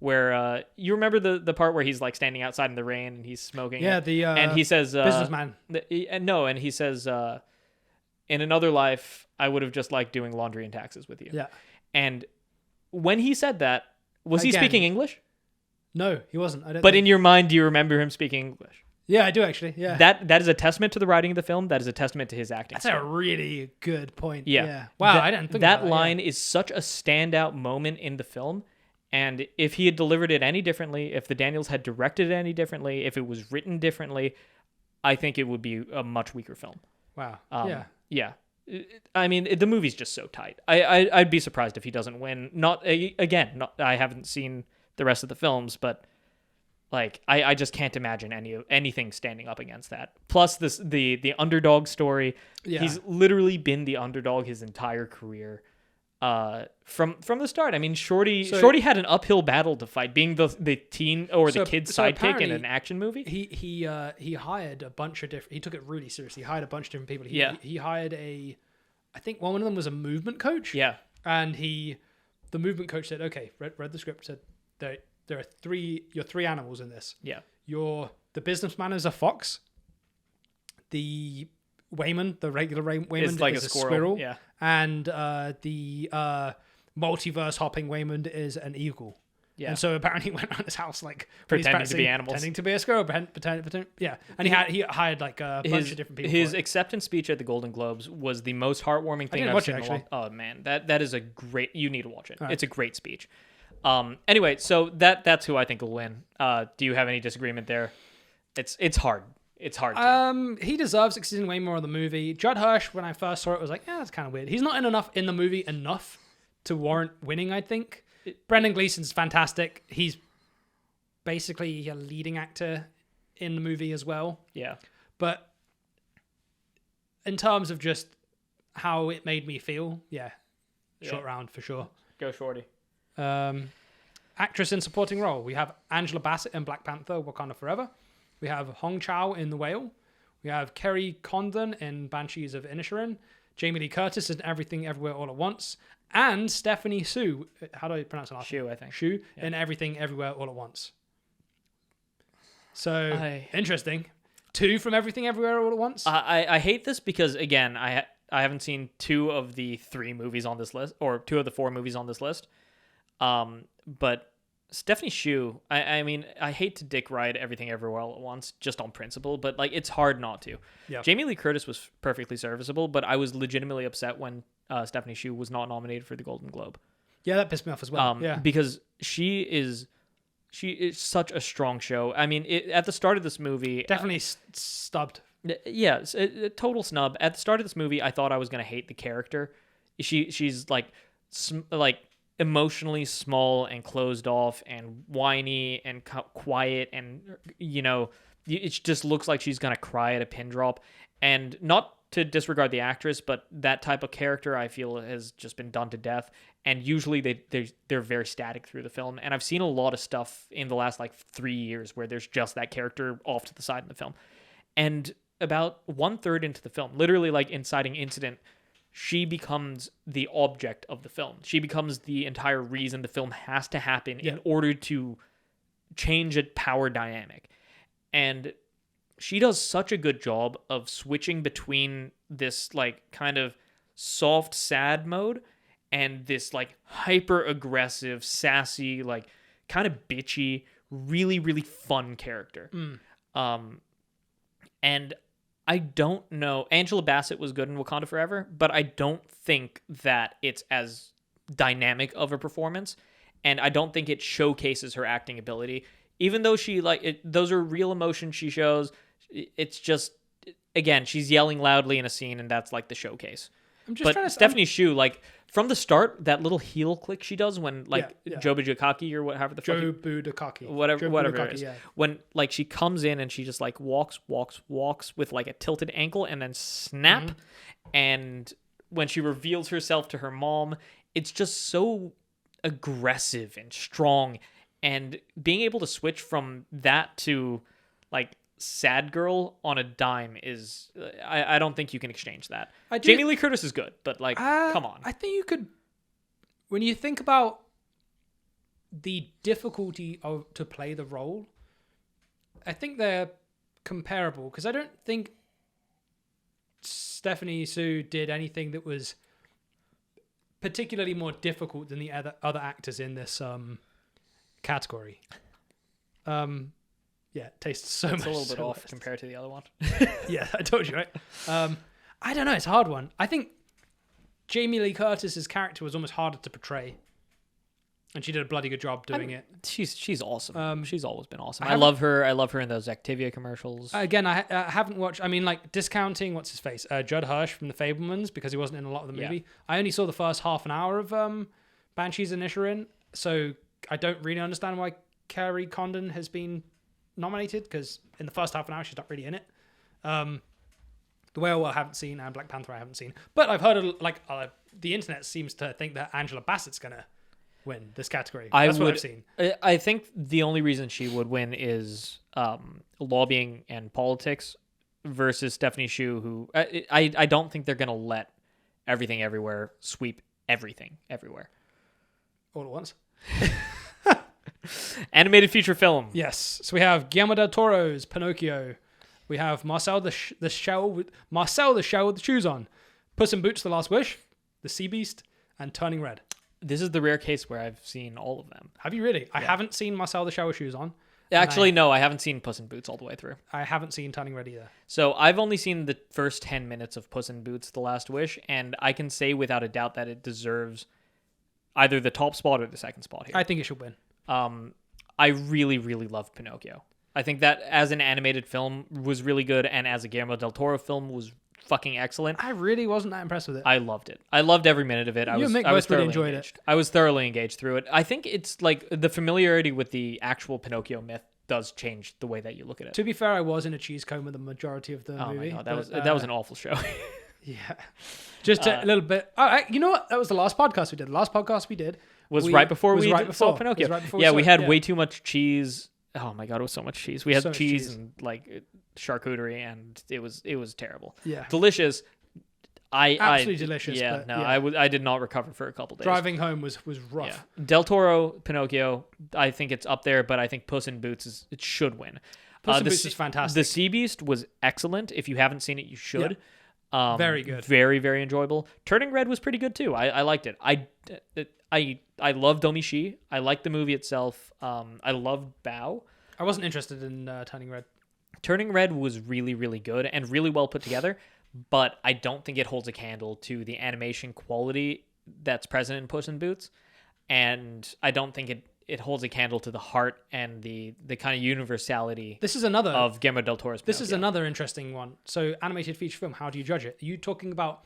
where you remember the part where he's standing outside in the rain and he's smoking. Yeah, and he says businessman. And he says in another life I would have just liked doing laundry and taxes with you. Yeah. And when he said that, was he speaking English? No, he wasn't. But in your mind, do you remember him speaking English? Yeah, I do actually. Yeah. That is a testament to the writing of the film. That is a testament to his acting. That's a really good point. Yeah. Yeah. Wow, I didn't think that about that line yeah. is such a standout moment in the film. And if he had delivered it any differently, if the Daniels had directed it any differently, if it was written differently, I think it would be a much weaker film. Wow. Yeah. I mean, the movie's just so tight. I'd be surprised if he doesn't win. I haven't seen the rest of the films, but like I just can't imagine anything standing up against that. Plus the underdog story. Yeah. He's literally been the underdog his entire career. From the start. I mean, Shorty had an uphill battle to fight, being the teen or the kid's sidekick in an action movie. He hired a bunch of different. He took it really seriously. He hired a bunch of different people. He hired I think one of them was a movement coach. Yeah, and the movement coach said, "Okay, read the script. Said there are you're three animals in this. Yeah, the businessman is a fox. The Wayman, the regular Wayman, is like is a squirrel. Yeah. And the multiverse hopping Wayman is an eagle. Yeah. And so apparently he went around his house like pretending to be animals. Pretending to be a squirrel, yeah. And he hired like a bunch of different people. His acceptance speech at the Golden Globes was the most heartwarming thing I've seen in a long. Oh man, that is a great. You need to watch it. Right. It's a great speech. Anyway, so that's who I think will win. Do you have any disagreement there? It's hard. It's hard to. He deserves it because he's in way more of the movie. Judd Hirsch, when I first saw it, was like, yeah, that's kind of weird. He's not in the movie enough to warrant winning, I think. Brendan Gleeson's fantastic. He's basically a leading actor in the movie as well. Yeah. But in terms of just how it made me feel, short round for sure. Go Shorty. Actress in supporting role. We have Angela Bassett in Black Panther, Wakanda Forever. We have Hong Chow in The Whale. We have Kerry Condon in Banshees of Inisherin. Jamie Lee Curtis in Everything Everywhere All at Once. And Stephanie Hsu, how do I pronounce her last name? Hsu, I think. Hsu in Everything Everywhere All at Once. So, interesting. 2 from Everything Everywhere All at Once. I hate this because, again, I haven't seen 2 of the 3 movies on this list, or 2 of the 4 movies on this list. But Stephanie Hsu, I mean, I hate to dick ride Everything Everywhere All at Once just on principle, but like it's hard not to. Yeah. Jamie Lee Curtis was perfectly serviceable, but I was legitimately upset when Stephanie Hsu was not nominated for the Golden Globe. Yeah, that pissed me off as well. Because she is such a strong show. I mean, at the start of this movie, definitely stubbed. Yeah, a total snub. At the start of this movie, I thought I was gonna hate the character. She's like emotionally small and closed off and whiny and quiet, and it just looks like she's gonna cry at a pin drop. And not to disregard the actress, but that type of character I feel has just been done to death. And usually they're very static through the film. And I've seen a lot of stuff in the last 3 years where there's just that character off to the side in the film. And about 1/3 into the film, literally like inciting incident, she becomes the object of the film. She becomes the entire reason the film has to happen in order to change a power dynamic. And she does such a good job of switching between this kind of soft, sad mode and this hyper aggressive, sassy, kind of bitchy, really, really fun character. And I don't know. Angela Bassett was good in Wakanda Forever, but I don't think that it's as dynamic of a performance, and I don't think it showcases her acting ability. Even though those are real emotions she shows, it's just, again, she's yelling loudly in a scene, and that's the showcase. Stephanie Hsu, from the start, that little heel click she does when Jobu Jokaki or whatever the fuck, whatever it is, when she comes in and she just walks with a tilted ankle and then snap, and when she reveals herself to her mom, it's just so aggressive and strong, and being able to switch from that to sad girl on a dime is I don't think you can exchange that. Jamie Lee Curtis is good, but come on. I think you could, when you think about the difficulty to play the role, I think they're comparable, because I don't think Stephanie Hsu did anything that was particularly more difficult than the other actors in this category. Yeah, it tastes so much. It's a little bit so off worse. compared to the other one. Yeah, I told you, right? I don't know. It's a hard one. I think Jamie Lee Curtis's character was almost harder to portray, and she did a bloody good job doing it. She's awesome. She's always been awesome. I I love her. I love her in those Activia commercials. Again, I haven't watched. I mean, like discounting what's his face, Judd Hirsch from The Fabelmans, because he wasn't in a lot of the movie. I only saw the first half an hour of Banshees of Inisherin, so I don't really understand why Kerry Condon has been nominated, because in the first half an hour she's not really in it. The Whale I haven't seen, and Black Panther I haven't seen, but I've heard the internet seems to think that Angela Bassett's gonna win this category. That's what I've seen. I think the only reason she would win is lobbying and politics versus Stephanie Hsu, who I don't think they're gonna let Everything Everywhere sweep everything everywhere All at once. Animated feature film. Yes. So we have Guillermo del Toro's Pinocchio. We have Marcel the Shell with the shoes on, Puss in Boots: The Last Wish, The Sea Beast, and Turning Red. This is the rare case where I've seen all of them. Have you really? I haven't seen Marcel the Shell with shoes on. Actually, no, I haven't seen Puss in Boots all the way through. I haven't seen Turning Red either. So I've only seen the first 10 minutes of Puss in Boots: The Last Wish, and I can say without a doubt that it deserves either the top spot or the second spot here. I think it should win. I really, really loved Pinocchio. I think that as an animated film was really good, and as a Guillermo del Toro film was fucking excellent. I really wasn't that impressed with it. I loved it. I loved every minute of it. I was thoroughly enjoyed engaged. I was thoroughly engaged through it. I think it's like the familiarity with the actual Pinocchio myth does change the way that you look at it. To be fair, I was in a cheese coma the majority of the movie. Oh my god, that was an awful show. Yeah, just a little bit. You know what? That was the last podcast we did. The last podcast we did was right before we saw Pinocchio. Right before we had way too much cheese. Oh my god, it was so much cheese. We had so cheese and like charcuterie, and it was terrible. Yeah, delicious. Absolutely delicious. Yeah, but, no, yeah. I did not recover for a couple days. Driving home was rough. Yeah. Del Toro, Pinocchio, I think it's up there, but I think Puss in Boots it should win. Puss in Boots is fantastic. The Sea Beast was excellent. If you haven't seen it, you should. Yeah. Very good. Very, very enjoyable. Turning Red was pretty good too. I liked it. I love Domichi. I liked the movie itself. I loved Bao. I wasn't interested in Turning Red. Turning Red was really, really good and really well put together, but I don't think it holds a candle to the animation quality that's present in Puss in Boots, and I don't think it holds a candle to the heart and the kind of universality of Guillermo del Toro's Pinocchio. This is another interesting one. So animated feature film, how do you judge it? Are you talking about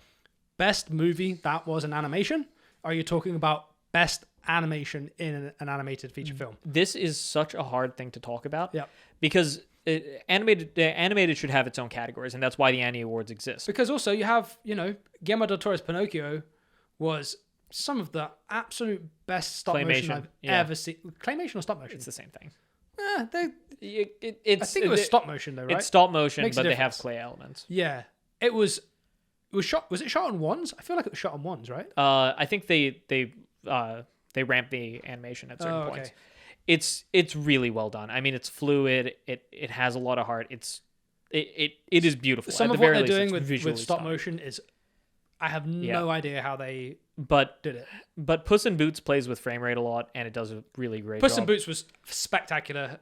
best movie that was an animation? Or are you talking about best animation in an animated feature film? This is such a hard thing to talk about. Yeah. Because animated should have its own categories, and that's why the Annie Awards exist. Because also you have, Guillermo del Toro's Pinocchio was some of the absolute best stop motion I've ever seen. Claymation or stop motion? It's the same thing. I think it was stop motion though, right? It's stop motion, Makes but they have clay elements. Yeah. It was shot. Was it shot on ones? I feel like it was shot on ones, right? I think they ramp the animation at certain points. It's really well done. I mean, it's fluid. It has a lot of heart. It is beautiful. Some of what they're doing with stop motion is, I have no idea how they did it. But Puss in Boots plays with frame rate a lot, and it does a really great job. Puss in Boots was spectacular.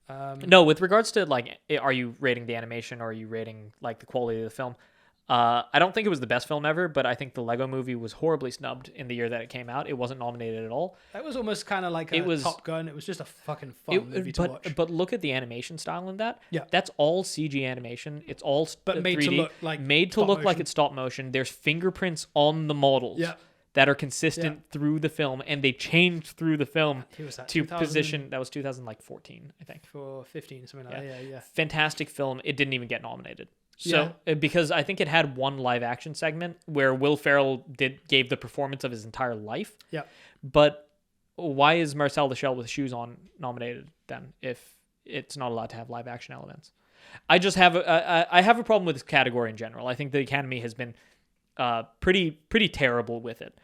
No, with regards to are you rating the animation or are you rating the quality of the film? I don't think it was the best film ever, but I think the Lego Movie was horribly snubbed in the year that it came out. It wasn't nominated at all. That was almost kind of like Top Gun. It was just a fucking fun movie to watch. But look at the animation style in that. Yeah. That's all CG animation. It's all made 3D, to look like like it's stop motion. There's fingerprints on the models that are consistent through the film, and they changed through the film to position. That was 2014, I think. For 15, something like that. Yeah. Fantastic film. It didn't even get nominated. So, because I think it had one live action segment where Will Ferrell gave the performance of his entire life. Yeah. But why is Marcel the Shell with shoes on nominated then if it's not allowed to have live action elements? I just have I have a problem with this category in general. I think the Academy has been pretty terrible with it.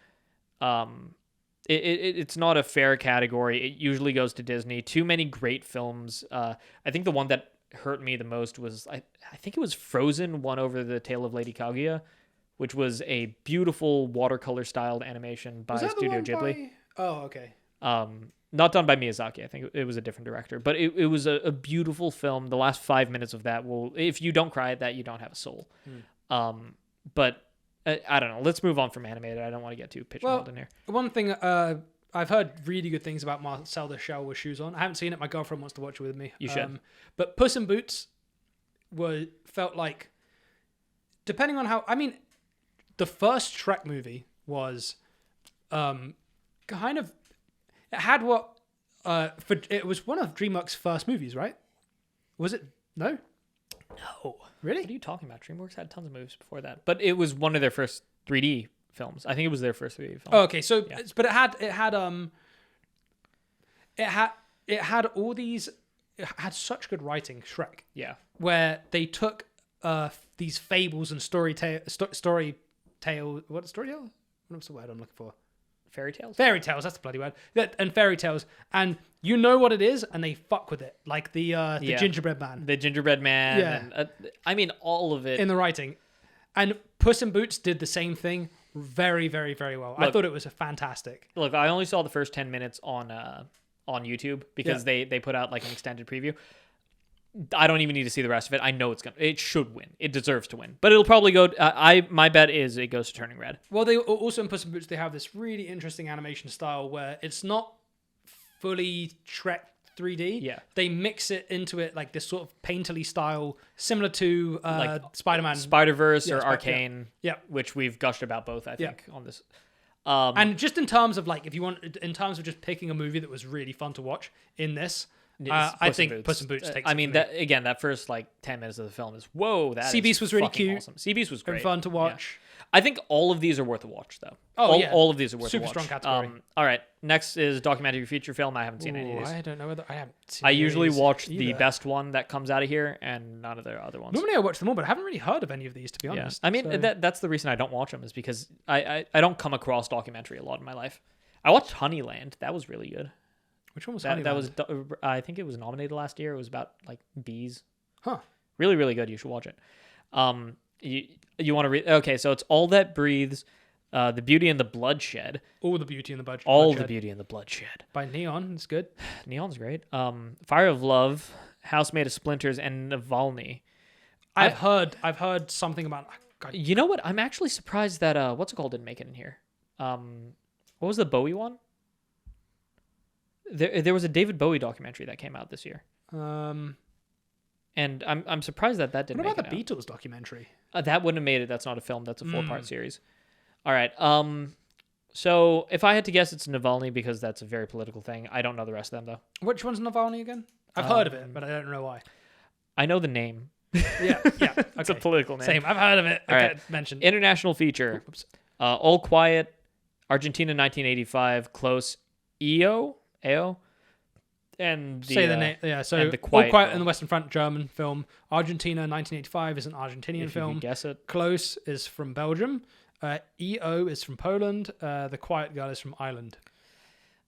It's not a fair category. It usually goes to Disney. Too many great films. I think the one that hurt me the most was I think it was Frozen won over The Tale of Lady Kaguya, which was a beautiful watercolor styled animation by Studio Ghibli. Oh, okay. Not done by Miyazaki. I think it was a different director, but it was a beautiful film. The last 5 minutes of that if you don't cry at that, you don't have a soul. But I don't know. Let's move on from animated. I don't want to get too pigeonholed in here. One thing I've heard really good things about Marcel the Shell with Shoes On. I haven't seen it. My girlfriend wants to watch it with me. You should. But Puss in Boots felt like, depending on how, I mean, the first Shrek movie was kind of, it had it was one of DreamWorks' first movies, right? Was it? No? No. Really? What are you talking about? DreamWorks had tons of movies before that, but it was one of their first 3D films. I think it was their first 3D film. Oh, okay. So, yeah. But it had all these. It had such good writing, Shrek. Yeah. Where they took these fables and story tale. What story tale? What's the word I'm looking for? Fairy tales? Fairy tales, that's the bloody word. And fairy tales. And you know what it is, and they fuck with it. Like the gingerbread man. The gingerbread man. Yeah. And, I mean, all of it. In the writing. And Puss in Boots did the same thing very, very, very well. I thought it was fantastic. Look, I only saw the first 10 minutes on YouTube because they put out like an extended preview. I don't even need to see the rest of it. I know it should win. It deserves to win. But it'll probably go, my bet is it goes to Turning Red. Well, they also in Puss in Boots, they have this really interesting animation style where it's not fully Shrek 3D. Yeah. They mix it into it like this sort of painterly style, similar to like Spider-Man. Spider-Verse or Arcane, yeah. Which we've gushed about both, I think, on this. And just in terms of like, if you want, in terms of just picking a movie that was really fun to watch in this, I think Puss in Boots takes. I mean, that first like 10 minutes of the film is whoa. That Sea Beast was really cute. Awesome. Sea Beast was great and fun to watch. Yeah. I think all of these are worth a watch, though. All of these are worth a watch. Super strong category. All right, next is documentary feature film. I haven't seen any of these. I don't know whether I haven't seen. I usually watch the best one that comes out of here, and none of the other ones. Normally, I watch them all, but I haven't really heard of any of these, to be honest. I mean, that's the reason I don't watch them is because I don't come across documentary a lot in my life. I watched Honeyland. That was really good. Which one was that? Honeyland? That was, I think it was nominated last year. It was about like bees. Huh. Really, really good. You should watch it. You want to read? Okay, so it's All That Breathes, The Beauty and the Bloodshed. All the Beauty and the Bloodshed. All the Beauty and the Bloodshed. By Neon. It's good. Neon's great. Fire of Love, House Made of Splinters, and Navalny. I've heard something about. God. You know what? I'm actually surprised that what's it called didn't make it in here. What was the Bowie one? There was a David Bowie documentary that came out this year. And I'm surprised that didn't make it. What about the Beatles documentary? That wouldn't have made it. That's not a film. That's a 4-part series. All right. So if I had to guess, it's Navalny because that's a very political thing. I don't know the rest of them, though. Which one's Navalny again? I've heard of it, but I don't know why. I know the name. Yeah. Okay. It's a political name. Same. I've heard of it. All right. Mentioned. International feature. All Quiet, Argentina 1985, Close, AO, and the, say the name. Yeah, so and the Quiet All Quiet on the Western Front, German film. Argentina 1985 is an Argentinian film. You can guess it. Close is from Belgium. EO is from Poland. The Quiet Girl is from Ireland.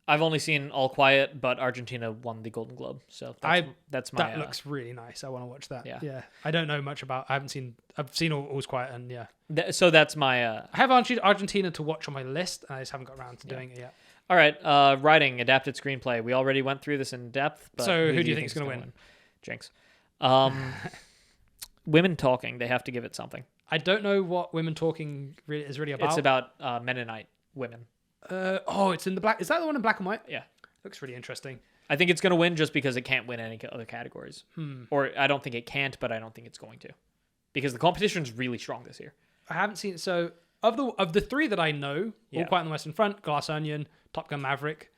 I've only seen All Quiet, but Argentina won the Golden Globe, so that's my. That looks really nice. I want to watch that. Yeah. I don't know much about. I've seen All's Quiet, and yeah. So that's my. I have Argentina to watch on my list, and I just haven't got around to doing it yet. All right, writing, adapted screenplay. We already went through this in depth. But so who do you think is going to win? Jinx. Women talking. They have to give it something. I don't know what women talking is really about. It's about Mennonite women. It's in the black. Is that the one in black and white? Yeah. Looks really interesting. I think it's going to win just because it can't win any other categories. Or I don't think it can't, but I don't think it's going to. Because the competition's really strong this year. I haven't seen it. So of the three that I know, All Quiet on the Western Front, Glass Onion, Top Gun Maverick,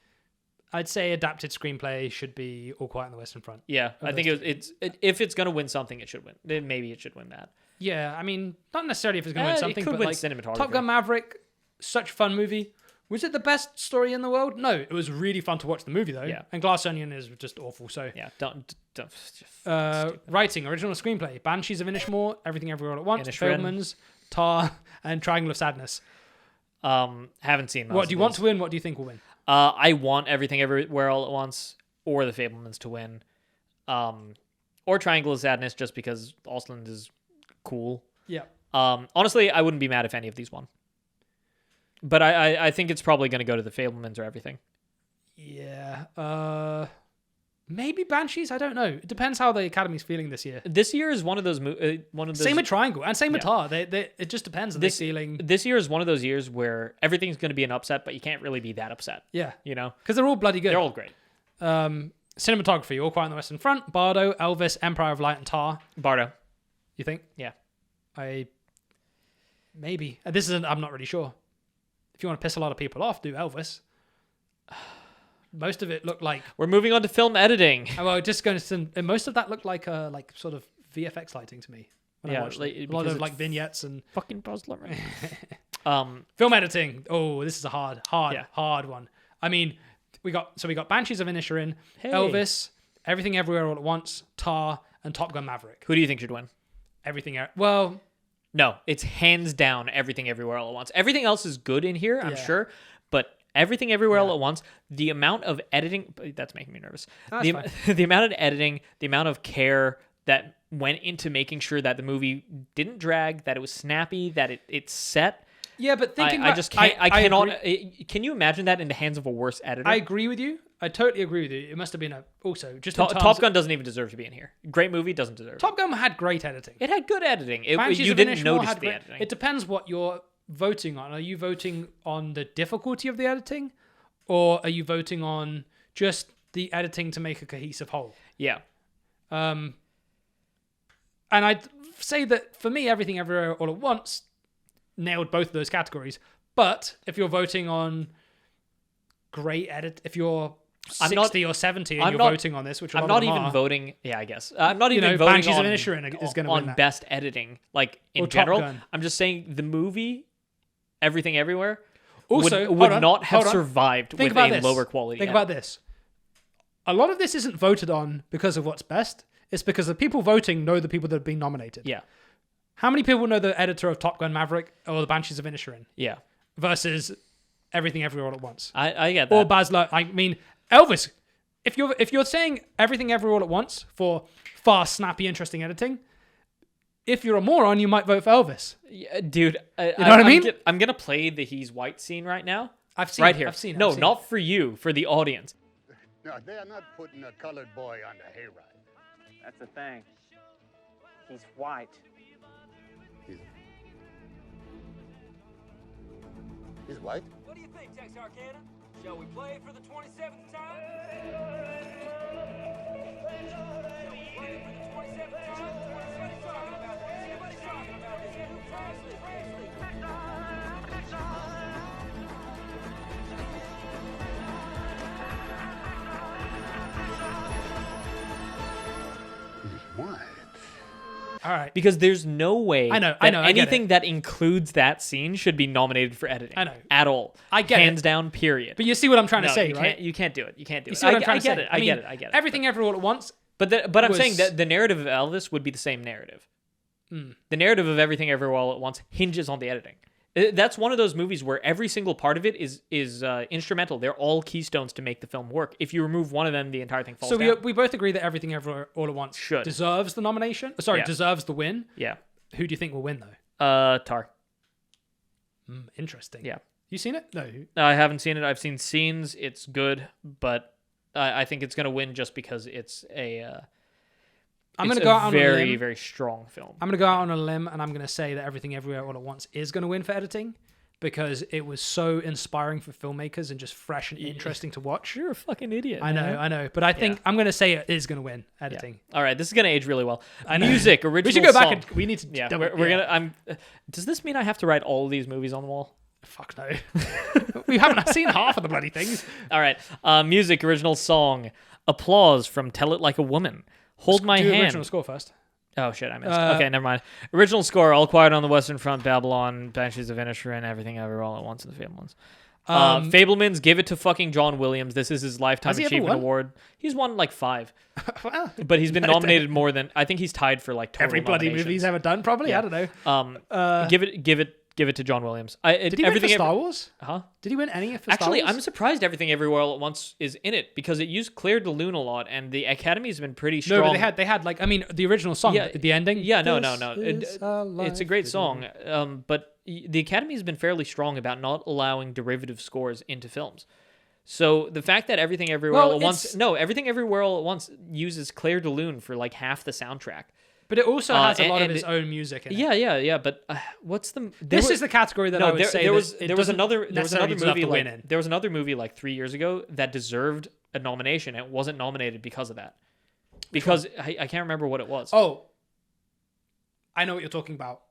I'd say adapted screenplay should be All Quiet on the Western Front. Yeah, I think if it's going to win something, it should win. Maybe it should win that. Yeah, I mean, not necessarily if it's going to win something, it could but win like cinematography. Top Gun Maverick, such a fun movie. Was it the best story in the world? No, it was really fun to watch the movie though. Yeah. And Glass Onion is just awful. So yeah, don't writing, original screenplay, Banshees of Inisherin, Everything Everywhere All at Once, Inisherin. Fabelmans, Tar, and Triangle of Sadness. Haven't seen most What do you want to win? What do you think will win? I want Everything Everywhere All at Once or The Fabelmans to win. Or Triangle of Sadness just because Ausland is cool. Yeah. Honestly, I wouldn't be mad if any of these won. But I think it's probably going to go to The Fabelmans or Everything. Yeah. Maybe Banshees. I don't know. It depends how the Academy's feeling this year. This year is one of those. Same with Triangle and same with Tar. It just depends on the feeling. This year is one of those years where everything's going to be an upset, but you can't really be that upset. Yeah. You know, because they're all bloody good. They're all great. Cinematography: All Quiet on the Western Front, Bardo, Elvis, Empire of Light, and Tar. Bardo. You think? Yeah. Maybe. I'm not really sure. If you want to piss a lot of people off, do Elvis. Most of it looked like... We're moving on to film editing. Well, just going to... Most of that looked like sort of VFX lighting to me. Yeah, a lot of like vignettes and... Fucking Butler. Film editing. Oh, this is a hard one. I mean, we got Banshees of Inisherin, Elvis, Everything Everywhere All at Once, Tar, and Top Gun Maverick. Who do you think should win? Well... No, it's hands down Everything Everywhere All at Once. Everything else is good in here, I'm sure, but Everything Everywhere All at Once, the amount of editing... That's making me nervous. The amount of editing, the amount of care that went into making sure that the movie didn't drag, that it was snappy, that it's set... Yeah, but thinking I just can't. I cannot. Can you imagine that in the hands of a worse editor? I agree with you. I totally agree with you. It must have been Top Gun doesn't even deserve to be in here. Great movie, doesn't deserve. Top Gun had great editing. It had good editing. You didn't notice the editing. It depends what you're voting on. Are you voting on the difficulty of the editing, or are you voting on just the editing to make a cohesive whole? Yeah. And I'd say that for me, Everything Everywhere All at Once nailed both of those categories. But if you're voting on great edit, if you're 60 or 70 and you're voting on this, which I'm not even voting. Yeah, I guess I'm not even voting Banshees of Inisherin is going to win that. Best editing, like in general. I'm just saying the movie Everything Everywhere also would not have survived with a lower quality. Think about this. A lot of this isn't voted on because of what's best. It's because the people voting know the people that have been nominated. Yeah. How many people know the editor of Top Gun Maverick or the Banshees of Inisherin? Yeah. Versus Everything Everywhere All at Once. I get that. Or Baz Luhrmann. I mean, Elvis. If you're saying Everything Everywhere All at Once for fast, snappy, interesting editing, if you're a moron, you might vote for Elvis. Yeah, dude. You know what I mean? I'm gonna play the He's White scene right now. I've seen it. Here. Not for you, for the audience. No, they are not putting a colored boy on the hayride. That's the thing. He's white. He's white? What do you think, Texarkana? Shall we play for the 27th time? Shall we play for the 27th time? Everybody's talking about this. Everybody's talking about this. He's white. All right. Because there's no way I know, anything that includes that scene should be nominated for editing. I know. At all. I get Hands down, period. But you see what I'm trying to say, right? You can't do it. You can't do it. You see what I'm trying to say? I get it. Everything Everywhere All at Once. But I'm saying that the narrative of Elvis would be the same narrative. The narrative of Everything Everywhere All at Once hinges on the editing. That's one of those movies where every single part of it is instrumental. They're all keystones to make the film work. If you remove one of them, the entire thing falls down. So we both agree that Everything Everywhere All at Once deserves the nomination. Deserves the win. Yeah. Who do you think will win though? Tar. Interesting. Yeah. You seen it? No. I haven't seen it. I've seen scenes. It's good, but I think it's going to win just because it's a. I'm going to go out on a limb. Very, very strong film. I'm going to go out on a limb and I'm going to say that Everything Everywhere All at Once is going to win for editing because it was so inspiring for filmmakers and just fresh and interesting to watch. You're a fucking idiot. I know. But I think I'm going to say it is going to win editing. Yeah. All right, this is going to age really well. Music, original we should go song. back and we need to... Yeah, we're going to... Does this mean I have to write all of these movies on the wall? Fuck no. We haven't seen half of the bloody things. All right. Music, original song. Applause from Tell It Like a Woman. Hold My Hand. Original score first. Oh, shit, I missed. Okay, never mind. Original score, All Quiet on the Western Front, Babylon, Banshees of Inisherin, Everything Ever All at Once, and the Fablemans. Fablemans, give it to fucking John Williams. This is his Lifetime Achievement Award. He's won like 5. But he's been nominated more than... I think he's tied for like total every bloody movie he's ever done, probably? Yeah. I don't know. Give it to John Williams. Did he win for Star Wars? Huh? Did he win any for Star Wars? Actually, I'm surprised Everything Everywhere All at Once is in it because it used Claire de Lune a lot, and the Academy has been pretty strong. No, but they had like, I mean, the original song, the ending. Yeah, no. It's a great song, but the Academy has been fairly strong about not allowing derivative scores into films. So the fact that Everything Everywhere Well, All at Once, no, Everything Everywhere All at Once uses Claire de Lune for like half the soundtrack. But it also has a lot of and its own music in it. Yeah. But what's the? This is the category that I would say there was another movie there was another movie like 3 years ago that deserved a nomination. It wasn't nominated because of that. Because I can't remember what it was. Oh, I know what you're talking about.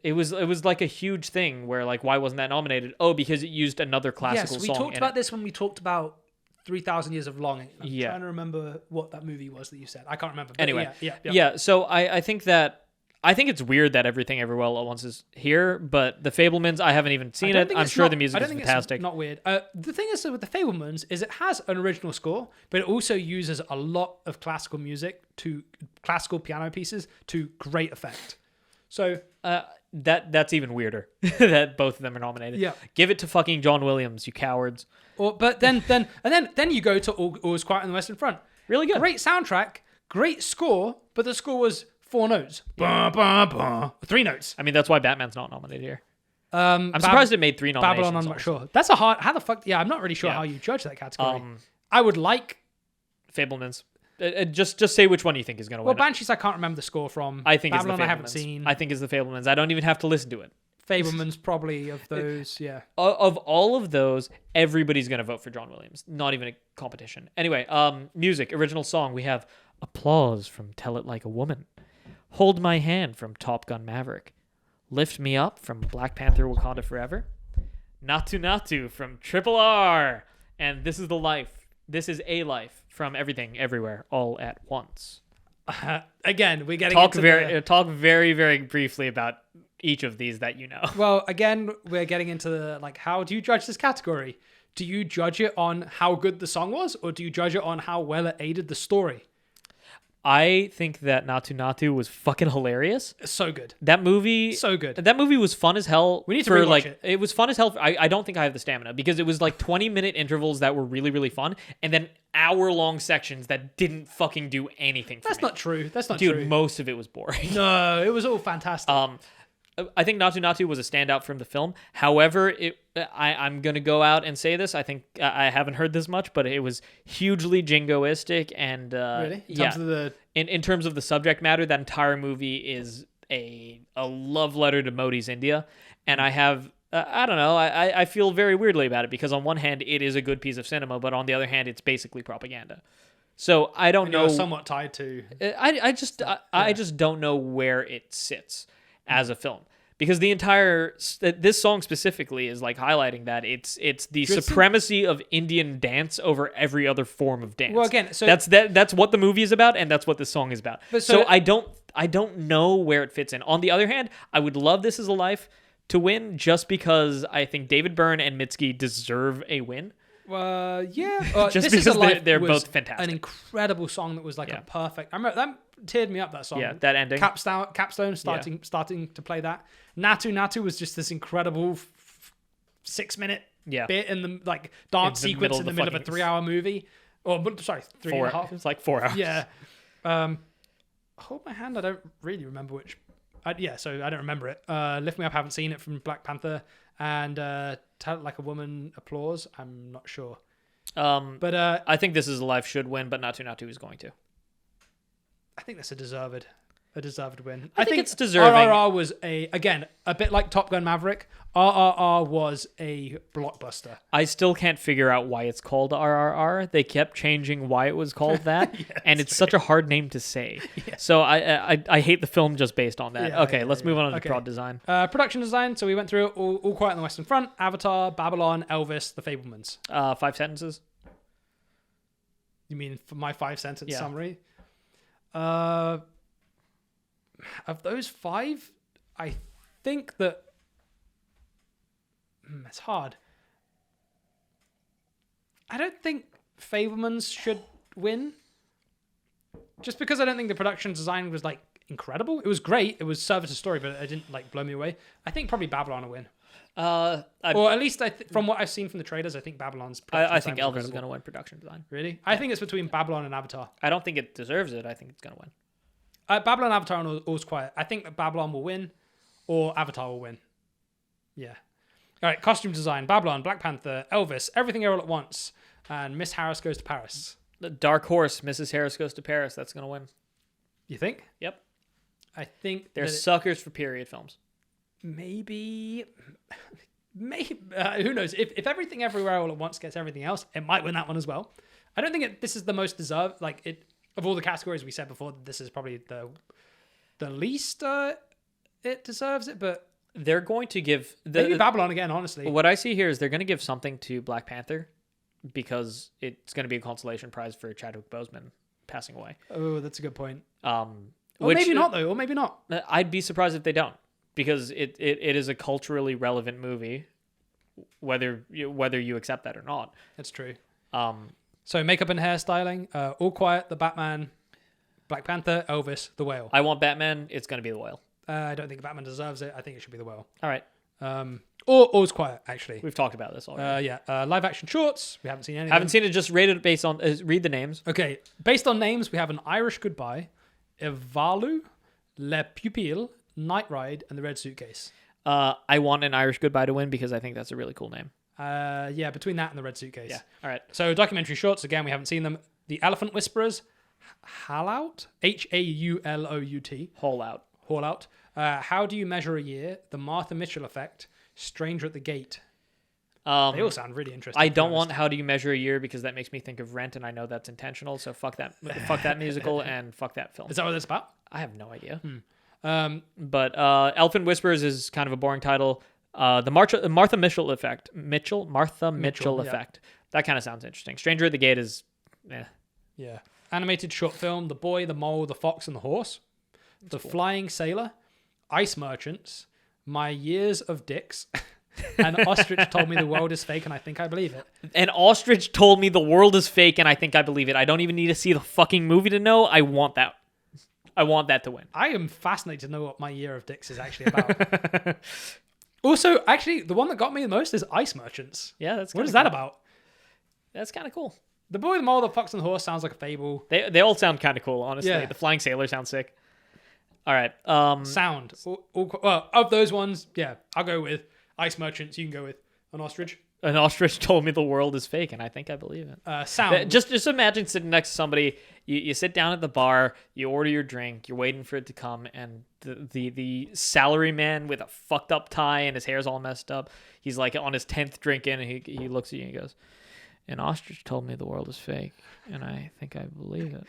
It was like a huge thing where like why wasn't that nominated? Oh, because it used another classical Yes, we song. talked about this when we talked about 3,000 Years of Longing. I'm Yeah. trying to remember what that movie was that you said. I can't remember. But Anyway, yeah. So I think it's weird that Everything Everywhere All at Once is here, but The Fabelmans, I haven't even seen it. I'm sure the music is fantastic. It's not weird. The thing is with The Fabelmans is it has an original score, but it also uses a lot of classical music to classical piano pieces to great effect. So that's even weirder that both of them are nominated. Yeah. Give it to fucking John Williams, you cowards. But then you go to All Is Quiet on the Western Front. Really good. Great soundtrack, great score, but the score was 4 notes. Bah, bah, bah. 3 notes. I mean, that's why Batman's not nominated here. I'm surprised it made 3 nominations. Babylon, I'm not sure. That's a hard. How the fuck? Yeah, I'm not really sure how you judge that category. I would like Fabelmans. Just say which one you think is going to win. Well, Banshees, I can't remember the score from. I think Babylon, it's the Fabelmans. I haven't seen. I think it's the Fabelmans. I don't even have to listen to it. Fabelmans probably of those. Yeah. Of all of those, everybody's going to vote for John Williams. Not even a competition. Anyway, music, original song. We have Applause from Tell It Like a Woman. Hold My Hand from Top Gun Maverick. Lift Me Up from Black Panther Wakanda Forever. Natu Natu from Triple R. And This Is the Life. This is a Life from Everything Everywhere All at Once. Again, we're getting talk very, very briefly about each of these that you know. Well, again, we're getting into the, like, how do you judge this category? Do you judge it on how good the song was, or do you judge it on how well it aided the story? I think that Natu Natu was fucking hilarious. So good. That movie, so good. That movie was fun as hell. We need to rewatch it. It was fun as hell. I don't think I have the stamina because it was like 20-minute intervals that were really, really fun, and then hour-long sections that didn't fucking do anything. That's not true. That's not true. true. Dude, most of it was boring. No, it was all fantastic. I think Natu Natu was a standout from the film. However, I'm going to go out and say this. I think I haven't heard this much, but it was hugely jingoistic. And really? In terms of the subject matter, that entire movie is a love letter to Modi's India. And I have, I don't know, I feel very weirdly about it because on one hand, it is a good piece of cinema, but on the other hand, it's basically propaganda. So I don't know. You're somewhat tied to. I just don't know where it sits as a film, because this song specifically is like highlighting that it's the supremacy of Indian dance over every other form of dance. Well, again, so that's what the movie is about, and that's what this song is about. So I don't know where it fits in. On the other hand, I would love This Is a Life to win just because I think David Byrne and Mitski deserve a win. Yeah. Just This because they're both fantastic. An incredible song that was like a perfect. I remember that teared me up. That song. Yeah, that ending. Capstone starting to play that. Natu Natu was just this incredible 6-minute bit in the like dance sequence in the middle of a 3-hour movie. Or sorry, 3.5. It's like 4 hours. Yeah. Hold My Hand. I don't really remember which. So I don't remember it. Lift Me Up. Haven't seen it from Black Panther. And Tell It Like a Woman, Applause. I'm not sure. But I think This Is a Life should win, but Natu Natu is going to. I think that's a deserved win. I think it's deserving. RRR was a bit like Top Gun Maverick. RRR was a blockbuster. I still can't figure out why it's called RRR. They kept changing why it was called that, and it's such a hard name to say. Yeah. So I hate the film just based on that. Yeah, let's move on to prod design. Production design. So we went through All Quiet on the Western Front, Avatar, Babylon, Elvis, The Fabelmans. 5 sentences. You mean for my 5-sentence summary? Of those 5, I think that it's hard. I don't think Fabelmans should win, just because I don't think the production design was like incredible. It was great. It was served a story, but it didn't like blow me away. I think probably Babylon will win. Or at least from what I've seen from the trailers, I think Babylon's. I think Elvis is going to win production design. Really? Yeah. I think it's between Babylon and Avatar. I don't think it deserves it. I think it's going to win. Babylon, Avatar, and All's Quiet. I think that Babylon will win, or Avatar will win. Yeah. All right, costume design: Babylon, Black Panther, Elvis, Everything All at Once, and Miss Harris Goes to Paris. The Dark Horse, Mrs. Harris Goes to Paris. That's going to win. You think? Yep. I think They're suckers for period films. maybe who knows? If Everything Everywhere All at Once gets everything else, it might win that one as well. I don't think this is the most deserved. Like it of all the categories we said before, this is probably the least it deserves it. But They're going to give maybe Babylon again. Honestly, what I see here is they're going to give something to Black Panther because it's going to be a consolation prize for Chadwick Boseman passing away. oh, that's a good point. Or Maybe not though. Or maybe not. I'd be surprised if they don't, because it is a culturally relevant movie, whether you accept that or not. That's true. Um, So makeup and hairstyling, All Quiet, The Batman, Black Panther, Elvis, The Whale. I want Batman. It's going to be The Whale. I don't think Batman deserves it. I think it should be The Whale. All right. Or All's Quiet, actually. We've talked about this already. Live action shorts. We haven't seen any. I haven't seen it. Just rated based on read the names. Okay, based on names, we have An Irish Goodbye, Evalu, Le Pupille, Night Ride, and The Red Suitcase. I want An Irish Goodbye to win because I think that's a really cool name. Between that and The Red Suitcase. Yeah. All right. So documentary shorts, again, we haven't seen them. The Elephant Whisperers, Haulout, Haulot, Hole out. Haul Out. How Do You Measure a Year? The Martha Mitchell Effect, Stranger at the Gate. They all sound really interesting. I don't want How Do You Measure a Year because that makes me think of Rent, and I know that's intentional. So fuck that musical and fuck that film. Is that what it's about? I have no idea. But Elephant Whispers is kind of a boring title. The Martha Mitchell Effect. Martha Mitchell yeah. Effect. That kind of sounds interesting. Stranger at the Gate is, yeah. Animated short film: The Boy, the Mole, the Fox, and the Horse. The Flying Sailor, Ice Merchants, My Years of Dicks, and Ostrich Told Me the World is Fake and I Think I Believe It. An ostrich told me the world is fake and I think I believe it. I don't even need to see the fucking movie to know. I want that. I want that to win. I am fascinated to know what My Year of Dicks is actually about. Also, actually, the one that got me the most is Ice Merchants. Yeah, that's what kinda is that cool. about? That's kind of cool. The Boy, the Mole, the Fox, and the Horse sounds like a fable. They all sound kind of cool, honestly. Yeah. The Flying Sailor sounds sick. All right. Sound. Well, of those ones, yeah, I'll go with Ice Merchants. You can go with An Ostrich. An ostrich told me the world is fake, and I think I believe it. Sound. Just imagine sitting next to somebody. You sit down at the bar, you order your drink, you're waiting for it to come, and the salary man with a fucked up tie and his hair's all messed up. He's like on his 10th drink in, and he looks at you and he goes, "An ostrich told me the world is fake, and I think I believe it."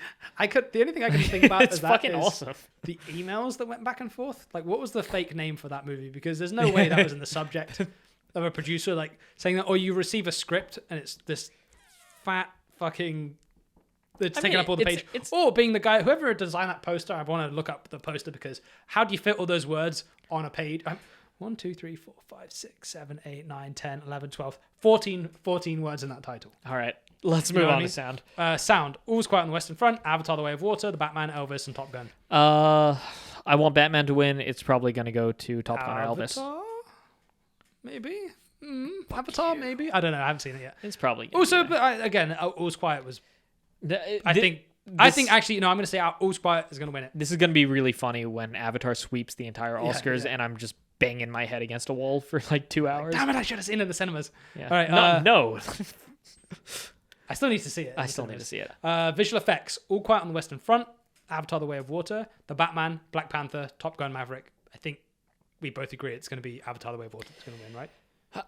The only thing I can think about It's is fucking that is awesome. the emails that went back and forth. Like, what was the fake name for that movie? Because there's no way that was in the subject of a producer like saying that, or you receive a script and it's this fat fucking. It's taking up all the page. Or being the guy, whoever designed that poster, I want to look up the poster because how do you fit all those words on a page? 1, 2, 3, 4, 5, 6, 7, 8, 9, 10, 11, 12, 14 words in that title. All right, let's move on to sound. Sound. All's Quiet on the Western Front, Avatar: The Way of Water, The Batman, Elvis, and Top Gun. I want Batman to win. It's probably going to go to Top Gun or Elvis. Avatar? Maybe. Avatar, maybe. I don't know. I haven't seen it yet. It's probably Also, but again, All's Quiet was. I think actually, I'm going to say All's Quiet is going to win it. This is going to be really funny when Avatar sweeps the entire Oscars, and I'm just banging my head against a wall for like 2 hours. Damn it! I should have seen it in the cinemas. Yeah. All right. No. I still need to see it. I still need to see it. Visual effects: All Quiet on the Western Front, Avatar: The Way of Water, The Batman, Black Panther, Top Gun: Maverick. I think we both agree it's going to be Avatar: The Way of Water that's going to win, right?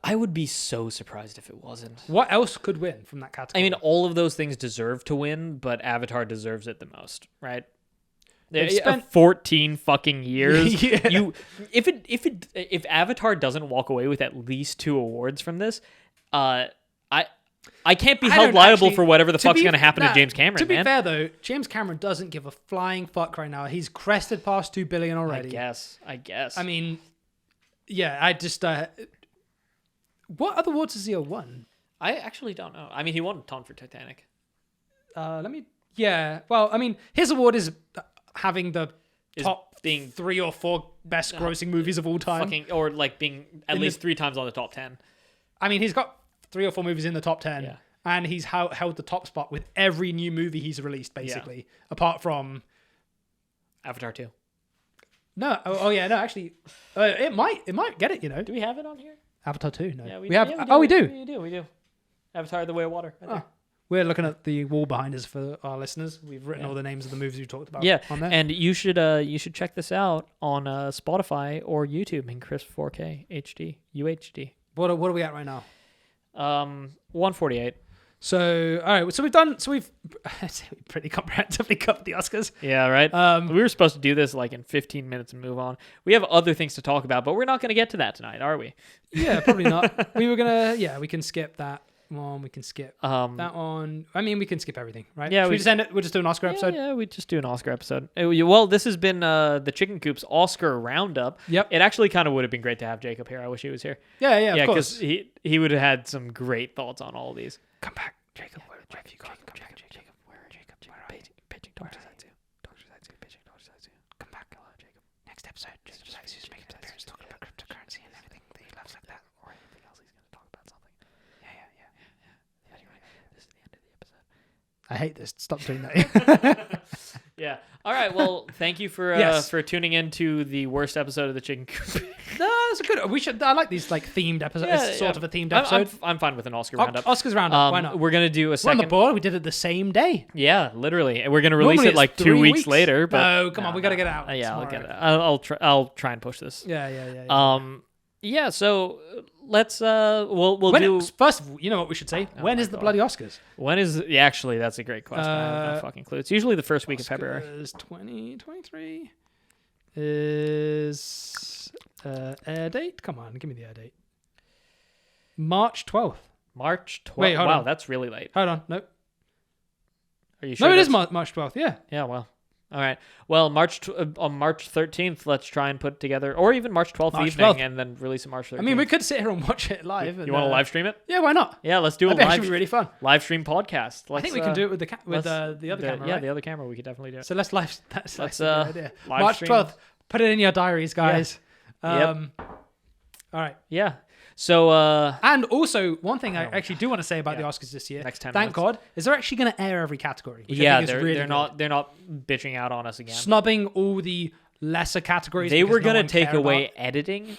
I would be so surprised if it wasn't. What else could win from that category? I mean, all of those things deserve to win, but Avatar deserves it the most, right? They've spent 14 fucking years. Yeah. If Avatar doesn't walk away with at least 2 awards from this, I can't be held liable for whatever the fuck's going to happen to James Cameron. To be fair, though, James Cameron doesn't give a flying fuck right now. He's crested past $2 billion already. I guess. I mean, yeah, I just. What other awards has he won? I actually don't know. I mean, he won a ton for Titanic. Yeah. Well, I mean, his award is having the top being 3 or 4 best grossing movies of all time. Or like being at least 3 times on the top 10. I mean, he's got 3 or 4 movies in the top 10. Yeah. And he's held the top spot with every new movie he's released, basically. Apart from Avatar 2. No. Oh yeah. No, actually, it might get it. You know. Do we have it on here? Avatar 2? No. Yeah, we have. We do. We do. Avatar: The Way of Water. Right there. We're looking at the wall behind us for our listeners. We've written all the names of the movies we talked about. Yeah, on there. and you should check this out on Spotify or YouTube in crisp 4K HD UHD. What are we at right now? 148. So all right, so we've pretty comprehensively covered the Oscars. Yeah, right. We were supposed to do this like in 15 minutes and move on. We have other things to talk about, but we're not going to get to that tonight, are we? Yeah, probably not. We were gonna. Yeah, we can skip that one. We can skip that one. I mean, we can skip everything, right? Yeah, Should we just end it. We'll just do an Oscar episode. Yeah, we just do an Oscar episode. Well, this has been the Chicken Coop's Oscar Roundup. Yep. It actually kind of would have been great to have Jacob here. I wish he was here. Yeah, of because course. he would have had some great thoughts on all of these. Come back, Jacob. Where have you gone? Jacob, where are Jacob? Pitching Dr. Satsu. Dr. Satsu, pitching Dr. Satsu. Come back. Hello, Jacob. Next episode, Dr. Satsu's making his appearance talking about cryptocurrency and everything that he loves like that. Or anything else he's going to talk about something. Yeah. Anyway, this is the end of the episode. I hate this. Stop doing that. Yeah. All right. Well, thank you for Yes. for tuning in to the worst episode of the Chicken Coop. No, it's a good. We should. I like these like themed episodes. Yeah, It's sort of a themed I'm- episode. I'm fine with an Oscar roundup. Oscars roundup. Why not? We're gonna do a We're on second. the board. We did it the same day. Yeah, literally, and we're gonna release Normally it like it's 2 3 weeks weeks. later. But No, come on, we gotta get it out Yeah, I'll tomorrow. get it. I'll try and push this. Yeah. Yeah. So let's we'll When do. first of all, you know what we should say? When my is the God. bloody Oscars? When is? Yeah, actually, that's a great question. I have no fucking clue. It's usually the first week of February. Oscars 2023 is air date. Come on, give me the air date. March 12th. March 12th. Wait, hold wow, on. that's really late. Hold on, no, Are you sure? no, it is that's- March 12th. Yeah. Yeah. Well. All right. Well, on March 13th, let's try and put together, or even March 12th March evening, 12th. and then release it March 13th. I mean, we could sit here and watch it live. You want to live stream it? Yeah, why not? Yeah, let's do a That'd live. actually be really fun. Live stream podcast. I think we can do it with the other camera. Yeah, right? the other camera. We could definitely do it. So let's live. That's Let's, a good idea. live March stream. 12th. Put it in your diaries, guys. Yep. All right. Yeah. So And also, one thing I actually do want to say about the Oscars this year. Next 10 Thank minutes. God, is they're actually going to air every category. Which I yeah, think is really they're good. not bitching out on us again. Snubbing all the lesser categories. They because were no gonna one take cared away about. editing.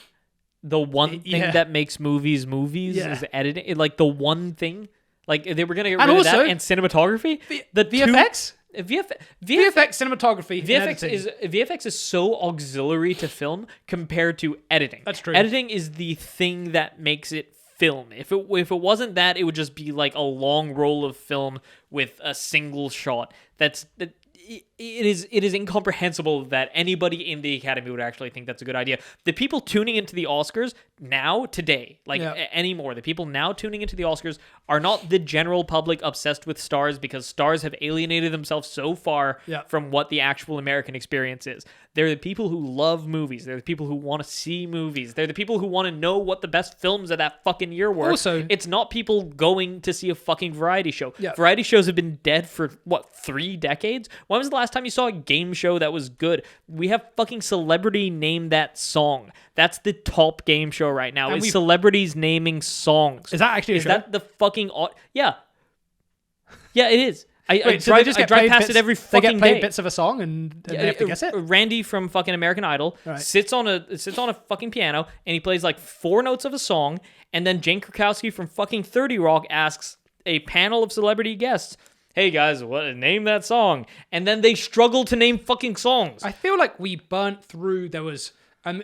The one thing Yeah. that makes movies Yeah. is editing. Like the one thing. Like they were gonna get rid And of that also, and cinematography. The VFX. VFX cinematography, and editing. VFX is so auxiliary to film compared to editing. That's true. Editing is the thing that makes it film. If it wasn't that, it would just be like a long roll of film with a single shot. It is incomprehensible that anybody in the Academy would actually think that's a good idea. The people tuning into the Oscars now, today, anymore, the people now tuning into the Oscars are not the general public obsessed with stars because stars have alienated themselves so far from what the actual American experience is. They're the people who love movies. They're the people who want to see movies. They're the people who want to know what the best films of that fucking year were. Also, it's not people going to see a fucking variety show. Yeah. Variety shows have been dead for, 3 decades? When was the last time you saw a game show that was good? We have fucking Celebrity Name That Song. That's the top game show right now, is celebrities naming songs. Is that actually a Is show? that the fucking... Yeah. Yeah, it is. I Wait, so drive, they just I get drive played past bits, it every they fucking get played day. bits of a song and they have to guess it. Randy from fucking American Idol sits on a fucking piano and he plays like 4 notes of a song, and then Jane Krakowski from fucking 30 Rock asks a panel of celebrity guests, "Hey guys, name that song?" And then they struggle to name fucking songs. I feel like we burnt through. There was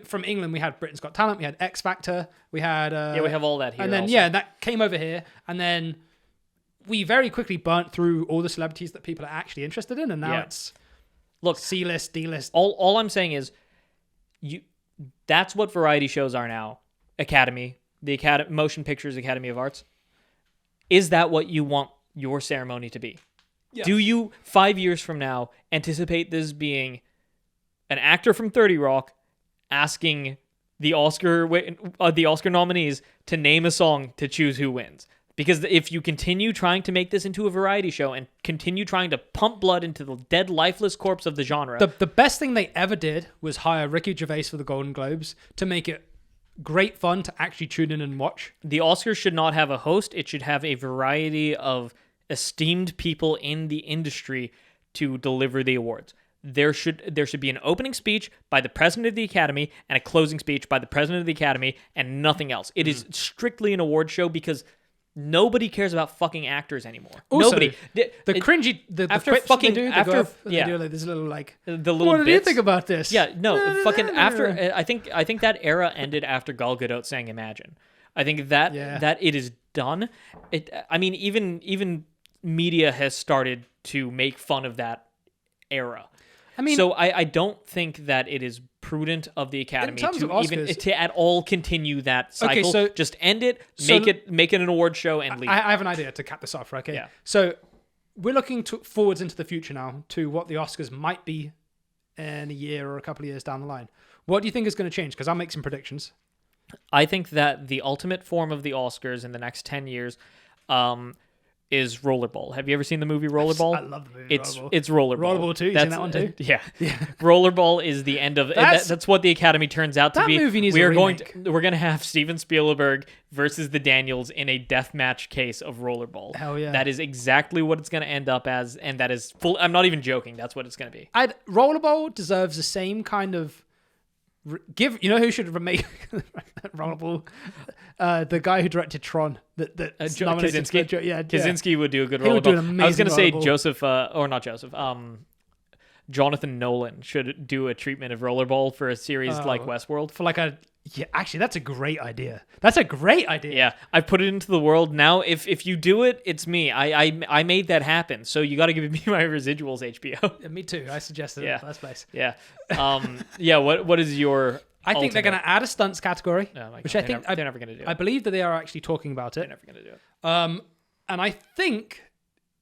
from England. We had Britain's Got Talent. We had X Factor. We had we have all that here. and then also. that came over here, and then we very quickly burnt through all the celebrities that people are actually interested in, and now it's C-list, D-list. All I'm saying is, that's what variety shows are now. Academy, Motion Pictures Academy of Arts. Is that what you want your ceremony to be? Yeah. Do you 5 years from now anticipate this being an actor from 30 Rock asking the Oscar nominees to name a song to choose who wins? Because if you continue trying to make this into a variety show and continue trying to pump blood into the dead, lifeless corpse of the genre... The best thing they ever did was hire Ricky Gervais for the Golden Globes to make it great fun to actually tune in and watch. The Oscars should not have a host. It should have a variety of esteemed people in the industry to deliver the awards. there should be an opening speech by the president of the Academy and a closing speech by the president of the Academy and nothing else. It is strictly an award show because nobody cares about fucking actors anymore. Also, Nobody. The after quips fucking they do, after they go off, yeah they do like this little like the little what do you bits. think about this? Yeah, no, fucking after. I think that era ended after Gal Gadot sang Imagine. I think that it is done. I mean, even media has started to make fun of that era. I mean, so I don't think that it is prudent of the Academy to at all continue that cycle. Okay, so just end it, make it an award show, and leave. I have an idea to cap this off. Okay, yeah. So we're looking forwards into the future now to what the Oscars might be in a year or a couple of years down the line. What do you think is going to change? Because I'll make some predictions. I think that the ultimate form of the Oscars in the next 10 years is Rollerball. Have you ever seen the movie Rollerball? I love the movie Rollerball. It's Rollerball. Rollerball 2? You seen that one too? Yeah. Rollerball is the end of... That's what the Academy turns out to be. That movie needs a remake. We're going to have Steven Spielberg versus the Daniels in a deathmatch case of Rollerball. Hell yeah. That is exactly what it's going to end up as, and that is full... I'm not even joking. That's what it's going to be. Rollerball deserves the same kind of... You know who should remake Rollerball? The guy who directed Tron. Kaczynski. Kaczynski would do a good He would do an Rollerball. I was going to say Rollerball. Jonathan Nolan should do a treatment of Rollerball for a series like Westworld. For like a... Yeah, actually, that's a great idea. That's a great idea. Yeah, I put it into the world. Now, if you do it, it's me. I made that happen. So you got to give me my residuals, HBO. Yeah, me too. I suggested it in the first place. Yeah. What is your... I think they're going to add a stunts category, which I think they're never going to do. I believe that they are actually talking about it. They're never going to do it. And I think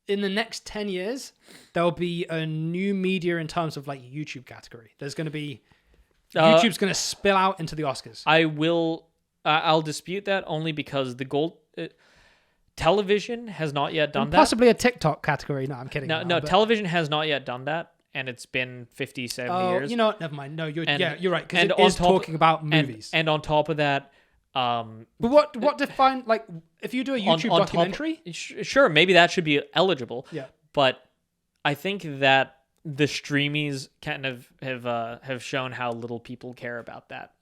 in the next 10 years, there'll be a new media in terms of like YouTube category. There's going to be... YouTube's going to spill out into the Oscars. I'll dispute that only because television has not yet done that. Possibly a TikTok category. No, I'm kidding. No, television has not yet done that, and it's been 50, 70 years. You know what? Never mind. No, you're right, because it is talking about movies. And on top of that... but what define, like, if you do a YouTube documentary? Sure, maybe that should be eligible. Yeah. But I think that the streamies kind of have shown how little people care about that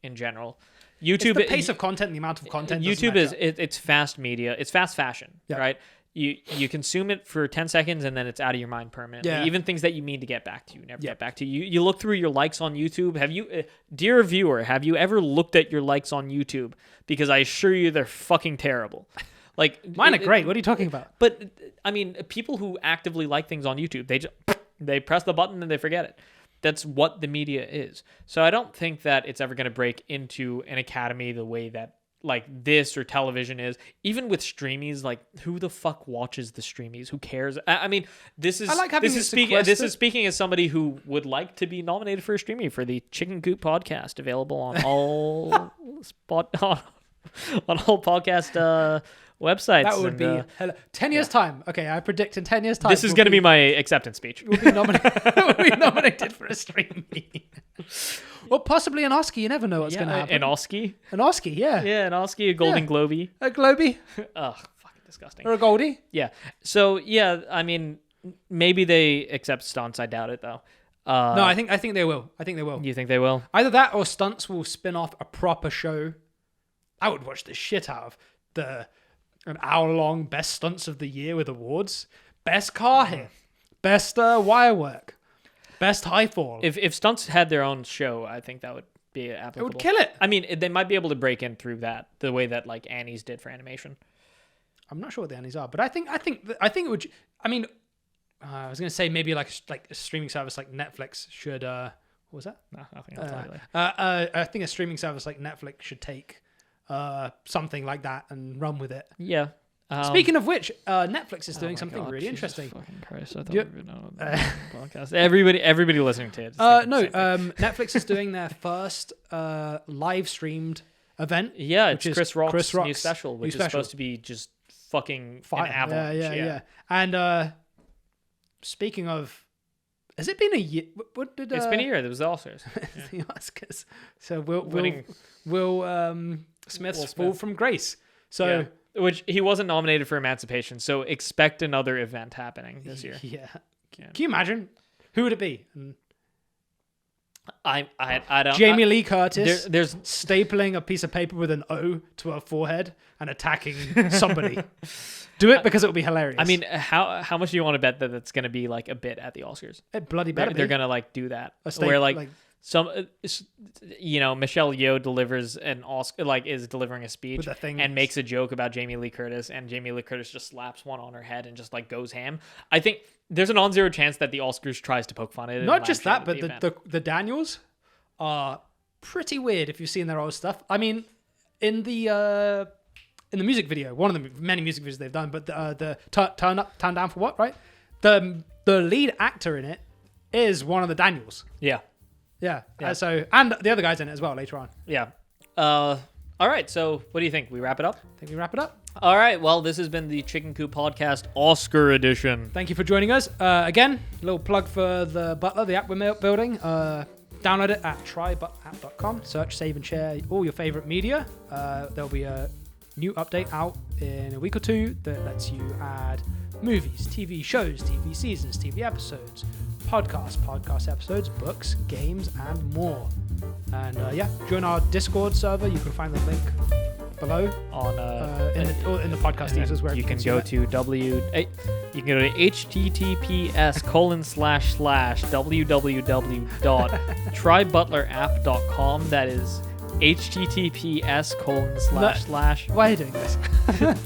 in general. YouTube, it's the pace of content and the amount of content. YouTube it's fast media. It's fast fashion, right? You consume it for 10 seconds and then it's out of your mind permanently. Yeah. Even things that you mean to get back to, you never get back to. You look through your likes on YouTube. Have you, dear viewer, have you ever looked at your likes on YouTube? Because I assure you they're fucking terrible. Like mine are great. What are you talking about? But I mean, people who actively like things on YouTube, they press the button and they forget it. That's what the media is. So I don't think that it's ever going to break into an academy the way that like this or television is. Even with streamies, like who the fuck watches the streamies? Who cares? I mean, this is speaking as somebody who would like to be nominated for a streamie for the Chicken Coop Podcast, available on all on all podcast websites. That would be 10 years time. Okay, I predict in 10 years time. This is going to be my acceptance speech. We'll be nominated for a stream. Or possibly an Oscar. You never know what's going to happen. An Oscar? An Oscar, yeah. Yeah, an Oscar, a Golden Globey. A Globey. Ugh, fucking disgusting. Or a Goldie. Yeah. So, yeah, I mean, maybe they accept stunts. I doubt it, though. No, I think they will. I think they will. You think they will? Either that or stunts will spin off a proper show. I would watch the shit out of an hour-long best stunts of the year with awards. Best car hit. Best wire work. Best high fall. If stunts had their own show, I think that would be applicable. It would kill it. I mean, they might be able to break in through that the way that like Annie's did for animation. I'm not sure what the Annies are, but I think it would. I mean, I was gonna say maybe like a streaming service like Netflix should. What was that? No, nothing. I'll tell you later. I think a streaming service like Netflix should take something like that and run with it. Yeah. Speaking of which, Netflix is doing something really interesting. Fucking Christ, I thought we would know podcast. Everybody listening to it. Netflix is doing their first live streamed event. Yeah, it's Chris Rock's new special, which is supposed to be just fucking an avalanche. Yeah. And speaking of, has it been a year? What did? It's been a year. There was the Oscars. The Oscars. So Will Smith's fall from grace. So. Which he wasn't nominated for Emancipation, so expect another event happening this year. Yeah. Can you imagine? Who would it be? And I don't. Jamie Lee Curtis There's stapling a piece of paper with an O to her forehead and attacking somebody. Do it because it will be hilarious. I mean, how much do you want to bet that it's going to be like a bit at the Oscars? It bloody better They're be. going to like do that. Where like some, Michelle Yeoh delivers an Oscar, like is delivering a speech With the thing and makes a joke about Jamie Lee Curtis, and Jamie Lee Curtis just slaps one on her head and just like goes ham. I think there's a non-zero chance that the Oscars tries to poke fun at it. Not just that, but the Daniels are pretty weird if you've seen their old stuff. I mean, in the music video, one of the many music videos they've done, but the Turn Up, Turn Down for What, right? The lead actor in it is one of the Daniels. Yeah. Yeah. So, and the other guy's in it as well later on. Yeah. All right. So what do you think? We wrap it up? I think we wrap it up. All right. Well, this has been the Chicken Coop Podcast Oscar edition. Thank you for joining us. Again, a little plug for the Butler, the app we're building. Download it at trybutapp.com. Search, save, and share all your favorite media. There'll be a new update out in a week or two that lets you add movies, TV shows, TV seasons, TV episodes, podcast episodes, books, games, and more. And join our Discord server. You can find the link below on in the podcast users where you can go to https://www.trybutlerapp.com. That is https:// Why are you doing this?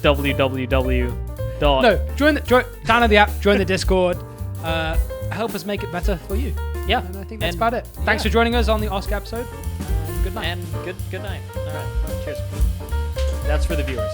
www. No, download the app, join the Discord, help us make it better for you. Yeah, and I think that's about it. Thanks for joining us on the Oscar episode. And good night. And good night. All right, cheers. That's for the viewers.